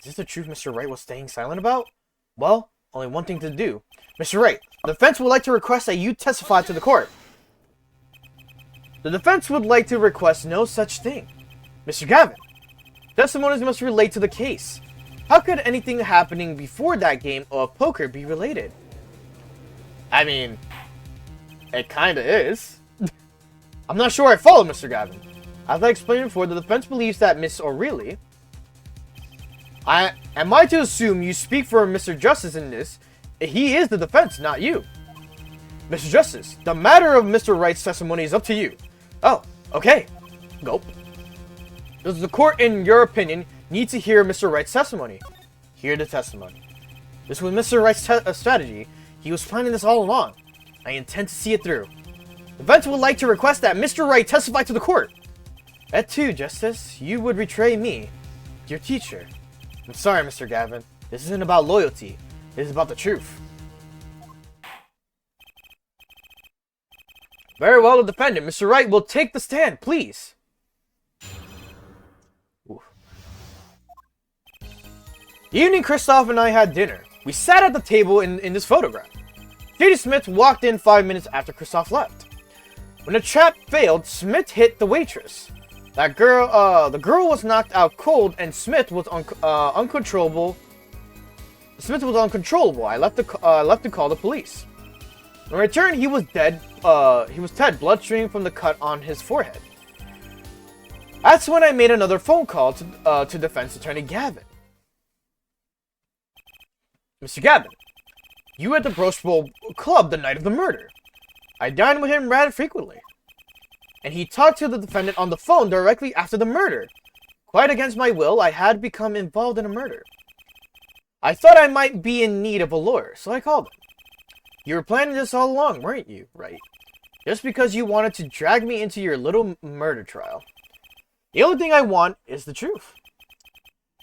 Is this the truth Mr. Wright was staying silent about? Well, only one thing to do. Mr. Wright, the defense would like to request that you testify to the court. The defense would like to request no such thing. Mr. Gavin, testimonies must relate to the case. How could anything happening before that game of poker be related? I mean, it kinda is. I'm not sure I follow, Mr. Gavin. As I explained before, the defense believes that Miss O'Reilly... Am I to assume you speak for Mr. Justice in this? He is the defense, not you. Mr. Justice, the matter of Mr. Wright's testimony is up to you. Oh, okay. Gulp. Does the court, in your opinion, need to hear Mr. Wright's testimony? Hear the testimony. This was Mr. Wright's strategy. He was planning this all along. I intend to see it through. The defense would like to request that Mr. Wright testify to the court. That too, Justice. You would betray me, your teacher. I'm sorry, Mr. Gavin. This isn't about loyalty. This is about the truth. Very well, the defendant. Mr. Wright will take the stand, please. Oof. The evening Kristoff and I had dinner. We sat at the table in this photograph. J.D. Smith walked in 5 minutes after Kristoff left. When the trap failed, Smith hit the waitress. The girl was knocked out cold, and Smith was uncontrollable. I left to call the police. In return, he was dead. He was dead, blood streaming from the cut on his forehead. That's when I made another phone call to defense attorney Gavin. Mr. Gavin, you were at the Broach Bowl Club the night of the murder. I dined with him rather frequently. And he talked to the defendant on the phone directly after the murder. Quite against my will, I had become involved in a murder. I thought I might be in need of a lawyer, so I called him. You were planning this all along, weren't you, right? Just because you wanted to drag me into your little murder trial. The only thing I want is the truth.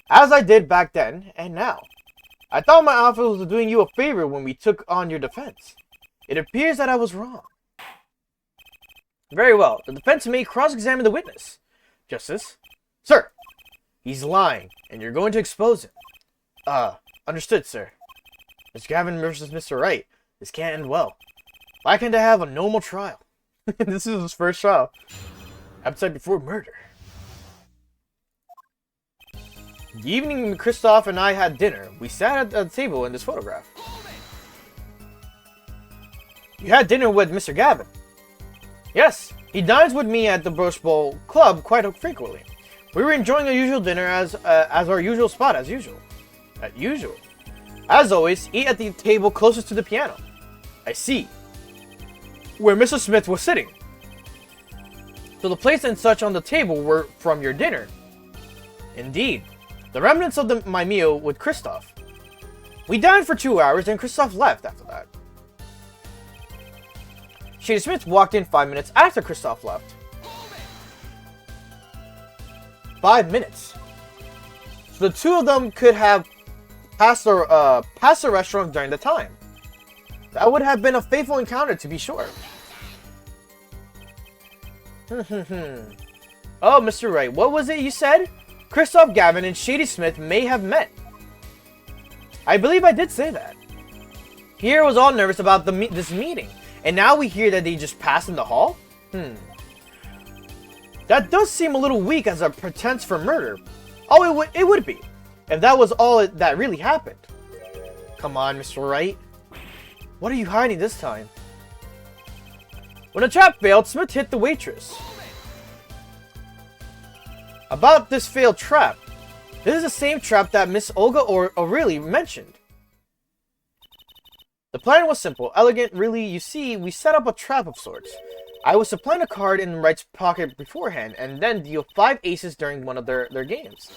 As I did back then, and now. I thought my office was doing you a favor when we took on your defense. It appears that I was wrong. Very well. The defense may cross-examine the witness. Justice? Sir, he's lying, and you're going to expose him. Understood, sir. Mr. Gavin versus Mr. Wright. This can't end well. Why can't I have a normal trial? This is his first trial. Episode before murder. The evening Christoph and I had dinner, we sat at the table in this photograph. You had dinner with Mr. Gavin? Yes, he dines with me at the Broach Bowl Club quite frequently. We were enjoying our usual dinner as our usual spot, as usual. As always, eat at the table closest to the piano. I see. Where Mr. Smith was sitting. So the plates and such on the table were from your dinner. Indeed. The remnants of my meal with Christoph. We dined for 2 hours and Christoph left after that. Shady Smith walked in 5 minutes after Christoph left. 5 minutes. So the two of them could have passed the restaurant during the time. That would have been a faithful encounter, to be sure. Oh, Mr. Wright, what was it you said? Christoph Gavin and Shady Smith may have met. I believe I did say that. Pierre was all nervous about this meeting, and now we hear that they just passed in the hall? That does seem a little weak as a pretense for murder. Oh, it would be, if that was all that really happened. Come on, Mr. Wright. What are you hiding this time? When the trap failed, Smith hit the waitress. About this failed trap. This is the same trap that Miss Olga O'Reilly mentioned. The plan was simple, elegant, really. You see, we set up a trap of sorts. I was to plant a card in Wright's pocket beforehand, and then deal 5 aces during one of their games.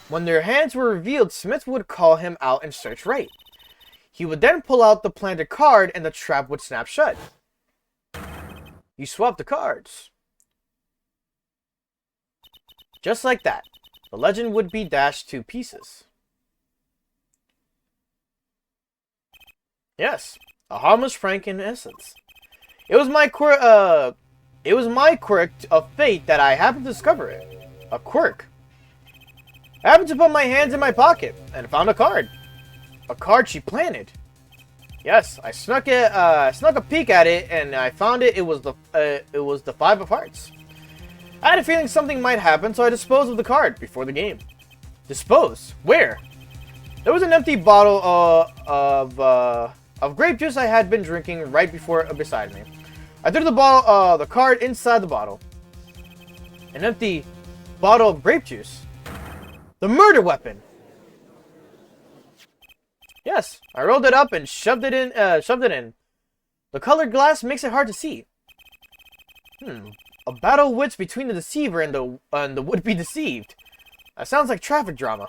When their hands were revealed, Smith would call him out and search Wright. He would then pull out the planted card, and the trap would snap shut. You swap the cards. Just like that, the legend would be dashed to pieces. Yes, a harmless prank in essence. It was my quirk of fate that I happened to discover it. A quirk. I happened to put my hands in my pocket and found a card. A card she planted. Yes, I snuck a peek at it and I found it. It was the 5 of hearts. I had a feeling something might happen, so I disposed of the card before the game. Dispose? Where? There was an empty bottle of grape juice I had been drinking right beside me. I threw the card inside the bottle. An empty bottle of grape juice. The murder weapon. Yes, I rolled it up and shoved it in. The colored glass makes it hard to see. A battle of wits between the deceiver and the would-be deceived. That sounds like traffic drama.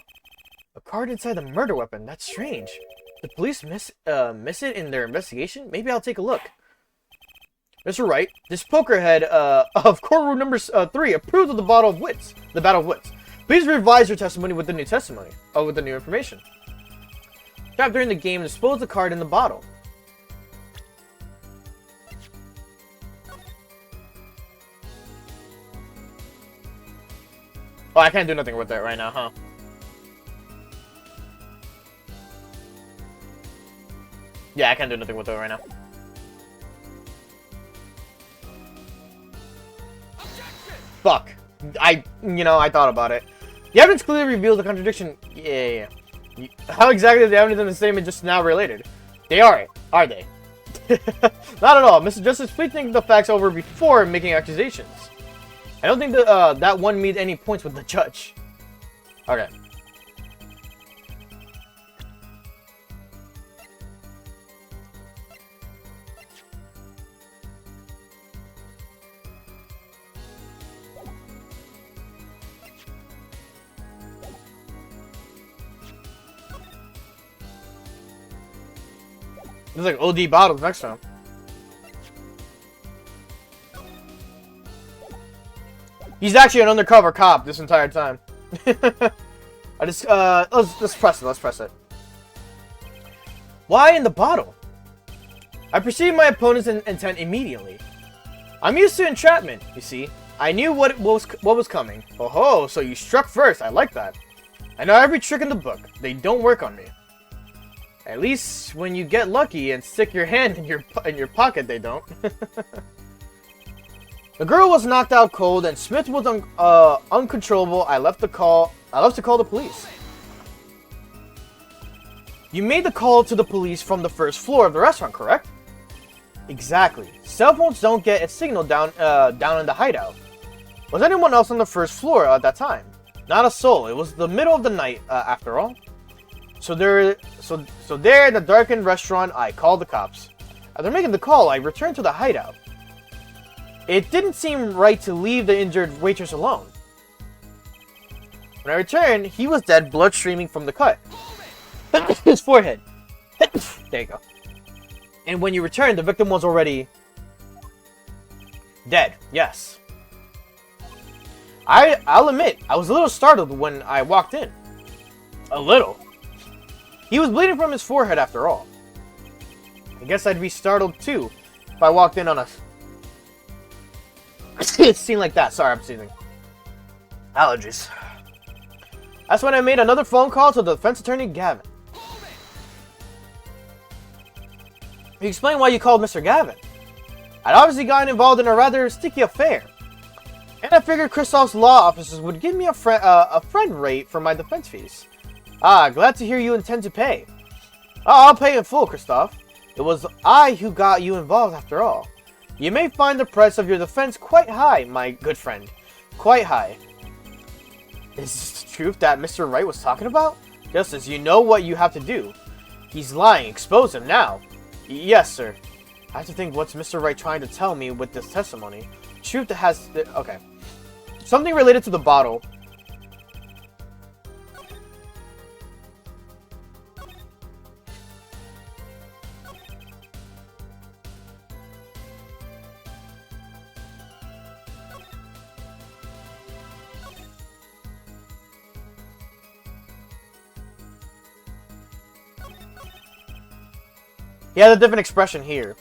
A card inside the murder weapon. That's strange. Did the police miss it in their investigation? Maybe I'll take a look. Mr. Wright, this pokerhead of courtroom number 3 approved of the battle of wits. Please revise your testimony with the new with the new information. Trapped during the game, dispose the card in the bottle. Oh, I can't do nothing with that right now, huh? Yeah, I can't do nothing with it right now. Fuck. I thought about it. The evidence clearly reveals a contradiction. Yeah. How exactly is the evidence in the statement just now related? They are they? Not at all. Mr. Justice, please think the facts over before making accusations. I don't think that, that one made any points with the judge. Okay. There's like OD bottles next time. He's actually an undercover cop this entire time. I just, let's press it, let's press it. Why in the bottle? I perceived my opponent's intent immediately. I'm used to entrapment, you see. I knew what was coming. Oh ho, so you struck first, I like that. I know every trick in the book. They don't work on me. At least when you get lucky and stick your hand in your pocket, they don't. The girl was knocked out cold, and Smith was uncontrollable. I left to call the police. You made the call to the police from the first floor of the restaurant, correct? Exactly. Cell phones don't get a signal down in the hideout. Was anyone else on the first floor at that time? Not a soul. It was the middle of the night, after all. So there in the darkened restaurant, I called the cops. After making the call, I returned to the hideout. It didn't seem right to leave the injured waitress alone. When I returned, he was dead, blood streaming from the cut. His forehead. There you go. And when you returned, the victim was already dead. Yes. I'll admit, I was a little startled when I walked in. A little. He was bleeding from his forehead after all. I guess I'd be startled too if I walked in on a scene like that. Sorry, I'm sneezing. Allergies. That's when I made another phone call to the defense attorney, Gavin. You explain why you called Mr. Gavin. I'd obviously gotten involved in a rather sticky affair. And I figured Kristoff's law offices would give me a friend rate for my defense fees. Ah, glad to hear you intend to pay. Oh, I'll pay in full, Kristoff. It was I who got you involved after all. You may find the price of your defense quite high, my good friend. Quite high. Is this the truth that Mr. Wright was talking about? Justice, you know what you have to do. He's lying. Expose him now. Yes, sir. I have to think, what's Mr. Wright trying to tell me with this testimony? Truth that has... Okay. Something related to the bottle. He has a different expression here.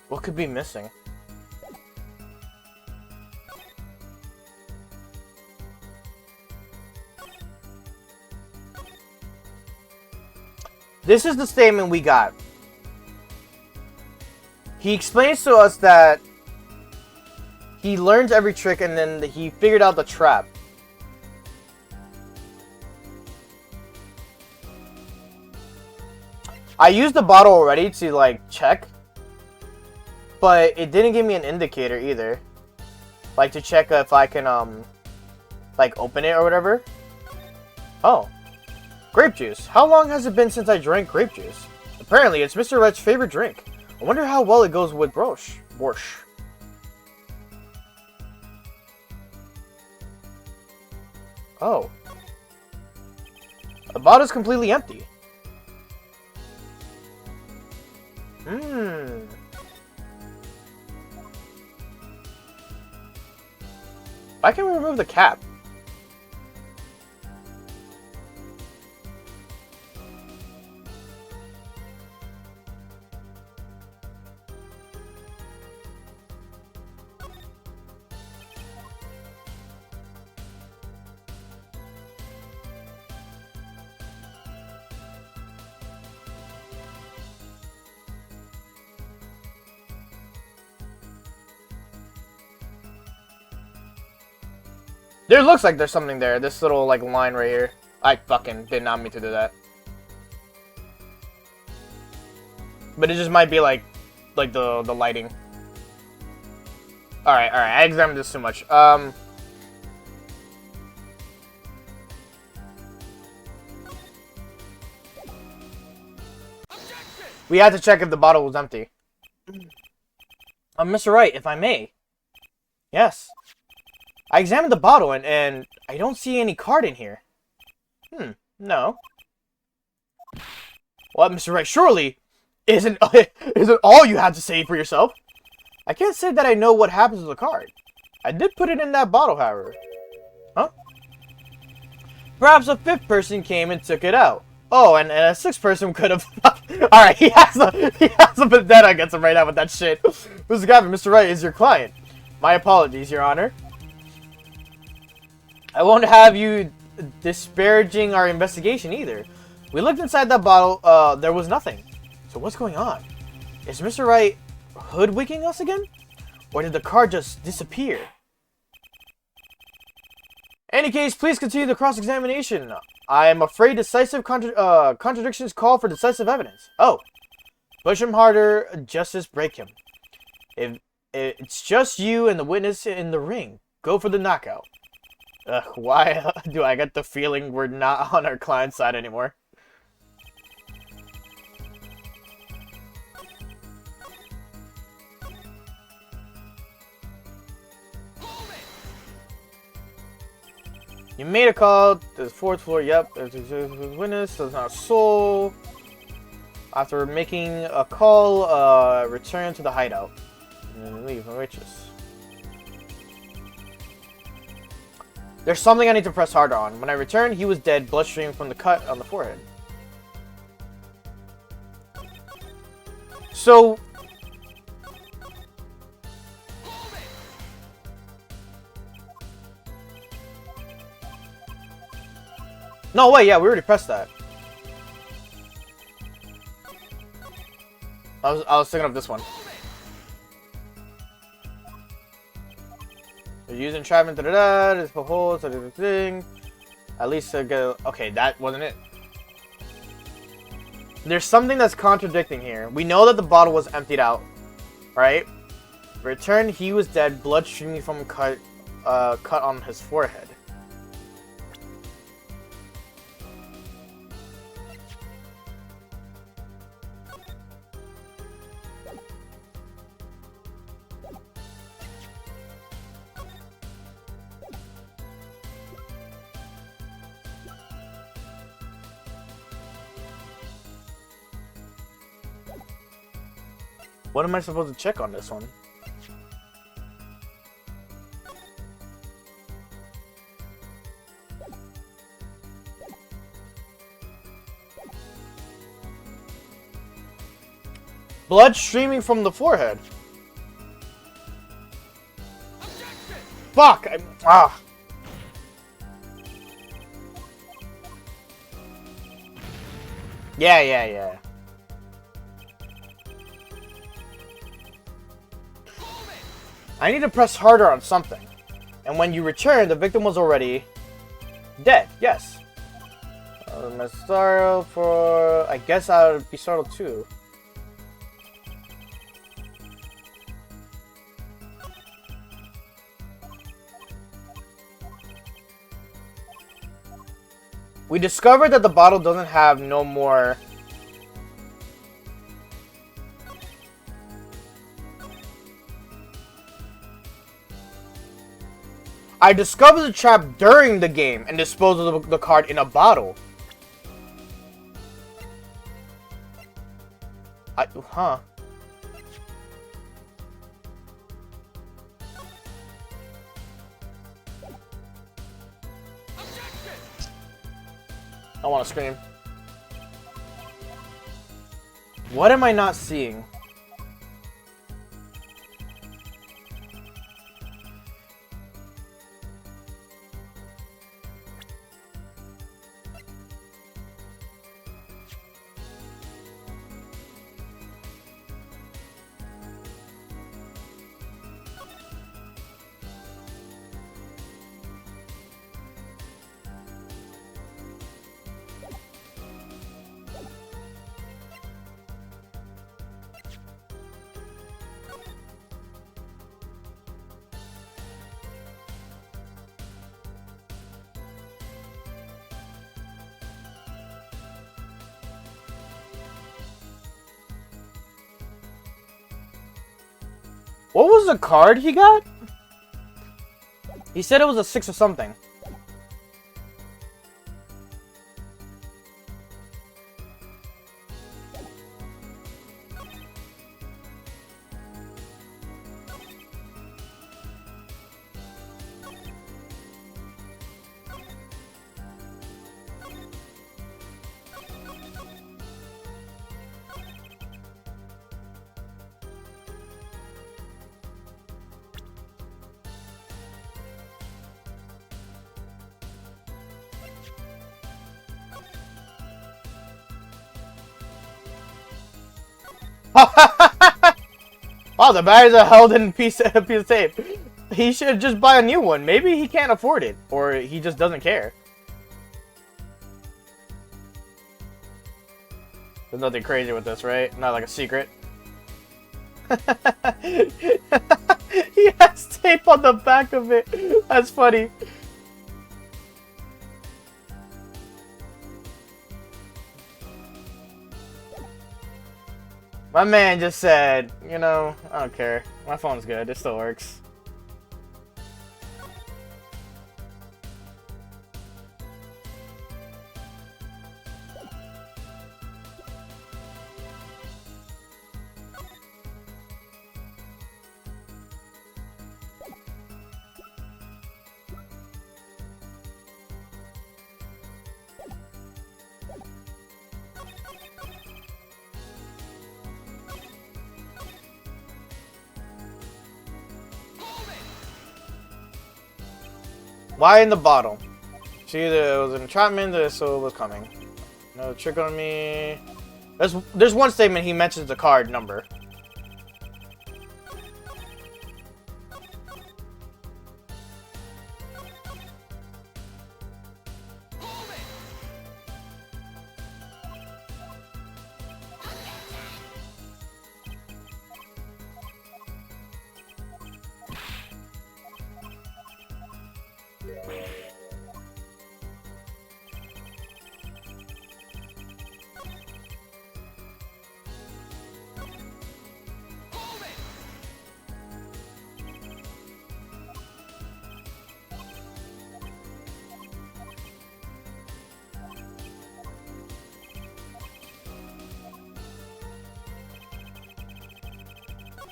What could be missing? This is the statement we got. He explains to us that he learns every trick and then he figured out the trap. I used the bottle already to like check, but it didn't give me an indicator either. Like to check if I can like open it or whatever. Oh. Grape juice. How long has it been since I drank grape juice? Apparently, it's Mr. Red's favorite drink. I wonder how well it goes with borscht. Oh. The bottle's completely empty. Why can't we remove the cap? There looks like there's something there. This little like line right here. I fucking did not mean to do that. But it just might be like the lighting. Alright, I examined this too much. We had to check if the bottle was empty. Mr. Wright, if I may. Yes. I examined the bottle and I don't see any card in here. No. What, Mr. Wright, surely isn't all you have to say for yourself? I can't say that I know what happens to the card. I did put it in that bottle, however. Huh? Perhaps a fifth person came and took it out. Oh, and a sixth person could have... Alright, he has a vendetta against him right now with that shit. Mr. Gavin, Mr. Wright is your client. My apologies, Your Honor. I won't have you disparaging our investigation either. We looked inside that bottle, there was nothing. So what's going on? Is Mr. Wright hoodwinking us again? Or did the card just disappear? In any case, please continue the cross-examination. I am afraid decisive contradictions call for decisive evidence. Oh. Push him harder, justice break him. If it's just you and the witness in the ring, go for the knockout. Why do I get the feeling we're not on our client's side anymore? You made a call to the fourth floor. Yep, there's a witness. There's not a soul. After making a call, return to the hideout and leave a waitress. There's something I need to press harder on. When I returned, he was dead, blood streaming from the cut on the forehead. So... No, wait, yeah, we already pressed that. I was thinking of this one. Use entrapment, this whole thing. At least get. Okay, that wasn't it. There's something that's contradicting here. We know that the bottle was emptied out, right? Returned, he was dead, blood streaming from a cut on his forehead. What am I supposed to check on this one? Blood streaming from the forehead. Fuck! Yeah. I need to press harder on something. And when you return, the victim was already dead. Yes. I'm sorry for... I guess I would be startled too. We discovered that the bottle doesn't have no more... I discovered the trap during the game and disposed of the card in a bottle. Huh. want to scream. What am I not seeing? What was the card he got? He said it was a 6 of something. Oh, the batteries are held in a piece of tape. He should just buy a new one. Maybe he can't afford it, or he just doesn't care. There's nothing crazy with this, right? Not like a secret. He has tape on the back of it. That's funny. My man just said, you know, I don't care. My phone's good. It still works. Why in the bottle? See, it was an entrapment, so it was coming. No trick on me. There's one statement he mentions the card number.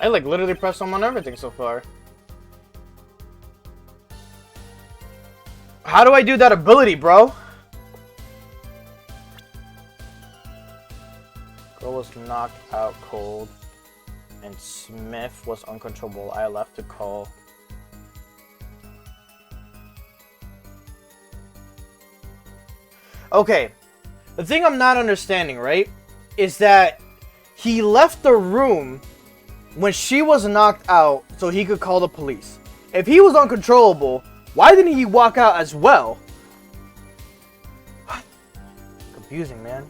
I like literally pressed him on everything so far. How do I do that ability, bro? Girl was knocked out cold, and Smith was uncontrollable. I left to call. Okay, the thing I'm not understanding, right, is that he left the room when she was knocked out so he could call the police. If he was uncontrollable, why didn't he walk out as well? Confusing, man.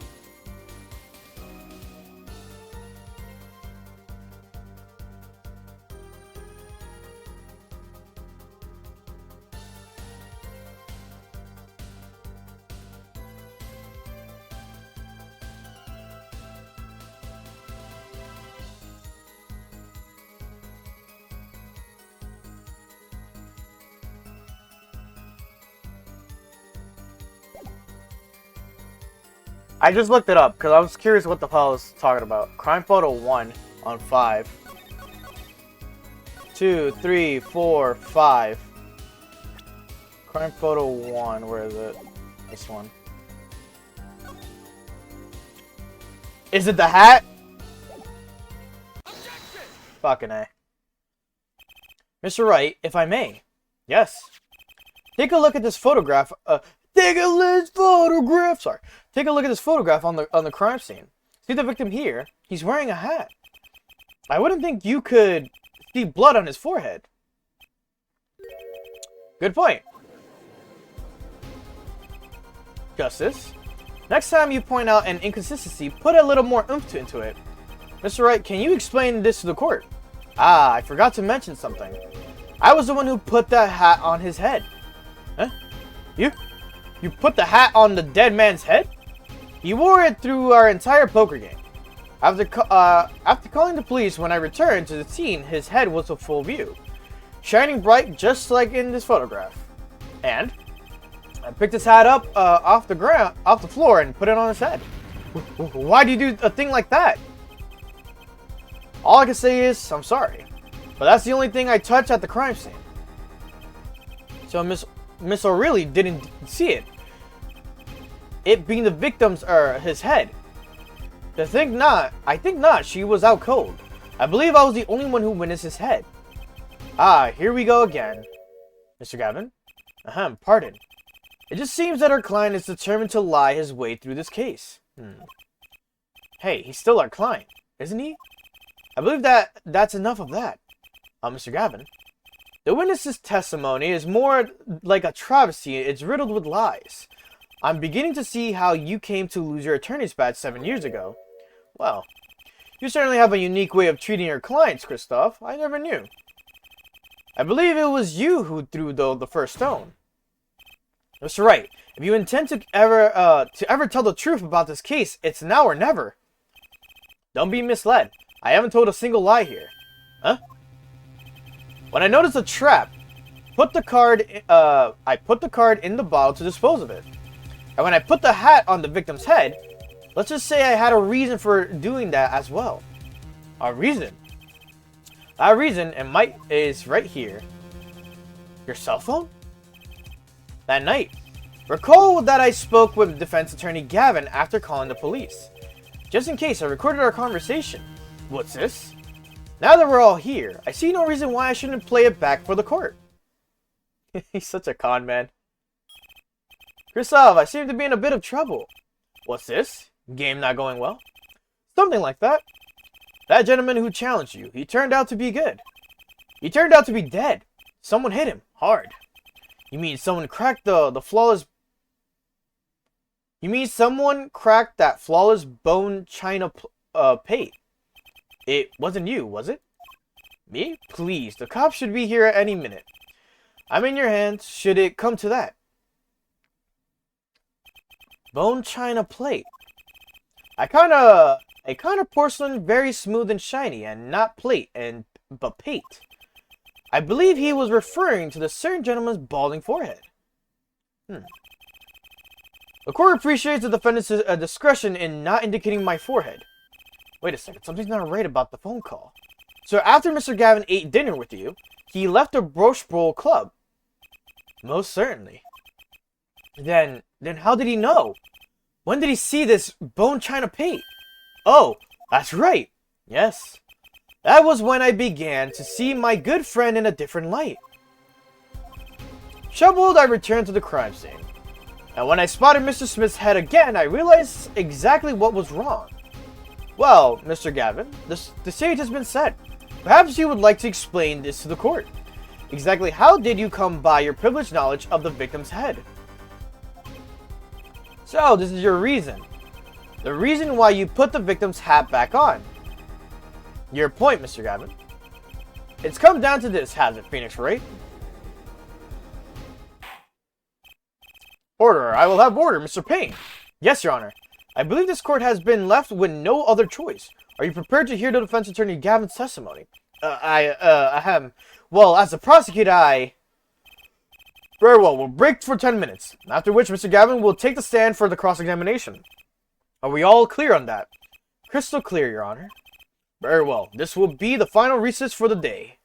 I just looked it up because I was curious what the hell I was talking about. Crime photo 1 on 5. 2, 3, 4, 5. Crime photo 1, where is it? This one. Is it the hat? Fucking A. Mr. Wright, if I may. Yes. Take a look at this photograph. Take a look at this photograph on the crime scene. See the victim here? He's wearing a hat. I wouldn't think you could see blood on his forehead. Good point. Justice. Next time you point out an inconsistency, put a little more oomph into it. Mr. Wright, can you explain this to the court? Ah, I forgot to mention something. I was the one who put that hat on his head. Huh? You? You put the hat on the dead man's head? He wore it through our entire poker game. After calling the police, when I returned to the scene, his head was a full view, shining bright just like in this photograph. And I picked his hat up off the floor, and put it on his head. Why do you do a thing like that? All I can say is, I'm sorry. But that's the only thing I touched at the crime scene. So Miss O'Reilly didn't see it. It being the victim's, his head. I think not. She was out cold. I believe I was the only one who witnessed his head. Ah, here we go again. Mr. Gavin? Pardon. It just seems that our client is determined to lie his way through this case. Hey, he's still our client, isn't he? I believe that's enough of that. Mr. Gavin, the witness's testimony is more like a travesty. It's riddled with lies. I'm beginning to see how you came to lose your attorney's badge 7 years ago. Well, you certainly have a unique way of treating your clients, Christoph. I never knew. I believe it was you who threw the first stone. Mr. Wright, if you intend to ever tell the truth about this case, it's now or never. Don't be misled. I haven't told a single lie here. Huh? When I noticed a trap, I put the card in the bottle to dispose of it. And when I put the hat on the victim's head, let's just say I had a reason for doing that as well. A reason? That reason is right here. Your cell phone? That night. Recall that I spoke with defense attorney Gavin after calling the police. Just in case, I recorded our conversation. What's this? Now that we're all here, I see no reason why I shouldn't play it back for the court. He's such a con man. Christoph, I seem to be in a bit of trouble. What's this? Game not going well? Something like that. That gentleman who challenged you, he turned out to be good. He turned out to be dead. Someone hit him hard. You mean someone cracked the flawless... You mean someone cracked that flawless bone china plate? It wasn't you, was it? Me? Please, the cops should be here at any minute. I'm in your hands, should it come to that. Bone china plate. A kind of porcelain, very smooth and shiny, and not plate, but pate. I believe he was referring to the certain gentleman's balding forehead. The court appreciates the defendant's discretion in not indicating my forehead. Wait a second, something's not right about the phone call. So after Mr. Gavin ate dinner with you, he left the Broche Bowl Club. Most certainly. Then how did he know? When did he see this bone china plate? Oh, that's right. Yes. That was when I began to see my good friend in a different light. Troubled, I returned to the crime scene. And when I spotted Mr. Smith's head again, I realized exactly what was wrong. Well, Mr. Gavin, the stage has been set. Perhaps you would like to explain this to the court. Exactly how did you come by your privileged knowledge of the victim's head? So, this is your reason. The reason why you put the victim's hat back on. Your point, Mr. Gavin. It's come down to this, has it, Phoenix Wright? Order, I will have order, Mr. Payne. Yes, Your Honor. I believe this court has been left with no other choice. Are you prepared to hear the defense attorney Gavin's testimony? Well, as the prosecutor, Very well, we'll break for 10 minutes, after which Mr. Gavin will take the stand for the cross-examination. Are we all clear on that? Crystal clear, Your Honor. Very well, this will be the final recess for the day.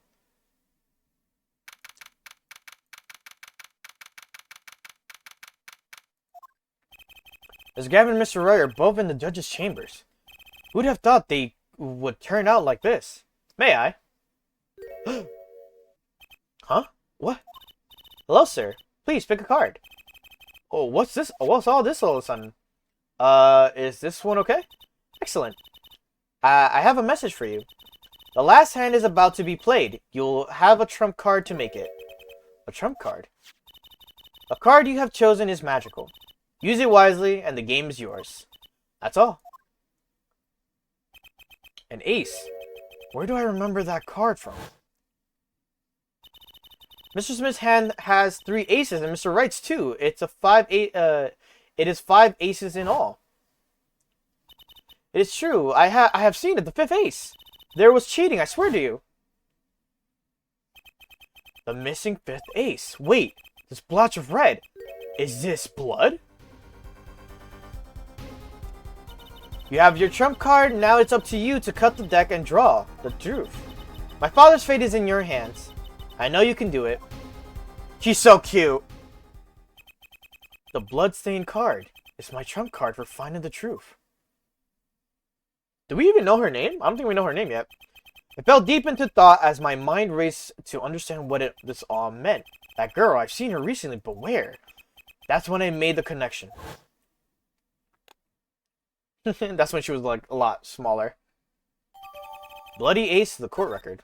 Mr. Gavin and Mr. Wright are both in the judge's chambers. Who'd have thought they would turn out like this? May I? Huh? What? Hello, sir. Please pick a card. Oh, what's this? What's all this all of a sudden? Is this one okay? Excellent. I have a message for you. The last hand is about to be played. You'll have a trump card to make it. A trump card? A card you have chosen is magical. Use it wisely, and the game is yours. That's all. An ace. Where do I remember that card from? Mr. Smith's hand has 3 aces, and Mr. Wright's too. It is 5 aces in all. It is true. I have seen it. The 5th ace. There was cheating. I swear to you. The missing 5th ace. Wait, this blotch of red. Is this blood? You have your trump card. Now it's up to you to cut the deck and draw the truth. My father's fate is in your hands. I know you can do it. She's so cute. The bloodstained card is my trump card for finding the truth. Do we even know her name? I don't think we know her name yet. I fell deep into thought as my mind raced to understand what this all meant. That girl, I've seen her recently, but where? That's when I made the connection. That's when she was like a lot smaller. Bloody ace, the court record.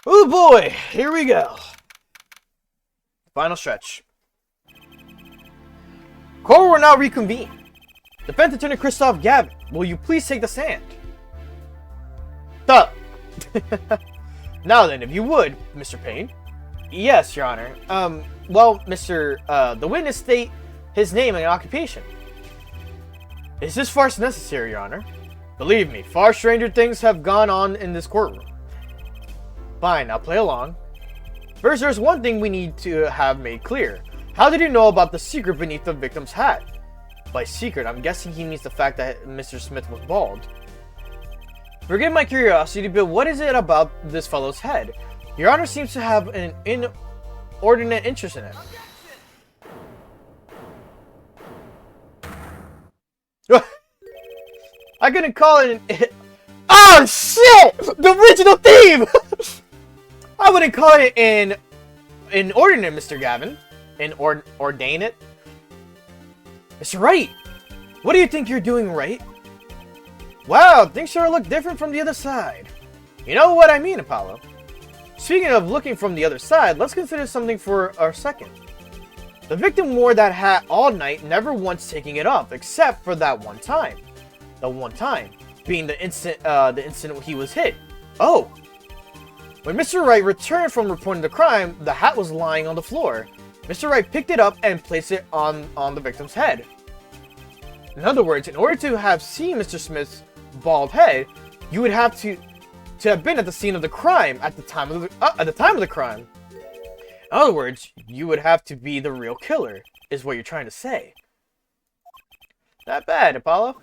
Oh boy, here we go. Final stretch. Court will now reconvene. Defense Attorney Christoph Gavin, will you please take the stand? Stop. Now then, if you would, Mr. Payne. Yes, Your Honor. Well, the witness state his name and occupation. Is this farce necessary, Your Honor? Believe me, far stranger things have gone on in this courtroom. Fine, I'll play along. First, there's one thing we need to have made clear. How did you know about the secret beneath the victim's hat? By secret, I'm guessing he means the fact that Mr. Smith was bald. Forgive my curiosity, but what is it about this fellow's head? Your Honor seems to have an inordinate interest in it. I couldn't call it an... Oh, shit! The original theme! I wouldn't call it an inordinate, Mr. Gavin. Ordain it. Mr. Wright! What do you think you're doing, Wright? Wow, things sure look different from the other side. You know what I mean, Apollo. Speaking of looking from the other side, let's consider something for our second. The victim wore that hat all night, never once taking it off, except for that one time. The one time being the incident he was hit. Oh! When Mr. Wright returned from reporting the crime, the hat was lying on the floor. Mr. Wright picked it up and placed it on the victim's head. In other words, in order to have seen Mr. Smith's bald head, you would have to have been at the scene of the crime at the time of the crime. In other words, you would have to be the real killer, is what you're trying to say. Not bad, Apollo.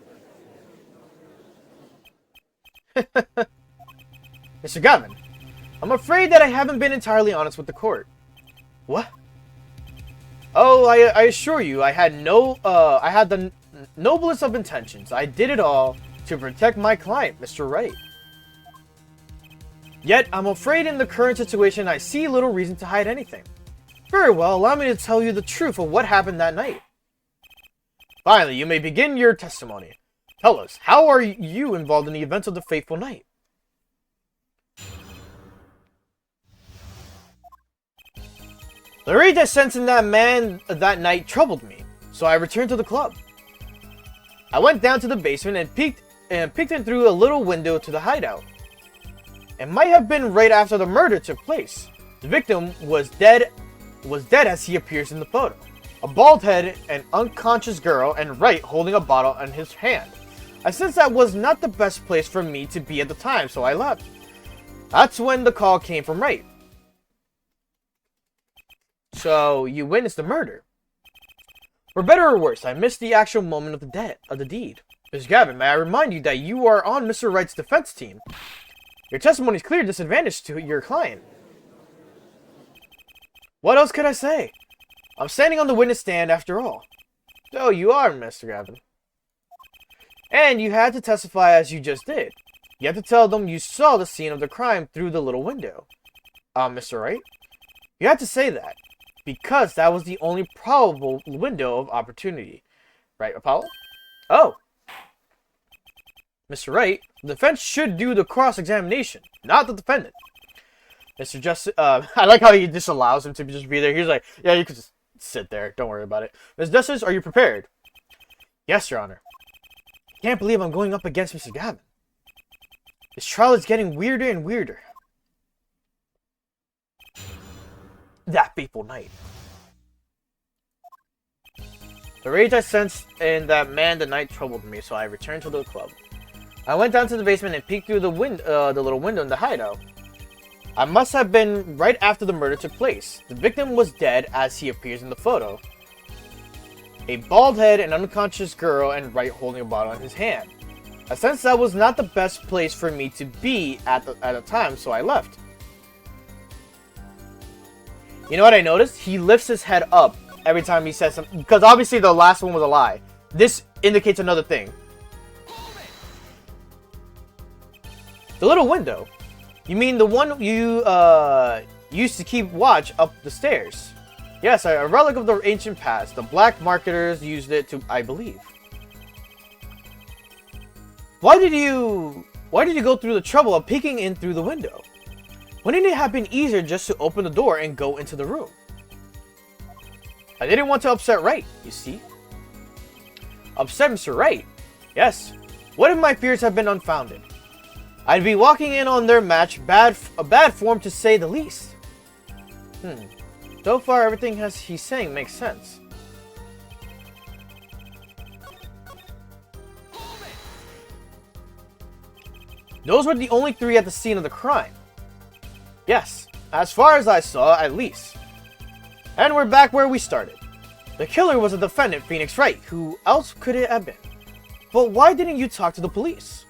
Mr. Gavin, I'm afraid that I haven't been entirely honest with the court. What? Oh, I assure you, I had the noblest of intentions. I did it all to protect my client, Mr. Wright. Yet, I'm afraid in the current situation, I see little reason to hide anything. Very well, allow me to tell you the truth of what happened that night. Finally, you may begin your testimony. Tell us, how are you involved in the events of the fateful night? The rage I sensed in that man that night troubled me, so I returned to the club. I went down to the basement and peeked in through a little window to the hideout. It might have been right after the murder took place. The victim was dead as he appears in the photo. A bald head, an unconscious girl, and Wright holding a bottle in his hand. I sensed that was not the best place for me to be at the time, so I left. That's when the call came from Wright. So, you witnessed the murder. For better or worse, I missed the actual moment of the deed. Mr. Gavin, may I remind you that you are on Mr. Wright's defense team. Your testimony is clear disadvantage to your client. What else could I say? I'm standing on the witness stand after all. So you are Mr. Gavin. And you had to testify as you just did. You had to tell them you saw the scene of the crime through the little window. Mr. Wright? You had to say that. Because that was the only probable window of opportunity. Right, Apollo? Oh. Mr. Wright, the defense should do the cross-examination, not the defendant. Mr. Justice, I like how he just allows him to just be there. He's like, yeah, you can just sit there. Don't worry about it. Ms. Justice, are you prepared? Yes, Your Honor. Can't believe I'm going up against Mr. Gavin. This trial is getting weirder and weirder. That fateful night. The rage I sensed in that man the night troubled me, so I returned to the club. I went down to the basement and peeked through the little window in the hideout. I must have been right after the murder took place. The victim was dead as he appears in the photo. A bald head, an unconscious girl, and Wright holding a bottle in his hand. I sensed that was not the best place for me to be at the time, so I left. You know what I noticed? He lifts his head up every time he says something, because obviously the last one was a lie. This indicates another thing. The little window. You mean the one you used to keep watch up the stairs? Yes, a relic of the ancient past. The black marketers used it to, I believe. Why did you go through the trouble of peeking in through the window? Wouldn't it have been easier just to open the door and go into the room? I didn't want to upset Wright, you see. Upset Mr. Wright? Yes. What if my fears have been unfounded? I'd be walking in on their match, a bad form to say the least. So far, everything he's saying makes sense. Those were the only three at the scene of the crime. Yes, as far as I saw, at least. And we're back where we started. The killer was the defendant, Phoenix Wright. Who else could it have been? But why didn't you talk to the police?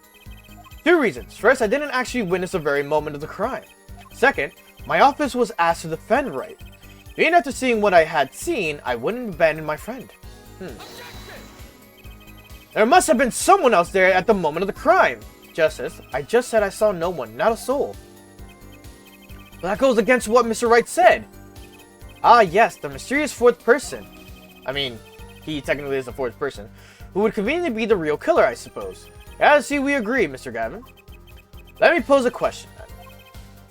2 reasons. First, I didn't actually witness the very moment of the crime. Second, my office was asked to defend Wright. Even after seeing what I had seen, I wouldn't abandon my friend. There must have been someone else there at the moment of the crime. Justice, I just said I saw no one, not a soul. But that goes against what Mr. Wright said. Ah yes, the mysterious 4th person. I mean, he technically is the 4th person. Who would conveniently be the real killer, I suppose. Yeah, see, we agree, Mr. Gavin. Let me pose a question then.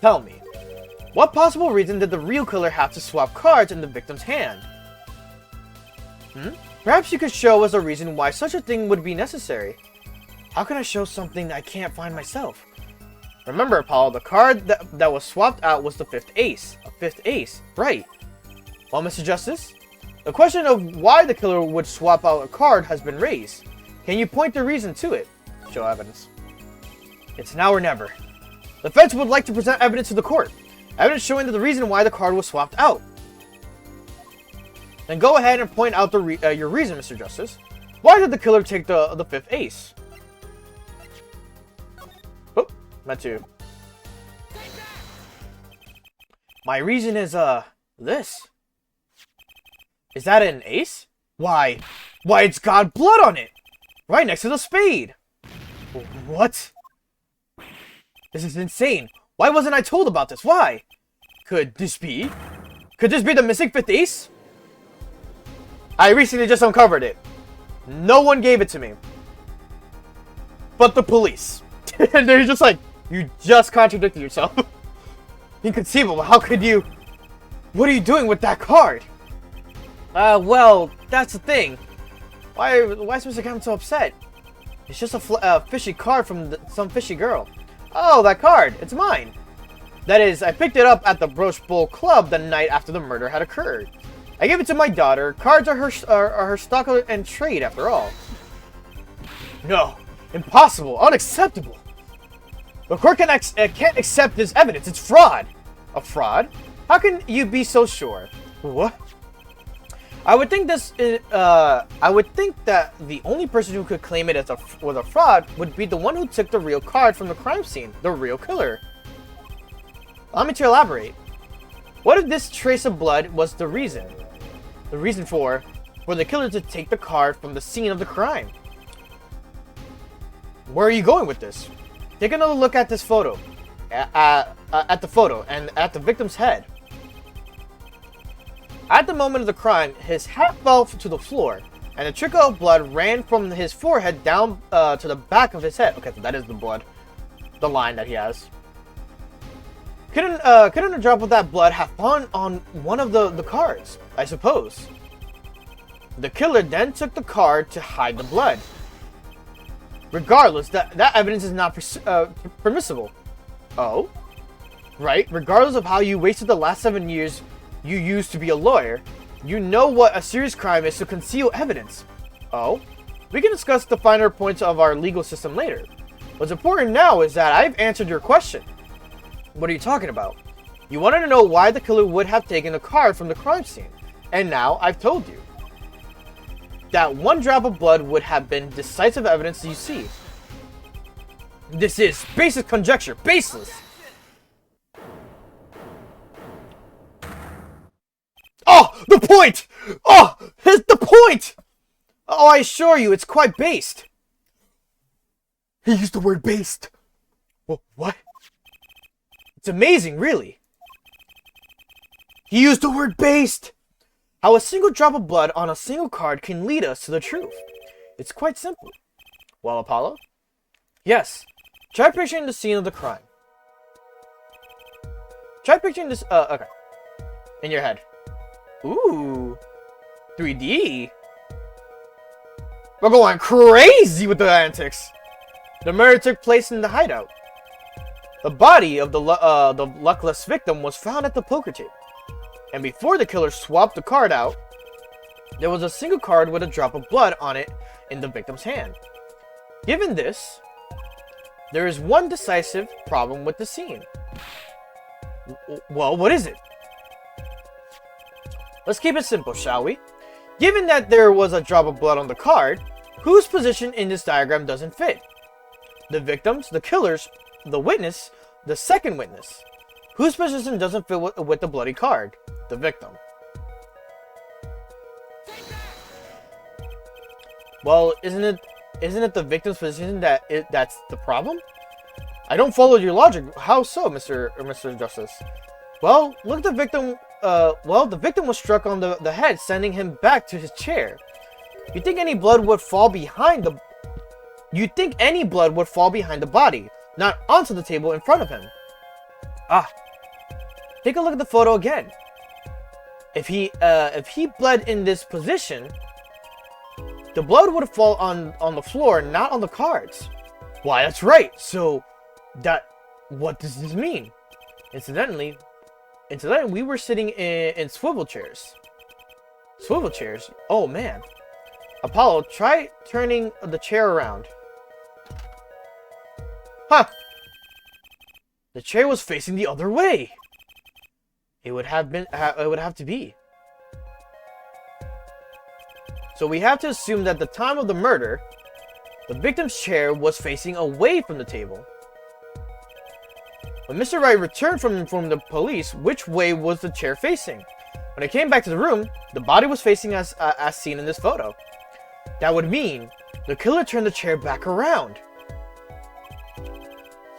Tell me, what possible reason did the real killer have to swap cards in the victim's hand? Perhaps you could show us a reason why such a thing would be necessary. How can I show something I can't find myself? Remember, Apollo, the card that was swapped out was the 5th ace. A 5th ace, right. Well, Mr. Justice, the question of why the killer would swap out a card has been raised. Can you point the reason to it? Show evidence. It's now or never. The defense would like to present evidence to the court. Evidence showing the reason why the card was swapped out. Then go ahead and point out your reason, Mr. Justice. Why did the killer take the 5th ace? Oh, meant to. My reason is, this. Is that an ace? Why, it's got blood on it! Right next to the spade! What? This is insane. Why wasn't I told about this? Why? Could this be the missing 5th ace? I recently just uncovered it. No one gave it to me. But the police. And they're just like, you just contradicted yourself. Inconceivable. How could you? What are you doing with that card? Well, that's the thing. Why is Mr. Gavin so upset? It's just a fishy card from some fishy girl. Oh, that card. It's mine. That is, I picked it up at the Broach Bowl Club the night after the murder had occurred. I gave it to my daughter. Cards are her stock and trade, after all. No. Impossible. Unacceptable. The court can't accept this evidence. It's fraud. A fraud? How can you be so sure? What? I would think that the only person who could claim it as was a fraud would be the one who took the real card from the crime scene, the real killer. Allow me to elaborate. What if this trace of blood was the reason? The reason for for the killer to take the card from the scene of the crime. Where are you going with this? Take another look at this photo. At the photo and at the victim's head. At the moment of the crime, his hat fell to the floor, and a trickle of blood ran from his forehead down to the back of his head. Okay, so that is the blood. The line that he has. Couldn't a drop of that blood have fallen on one of the cards, I suppose? The killer then took the card to hide the blood. Regardless, that evidence is not permissible. Oh? Right? Regardless of how you wasted the last 7 years you used to be a lawyer, you know what a serious crime is to conceal evidence. Oh? We can discuss the finer points of our legal system later. What's important now is that I've answered your question. What are you talking about? You wanted to know why the killer would have taken the card from the crime scene. And now I've told you. That one drop of blood would have been decisive evidence you see. This is baseless conjecture. Baseless! Oh! The point! Oh! It's the point! Oh, I assure you, it's quite based. He used the word based. What? It's amazing, really. He used the word based! How a single drop of blood on a single card can lead us to the truth. It's quite simple. Well, Apollo? Yes. Try picturing the scene of the crime. Try picturing this, okay. In your head. Ooh. 3D. We're going crazy with the antics. The murder took place in the hideout. The body of the luckless victim was found at the poker table. And before the killer swapped the card out, there was a single card with a drop of blood on it in the victim's hand. Given this, there is one decisive problem with the scene. Well, what is it? Let's keep it simple, shall we? Given that there was a drop of blood on the card, whose position in this diagram doesn't fit? The victims, the killers, the witness, the second witness. Whose position doesn't fit with the bloody card? The victim. Well, isn't it the victim's position that's the problem? I don't follow your logic. How so, Mr. Justice? Well, look at the victim. The victim was struck on the head, sending him back to his chair. You think any blood would fall behind the body, not onto the table in front of him. Ah. Take a look at the photo again. If he bled in this position, the blood would fall on the floor, not on the cards. Why, that's right. So, what does this mean? Incidentally, we were sitting in swivel chairs. Swivel chairs? Oh man. Apollo, try turning the chair around. Huh. The chair was facing the other way. It would have to be. So we have to assume that at the time of the murder, the victim's chair was facing away from the table. When Mr. Wright returned from the police, which way was the chair facing? When it came back to the room, the body was facing as seen in this photo. That would mean the killer turned the chair back around.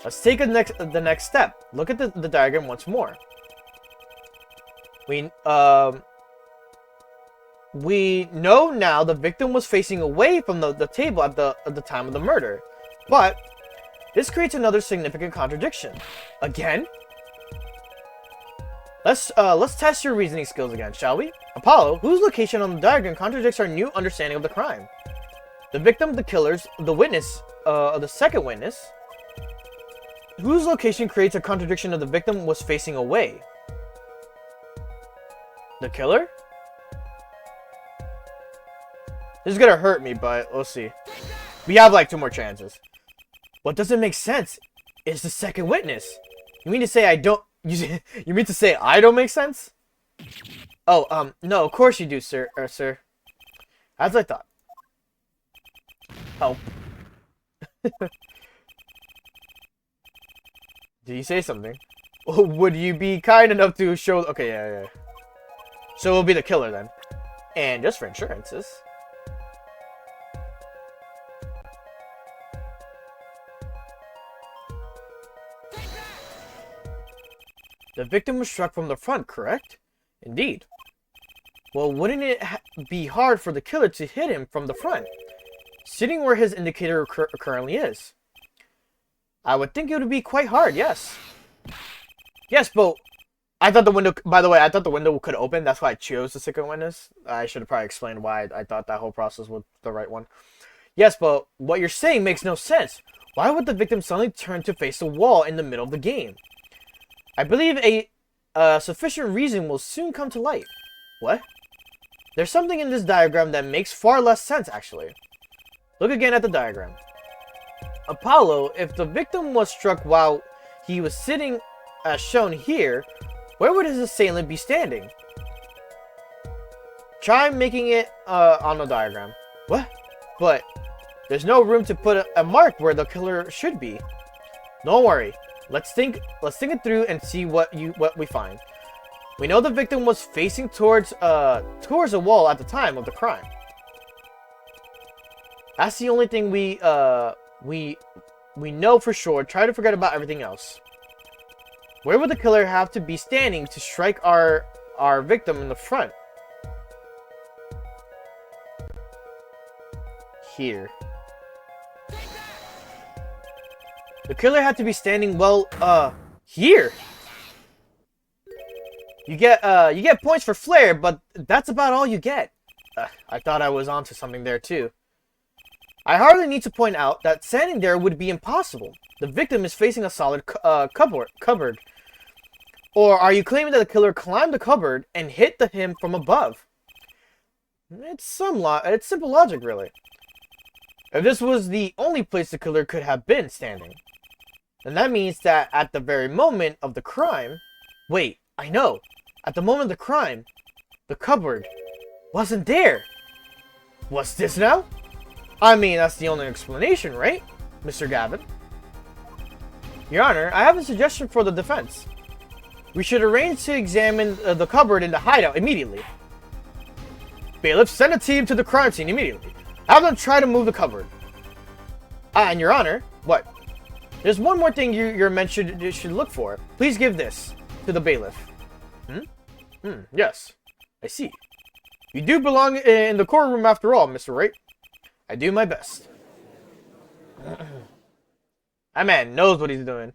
Let's take the next step. Look at the diagram once more. We know now the victim was facing away from the table at the time of the murder, but this creates another significant contradiction. Again? Let's test your reasoning skills again, shall we? Apollo, whose location on the diagram contradicts our new understanding of the crime? The victim, the killers, the witness, the second witness. Whose location creates a contradiction of the victim was facing away? The killer? This is gonna hurt me, but we'll see. We have like 2 more chances. What doesn't make sense is the second witness. You mean to say I don't... You mean to say I don't make sense? Oh, no, of course you do, sir. Sir. As I thought. Oh. Did you say something? Would you be kind enough to show... Okay, yeah. So it'll be the killer then. And just for insurances. The victim was struck from the front, correct? Indeed. Well, wouldn't it be hard for the killer to hit him from the front, sitting where his indicator currently is? I would think it would be quite hard, yes. Yes, but I thought the window, by the way, I thought the window could open. That's why I chose the second witness. I should have probably explained why I thought that whole process was the right one. Yes, but what you're saying makes no sense. Why would the victim suddenly turn to face the wall in the middle of the game? I believe a sufficient reason will soon come to light. What? There's something in this diagram that makes far less sense, actually. Look again at the diagram. Apollo, if the victim was struck while he was sitting as shown here, where would his assailant be standing? Try making it on the diagram. What? But there's no room to put a mark where the killer should be. Don't worry. Let's think it through and see what we find. We know the victim was facing towards a wall at the time of the crime. That's the only thing we know for sure. Try to forget about everything else. Where would the killer have to be standing to strike our victim in the front? Here. The killer had to be standing, well, here. You get points for flair, but that's about all you get. I thought I was onto something there too. I hardly need to point out that standing there would be impossible. The victim is facing a solid cupboard. Or are you claiming that the killer climbed the cupboard and hit him from above? It's simple logic, really. If this was the only place the killer could have been standing, then that means that at the very moment of the crime... Wait, I know. At the moment of the crime, the cupboard wasn't there. What's this now? I mean, that's the only explanation, right, Mr. Gavin? Your Honor, I have a suggestion for the defense. We should arrange to examine the cupboard in the hideout immediately. Bailiff, send a team to the crime scene immediately. Have them try to move the cupboard. And Your Honor, what? There's one more thing your men should look for. Please give this to the bailiff. Yes. I see. You do belong in the courtroom after all, Mr. Wright. I do my best. That man knows what he's doing.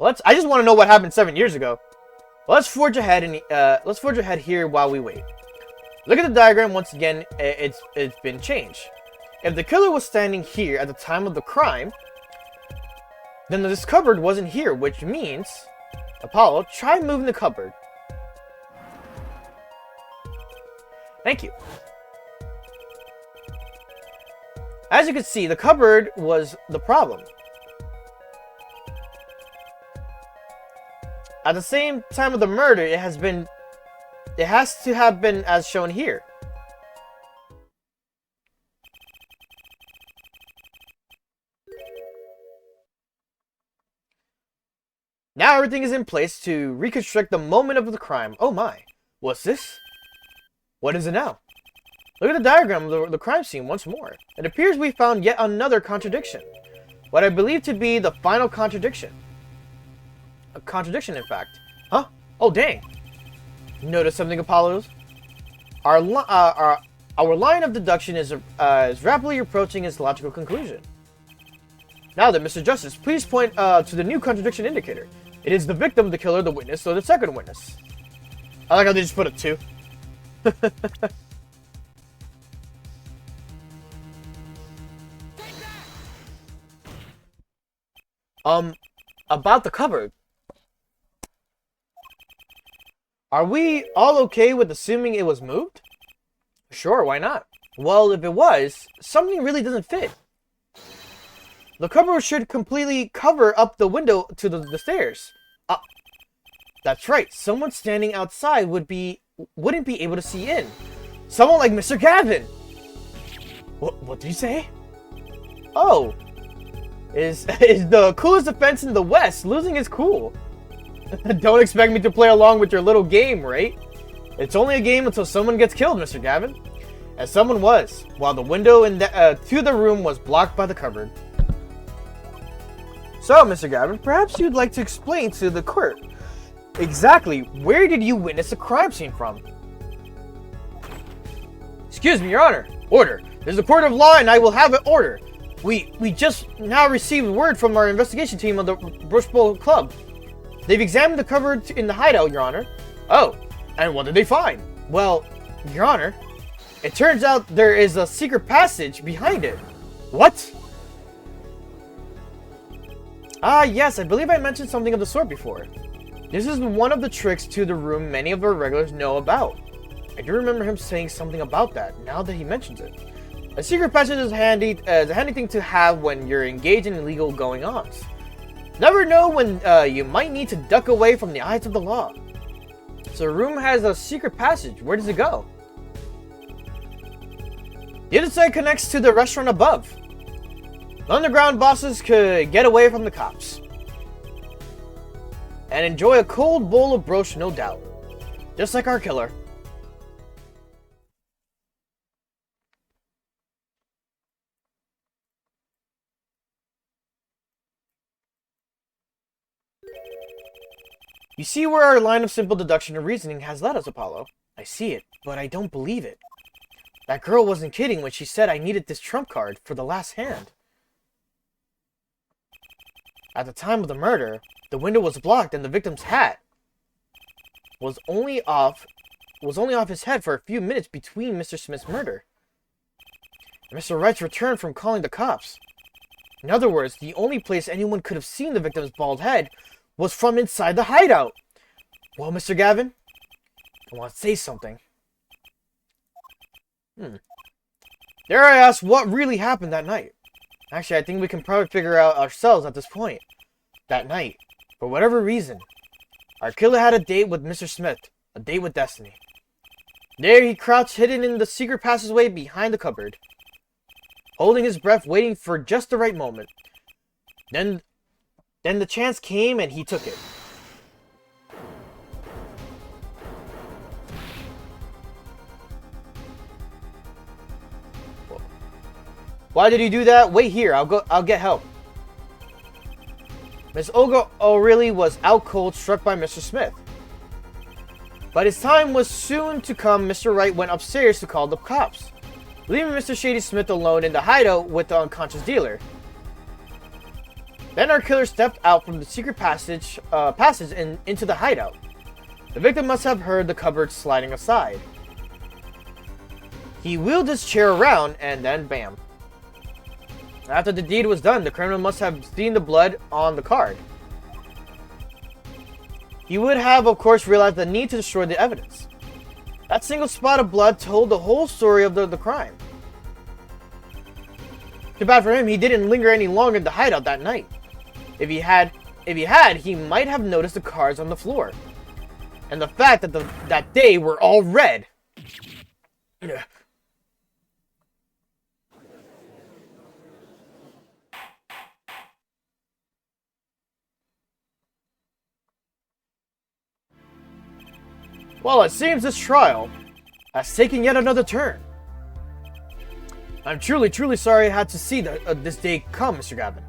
I just want to know what happened 7 years ago. Let's forge ahead here while we wait. Look at the diagram once again. It's been changed. If the killer was standing here at the time of the crime, then this cupboard wasn't here, which means... Apollo, try moving the cupboard. Thank you. As you can see, the cupboard was the problem. At the same time of the murder, it has to have been as shown here. Now everything is in place to reconstruct the moment of the crime. Oh my. What's this? What is it now? Look at the diagram of the crime scene once more. It appears we found yet another contradiction. What I believe to be the final contradiction. A contradiction, in fact. Huh? Oh, dang. Notice something, Apollos? Our line of deduction is rapidly approaching its logical conclusion. Now then, Mr. Justice, please point to the new contradiction indicator. It is the victim, the killer, the witness, or the second witness. I like how they just put a 2. About the cupboard. Are we all okay with assuming it was moved? Sure, why not? Well, if it was, something really doesn't fit. The cupboard should completely cover up the window to the stairs. That's right. Someone standing outside wouldn't be able to see in. Someone like Mr. Gavin. What did you say? Oh. Is the coolest defense in the West losing his cool? Don't expect me to play along with your little game, right? It's only a game until someone gets killed, Mr. Gavin. And someone was, while the window to the room was blocked by the cupboard. So, Mr. Gavin, perhaps you'd like to explain to the court exactly where did you witness the crime scene from? Excuse me, Your Honor. Order. This is a court of law and I will have an order. We just now received word from our investigation team of the Brush Bowl Club. They've examined the cupboard in the hideout, Your Honor. Oh, and what did they find? Well, Your Honor, it turns out there is a secret passage behind it. What? Ah, yes, I believe I mentioned something of the sort before. This is one of the tricks to the room many of our regulars know about. I do remember him saying something about that, now that he mentions it. A secret passage is a handy thing to have when you're engaged in illegal going-ons. Never know when you might need to duck away from the eyes of the law. So the room has a secret passage. Where does it go? The other side connects to the restaurant above. The underground bosses could get away from the cops. And enjoy a cold bowl of broche, no doubt. Just like our killer. You see where our line of simple deduction and reasoning has led us, Apollo. I see it, but I don't believe it. That girl wasn't kidding when she said I needed this trump card for the last hand. At the time of the murder, the window was blocked and the victim's hat was only off his head for a few minutes between Mr. Smith's murder and Mr. Wright's return from calling the cops. In other words, the only place anyone could have seen the victim's bald head was from inside the hideout. Well, Mr. Gavin, I want to say something. Dare I ask what really happened that night? Actually, I think we can probably figure out ourselves at this point. That night, for whatever reason, our killer had a date with Mr. Smith, a date with destiny. There he crouched hidden in the secret passageway behind the cupboard, holding his breath, waiting for just the right moment. Then the chance came and he took it. Why did he do that? Wait here, I'll get help. Miss Olga O'Reilly was out cold, struck by Mr. Smith. But his time was soon to come. Mr. Wright went upstairs to call the cops, leaving Mr. Shady Smith alone in the hideout with the unconscious dealer. Then our killer stepped out from the secret passage and into the hideout. The victim must have heard the cupboard sliding aside. He wheeled his chair around and then bam. After the deed was done, the criminal must have seen the blood on the card. He would have, of course, realized the need to destroy the evidence. That single spot of blood told the whole story of the crime. Too bad for him, he didn't linger any longer in the hideout that night. If he had, he might have noticed the cards on the floor. And the fact that that they were all red. Well, it seems this trial has taken yet another turn. I'm truly, truly sorry I had to see this day come, Mr. Gavin.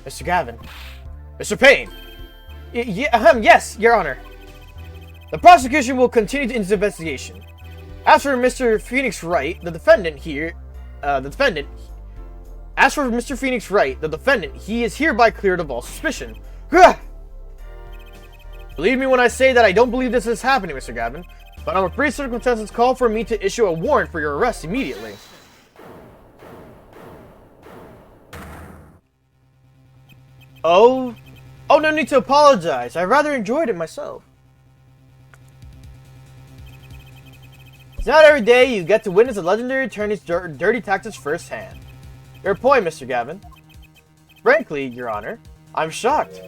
Mr. Gavin. Mr. Payne. Yes, Your Honor. The prosecution will continue its investigation. As for Mr. Phoenix Wright, the defendant, he is hereby cleared of all suspicion. Believe me when I say that I don't believe this is happening, Mr. Gavin, but I'm afraid circumstances call for me to issue a warrant for your arrest immediately. Oh, no need to apologize. I rather enjoyed it myself. It's not every day you get to witness a legendary attorney's dirty tactics firsthand. Your point, Mr. Gavin. Frankly, Your Honor, I'm shocked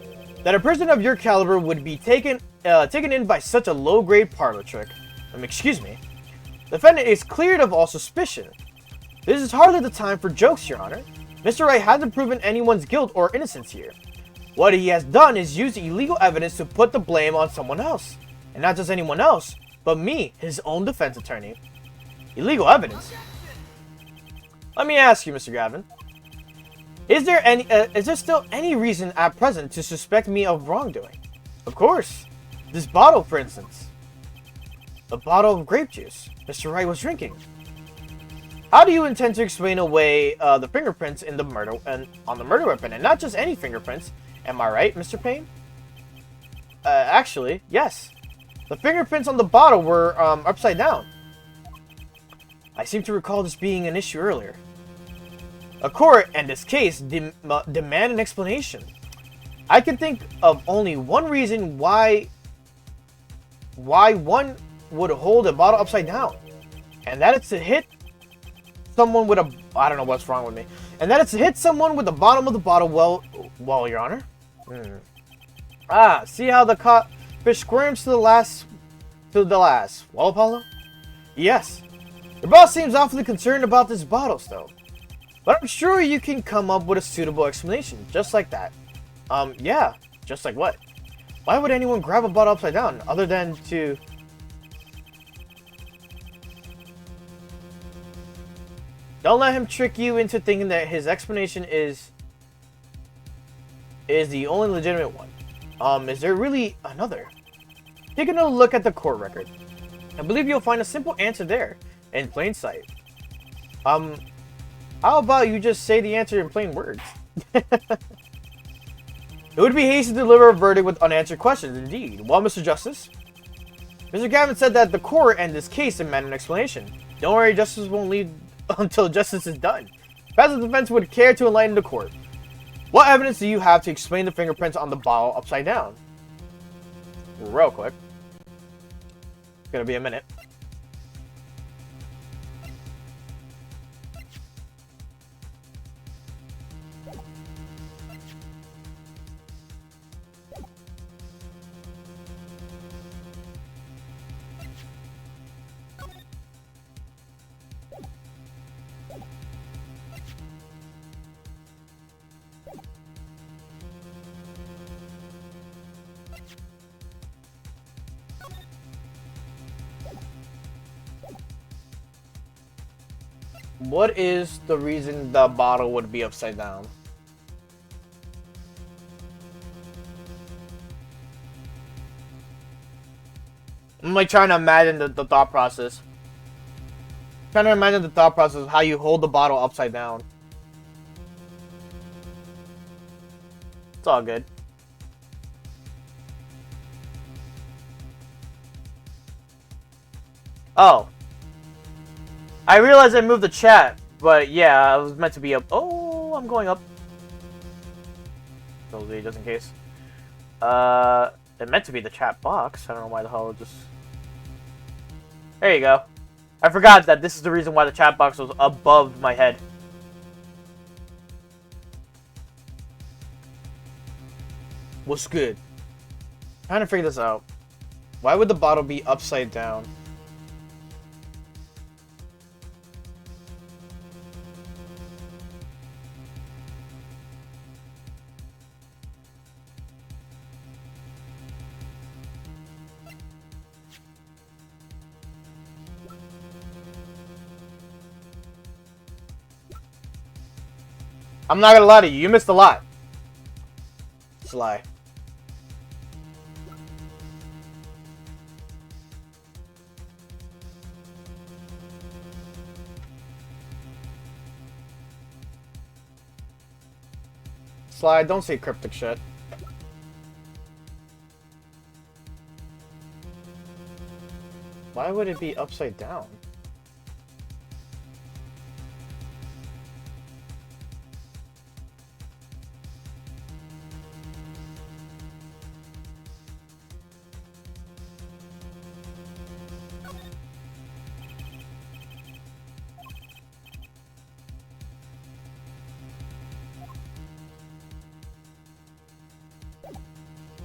that a person of your caliber would be taken in by such a low-grade parlor trick. Excuse me. The defendant is cleared of all suspicion. This is hardly the time for jokes, Your Honor. Mr. Wright hasn't proven anyone's guilt or innocence here. What he has done is use illegal evidence to put the blame on someone else. And not just anyone else, but me, his own defense attorney. Illegal evidence? Let me ask you, Mr. Gavin. Is there still any reason at present to suspect me of wrongdoing? Of course. This bottle, for instance. The bottle of grape juice Mr. Wright was drinking. How do you intend to explain away the fingerprints in the murder on the murder weapon, and not just any fingerprints? Am I right, Mr. Payne? Actually, yes. The fingerprints on the bottle were upside down. I seem to recall this being an issue earlier. A court, in this case, demand an explanation. I can think of only one reason why one would hold a bottle upside down, and that is to hit someone with a... I don't know what's wrong with me. And that is to hit someone with the bottom of the bottle. Well, Your Honor. Ah, see how the fish squirms to the last. Well, Apollo? Yes. Your boss seems awfully concerned about this bottle still. But I'm sure you can come up with a suitable explanation, just like that. Yeah. Just like what? Why would anyone grab a bottle upside down, other than to... Don't let him trick you into thinking that his explanation is the only legitimate one. Is there really another? Take another look at the court record. I believe you'll find a simple answer there, in plain sight. How about you just say the answer in plain words? It would be hasty to deliver a verdict with unanswered questions, indeed. Well, Mr. Justice? Mr. Gavin said that the court and this case demand an explanation. Don't worry, justice won't leave until justice is done. Perhaps the defense would care to enlighten the court. What evidence do you have to explain the fingerprints on the bottle upside down? Real quick. It's gonna be a minute. What is the reason the bottle would be upside down? I'm like trying to imagine the thought process. Trying to imagine the thought process of how you hold the bottle upside down. It's all good. Oh. I realized I moved the chat, but yeah, I was meant to be up. Oh, I'm going up. Totally, just in case. It meant to be the chat box. I don't know why the hell it just... There you go. I forgot that this is the reason why the chat box was above my head. What's good? Trying to figure this out. Why would the bottle be upside down? I'm not gonna lie to you, you missed a lot. Sly. Sly, don't say cryptic shit. Why would it be upside down?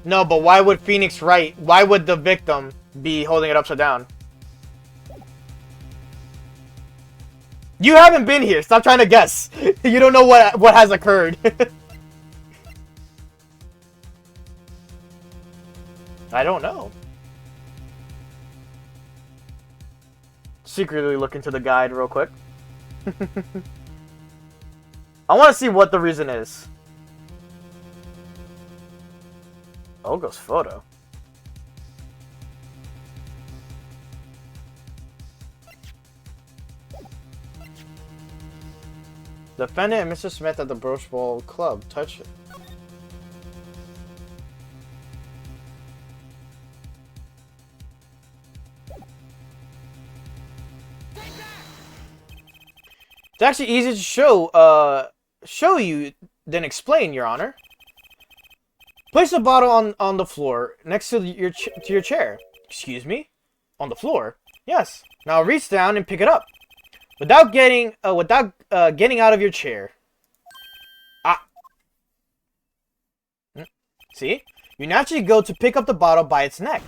No, but why would Phoenix Wright? Why would the victim be holding it upside down? You haven't been here. Stop trying to guess. You don't know what has occurred. I don't know. Secretly look into the guide real quick. I want to see what the reason is. Olga's photo. Defendant and Mr. Smith at the Brooch Bowl Club. Touch it. It's actually easy to show you than explain, Your Honor. Place the bottle on the floor next to your chair. Excuse me? On the floor? Yes. Now reach down and pick it up. Without getting out of your chair. Ah. See? You naturally go to pick up the bottle by its neck.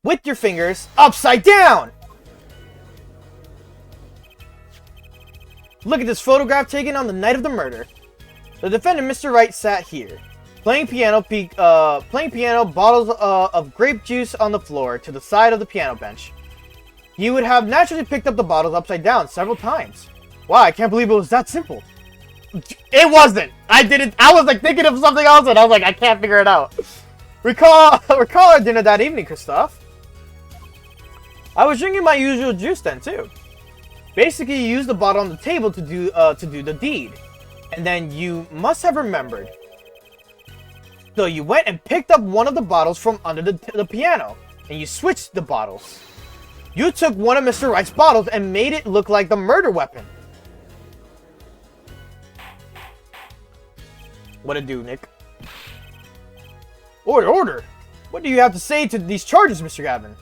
With your fingers upside down! Look at this photograph taken on the night of the murder. The defendant, Mr. Wright, sat here, playing piano, bottles of grape juice on the floor to the side of the piano bench. He would have naturally picked up the bottles upside down several times. Wow, I can't believe it was that simple. It wasn't. I was like thinking of something else, and I was like, I can't figure it out. Recall our dinner that evening, Christoph. I was drinking my usual juice then too. Basically, you used the bottle on the table to do the deed, and then you must have remembered. So you went and picked up one of the bottles from under the piano, and you switched the bottles. You took one of Mr. Wright's bottles and made it look like the murder weapon. What it do, Nick? Order, order! What do you have to say to these charges, Mr. Gavin?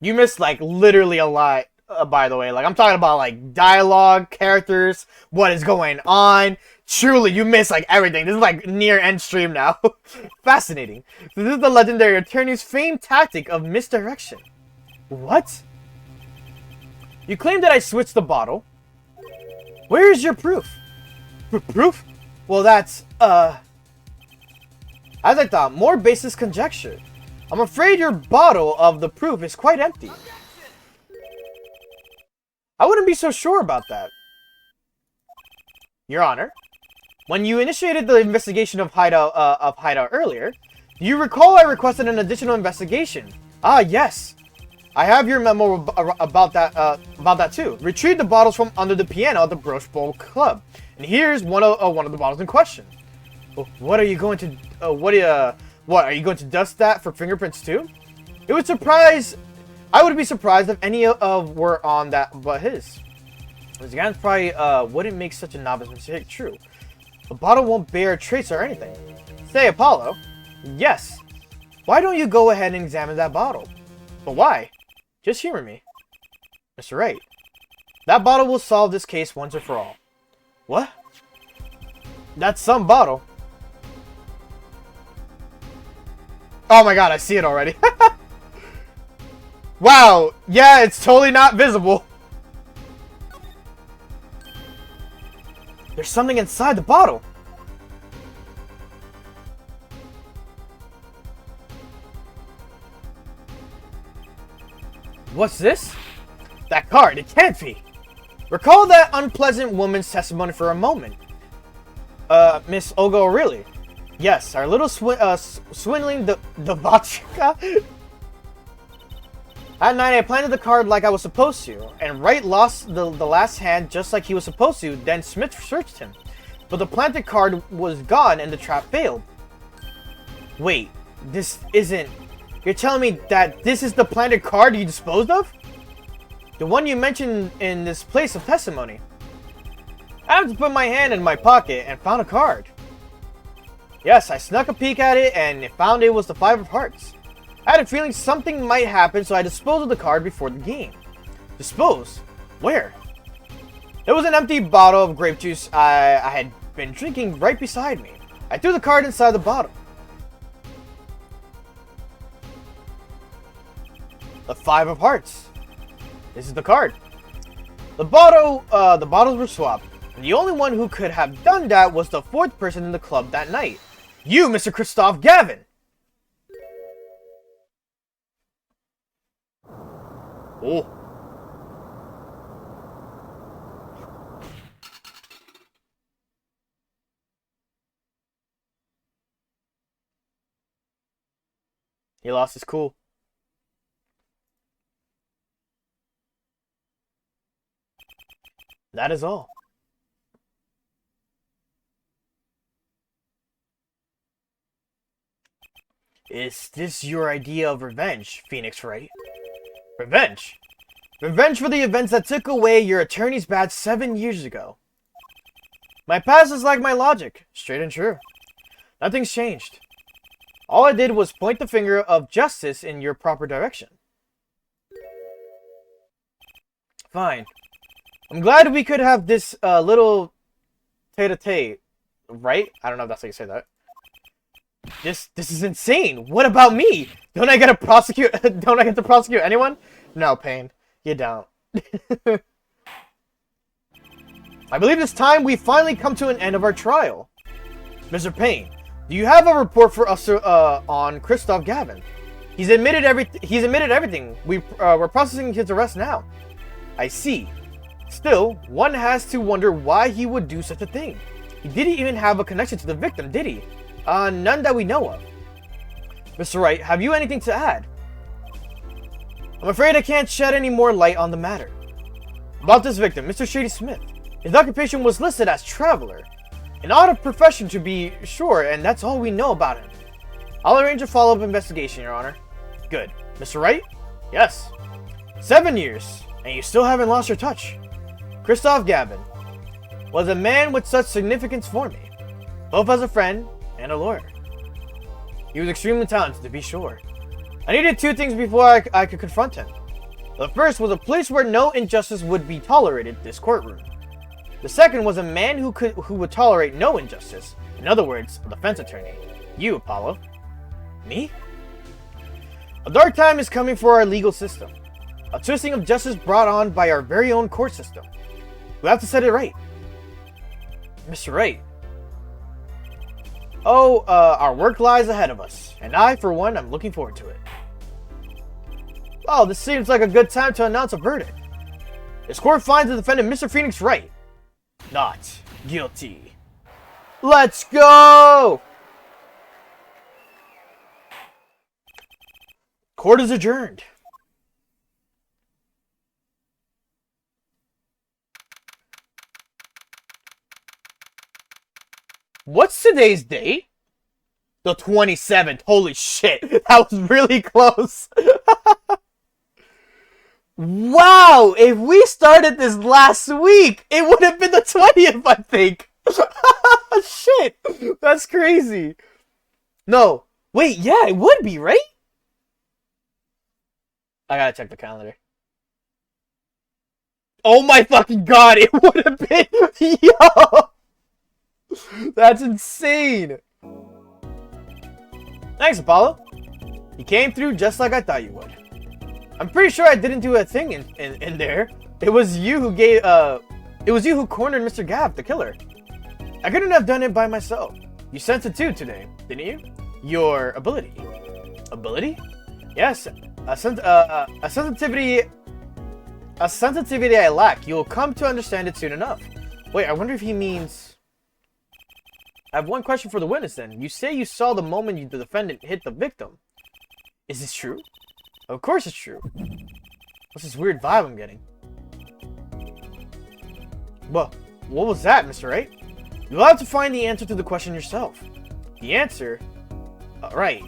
You missed, like, literally a lot, by the way. Like, I'm talking about, like, dialogue, characters, what is going on. Truly, you missed, like, everything. This is, like, near end stream now. Fascinating. So this is the legendary attorney's famed tactic of misdirection. What? You claim that I switched the bottle. Where is your proof? Proof? Well, that's, as I thought, more baseless conjecture. I'm afraid your bottle of the proof is quite empty. I wouldn't be so sure about that. Your Honor, when you initiated the investigation of Hideout earlier, do you recall I requested an additional investigation? Ah, yes. I have your memo about that too. Retrieve the bottles from under the piano at the Brooch Bowl Club, and here's one of the bottles in question. What are you going to? What, are you going to dust that for fingerprints too? I would be surprised if any of were on that but his. This guy's probably wouldn't make such a novice mistake true. The bottle won't bear trace or anything. Say, Apollo. Yes. Why don't you go ahead and examine that bottle? But why? Just humor me. Mr. Wright. That bottle will solve this case once and for all. What? That's some bottle. Oh my god, I see it already. Wow, yeah, it's totally not visible. There's something inside the bottle. What's this? That card, it can't be. Recall that unpleasant woman's testimony for a moment. Miss Olga O'Reilly. Yes, our little swindling the vodka. At night, I planted the card like I was supposed to, and Wright lost the last hand just like he was supposed to, then Smith searched him. But the planted card was gone and the trap failed. Wait, this isn't... You're telling me that this is the planted card you disposed of? The one you mentioned in this place of testimony. I have to put my hand in my pocket and found a card. Yes, I snuck a peek at it and found it was the Five of Hearts. I had a feeling something might happen, so I disposed of the card before the game. Dispose? Where? There was an empty bottle of grape juice I had been drinking right beside me. I threw the card inside the bottle. The Five of Hearts. This is the card. The bottles were swapped. And the only one who could have done that was the fourth person in the club that night. You, Mr. Christoph Gavin! Oh. He lost his cool. That is all. Is this your idea of revenge, Phoenix Wright? Revenge? Revenge for the events that took away your attorney's badge 7 years ago. My past is like my logic, straight and true. Nothing's changed. All I did was point the finger of justice in your proper direction. Fine. I'm glad we could have this little tete-a-tete, right? I don't know if that's how you say that. This is insane. What about me? Don't I get to prosecute? Don't I get to prosecute anyone? No, Payne, you don't. I believe it's time we finally come to an end of our trial. Mr. Payne, do you have a report for us on Christoph Gavin? He's admitted everything. We're processing his arrest now. I see. Still, one has to wonder why he would do such a thing. He didn't even have a connection to the victim, did he? None that we know of. Mr. Wright, have you anything to add? I'm afraid I can't shed any more light on the matter. About this victim, Mr. Shady Smith. His occupation was listed as traveler. An odd profession to be sure, and that's all we know about him. I'll arrange a follow-up investigation, Your Honor. Good. Mr. Wright? Yes. 7 years, and you still haven't lost your touch. Christoph Gavin was a man with such significance for me, both as a friend and a lawyer. He was extremely talented, to be sure. I needed 2 things before I could confront him. The first was a place where no injustice would be tolerated, this courtroom. The second was a man who would tolerate no injustice. In other words, a defense attorney. You, Apollo. Me? A dark time is coming for our legal system. A twisting of justice brought on by our very own court system. We have to set it right. Mr. Wright. Oh, our work lies ahead of us, and I, for one, am looking forward to it. Oh, this seems like a good time to announce a verdict. This court finds the defendant, Mr. Phoenix Wright, not guilty. Let's go! Court is adjourned. What's today's date? The 27th. Holy shit. That was really close. Wow. If we started this last week, it would have been the 20th, I think. Shit. That's crazy. No. Wait, yeah, it would be, right? I gotta check the calendar. Oh my fucking god, it would have been. Yo. That's insane. Thanks, Apollo. You came through just like I thought you would. I'm pretty sure I didn't do a thing in there. It was you who cornered Mr. Gav, the killer. I couldn't have done it by myself. You sensed it too today, didn't you? Your ability. Ability? Yes. A sensitivity I lack. You'll come to understand it soon enough. Wait, I wonder if he means... I have one question for the witness then. You say you saw the moment the defendant hit the victim. Is this true? Of course it's true. What's this weird vibe I'm getting? Well, what was that, Mr. Wright? You'll have to find the answer to the question yourself. The answer? Right.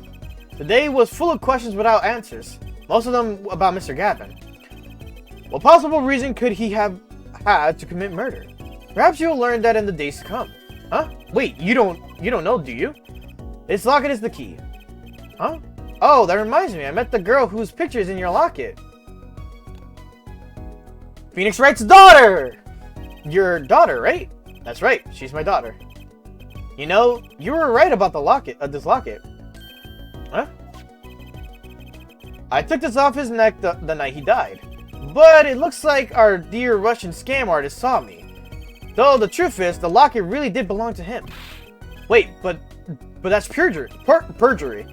The day was full of questions without answers. Most of them about Mr. Gavin. What possible reason could he have had to commit murder? Perhaps you'll learn that in the days to come. Huh? Wait, you don't know, do you? This locket is the key. Huh? Oh, that reminds me. I met the girl whose picture is in your locket. Phoenix Wright's daughter! Your daughter, right? That's right. She's my daughter. You know, you were right about the locket, this locket. Huh? I took this off his neck the night he died. But it looks like our dear Russian scam artist saw me. Though the truth is, the locket really did belong to him. Wait, but but that's perjury.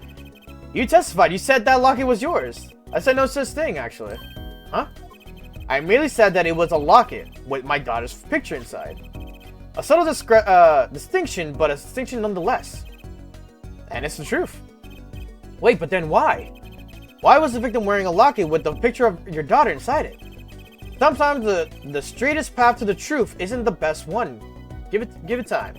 You testified. You said that locket was yours. I said no such thing, actually. Huh? I merely said that it was a locket with my daughter's picture inside. A subtle distinction, but a distinction nonetheless. And it's the truth. Wait, but then why? Why was the victim wearing a locket with the picture of your daughter inside it? Sometimes the straightest path to the truth isn't the best one. Give it time.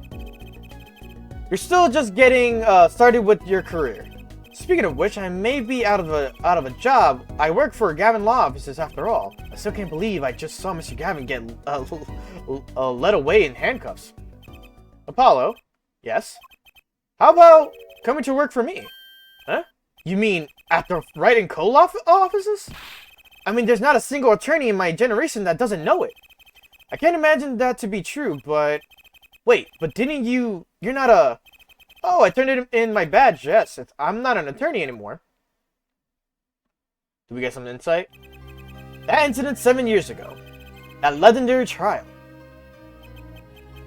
You're still just getting started with your career. Speaking of which, I may be out of a job. I work for Gavin Law Offices after all. I still can't believe I just saw Mr. Gavin get led away in handcuffs. Apollo? Yes? How about coming to work for me? Huh? You mean at the Wright and Cole offices? I mean, there's not a single attorney in my generation that doesn't know it. I can't imagine that to be true, but... Wait, but didn't you... You're not a... Oh, I turned it in my badge, yes. I'm not an attorney anymore. Do we get some insight? That incident 7 years ago. That legendary trial.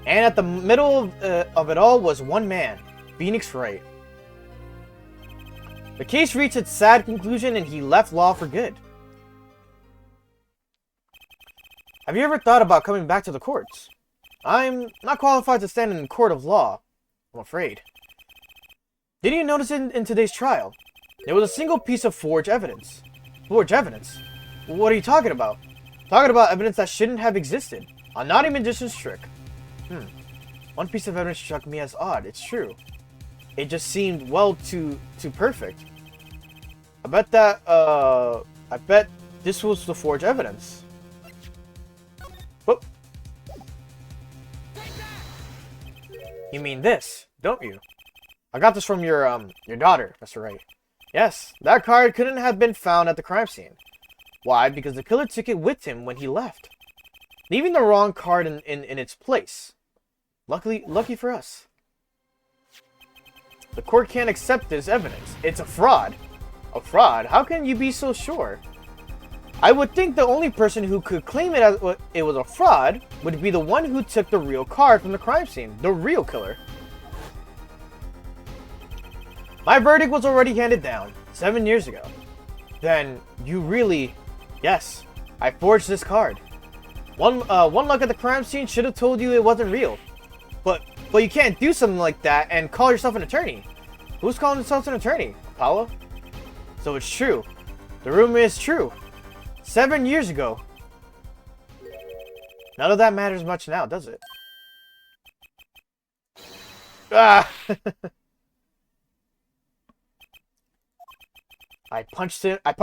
And at the middle of it all was one man. Phoenix Wright. The case reached its sad conclusion and he left law for good. Have you ever thought about coming back to the courts? I'm not qualified to stand in the court of law, I'm afraid. Didn't you notice in today's trial? There was a single piece of forged evidence. Forged evidence? What are you talking about? Talking about evidence that shouldn't have existed. A naughty magician's trick. One piece of evidence struck me as odd, it's true. It just seemed, well, too perfect. I bet this was the forged evidence. Whoop. You mean this, don't you? I got this from your daughter, Mr. Wright. Yes, that card couldn't have been found at the crime scene. Why? Because the killer took it with him when he left, leaving the wrong card in its place. Lucky for us. The court can't accept this evidence. It's a fraud. A fraud? How can you be so sure? I would think the only person who could claim it was a fraud would be the one who took the real card from the crime scene, the real killer. My verdict was already handed down 7 years ago. Then you really... Yes, I forged this card. One look at the crime scene should have told you it wasn't real. But you can't do something like that and call yourself an attorney. Who's calling themselves an attorney? Apollo? So it's true. The rumor is true. 7 years ago. None of that matters much now, does it? Ah! I punched him. I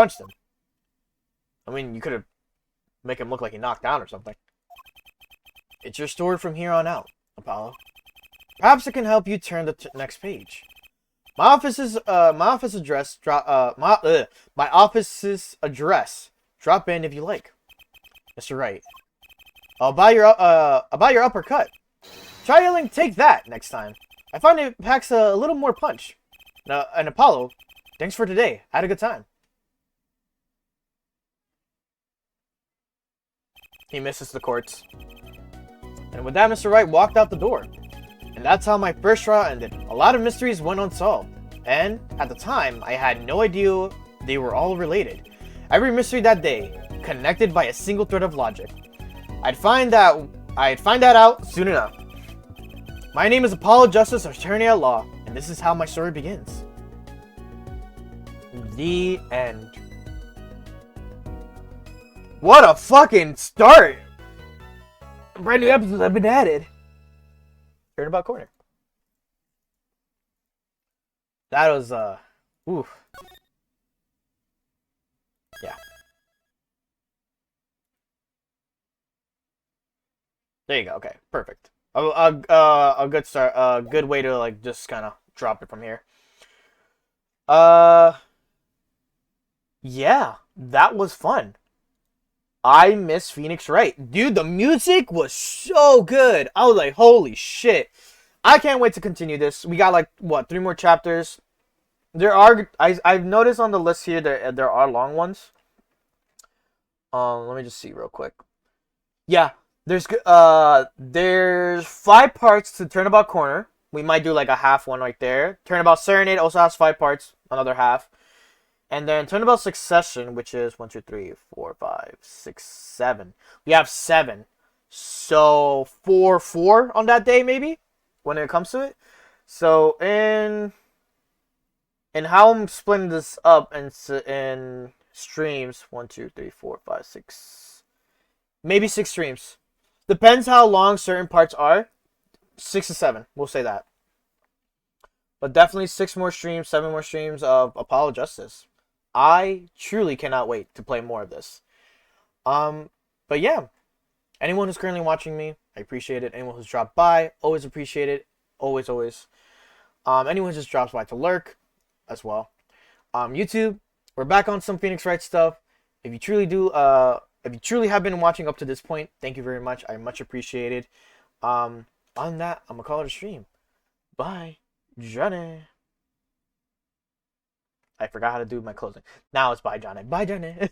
mean, you could have make him look like he knocked down or something. It's your story from here on out, Apollo. Perhaps it can help you turn the next page. My office's address. Drop in if you like, Mr. Wright. I'll buy your uppercut. Try yelling "Take that" next time. I find it packs a little more punch. And Apollo, thanks for today. I had a good time. He misses the courts. And with that, Mr. Wright walked out the door. And that's how my first trial ended. A lot of mysteries went unsolved. And at the time, I had no idea they were all related. Every mystery that day, connected by a single thread of logic. I'd find that out soon enough. My name is Apollo Justice, attorney at law, and this is how my story begins. The end. What a fucking start! Brand new episodes have been added. Turnabout Corner. That was, oof. Yeah. There you go. Okay, perfect. A good start. A good way to like just kind of drop it from here. Yeah, that was fun. I miss Phoenix Wright. Dude, the music was so good. I was like, holy shit. I can't wait to continue this. We got like, what, 3 more chapters? There are, I've noticed on the list here that there are long ones. Let me just see real quick. Yeah, there's 5 parts to Turnabout Corner. We might do like a half one right there. Turnabout Serenade also has 5 parts, another half. And then Turnabout Succession, which is 1, 2, 3, 4, 5, 6, 7. We have 7. So 4 on that day maybe when it comes to it. So in how I'm splitting this up in streams, 1, 2, 3, 4, 5, 6, maybe 6 streams. Depends how long certain parts are. 6 to 7, we'll say that. But definitely 6 more streams, 7 more streams of Apollo Justice. I truly cannot wait to play more of this. But yeah, anyone who's currently watching me, I appreciate it. Anyone who's dropped by, always appreciate it. Always, always. Anyone who just drops by to lurk, as well. YouTube, we're back on some Phoenix Wright stuff. If you truly have been watching up to this point, thank you very much. I much appreciate it. On that, I'm gonna call it a stream. Bye, Johnny. I forgot how to do my closing. Now it's bye, Johnny. Bye, Johnny.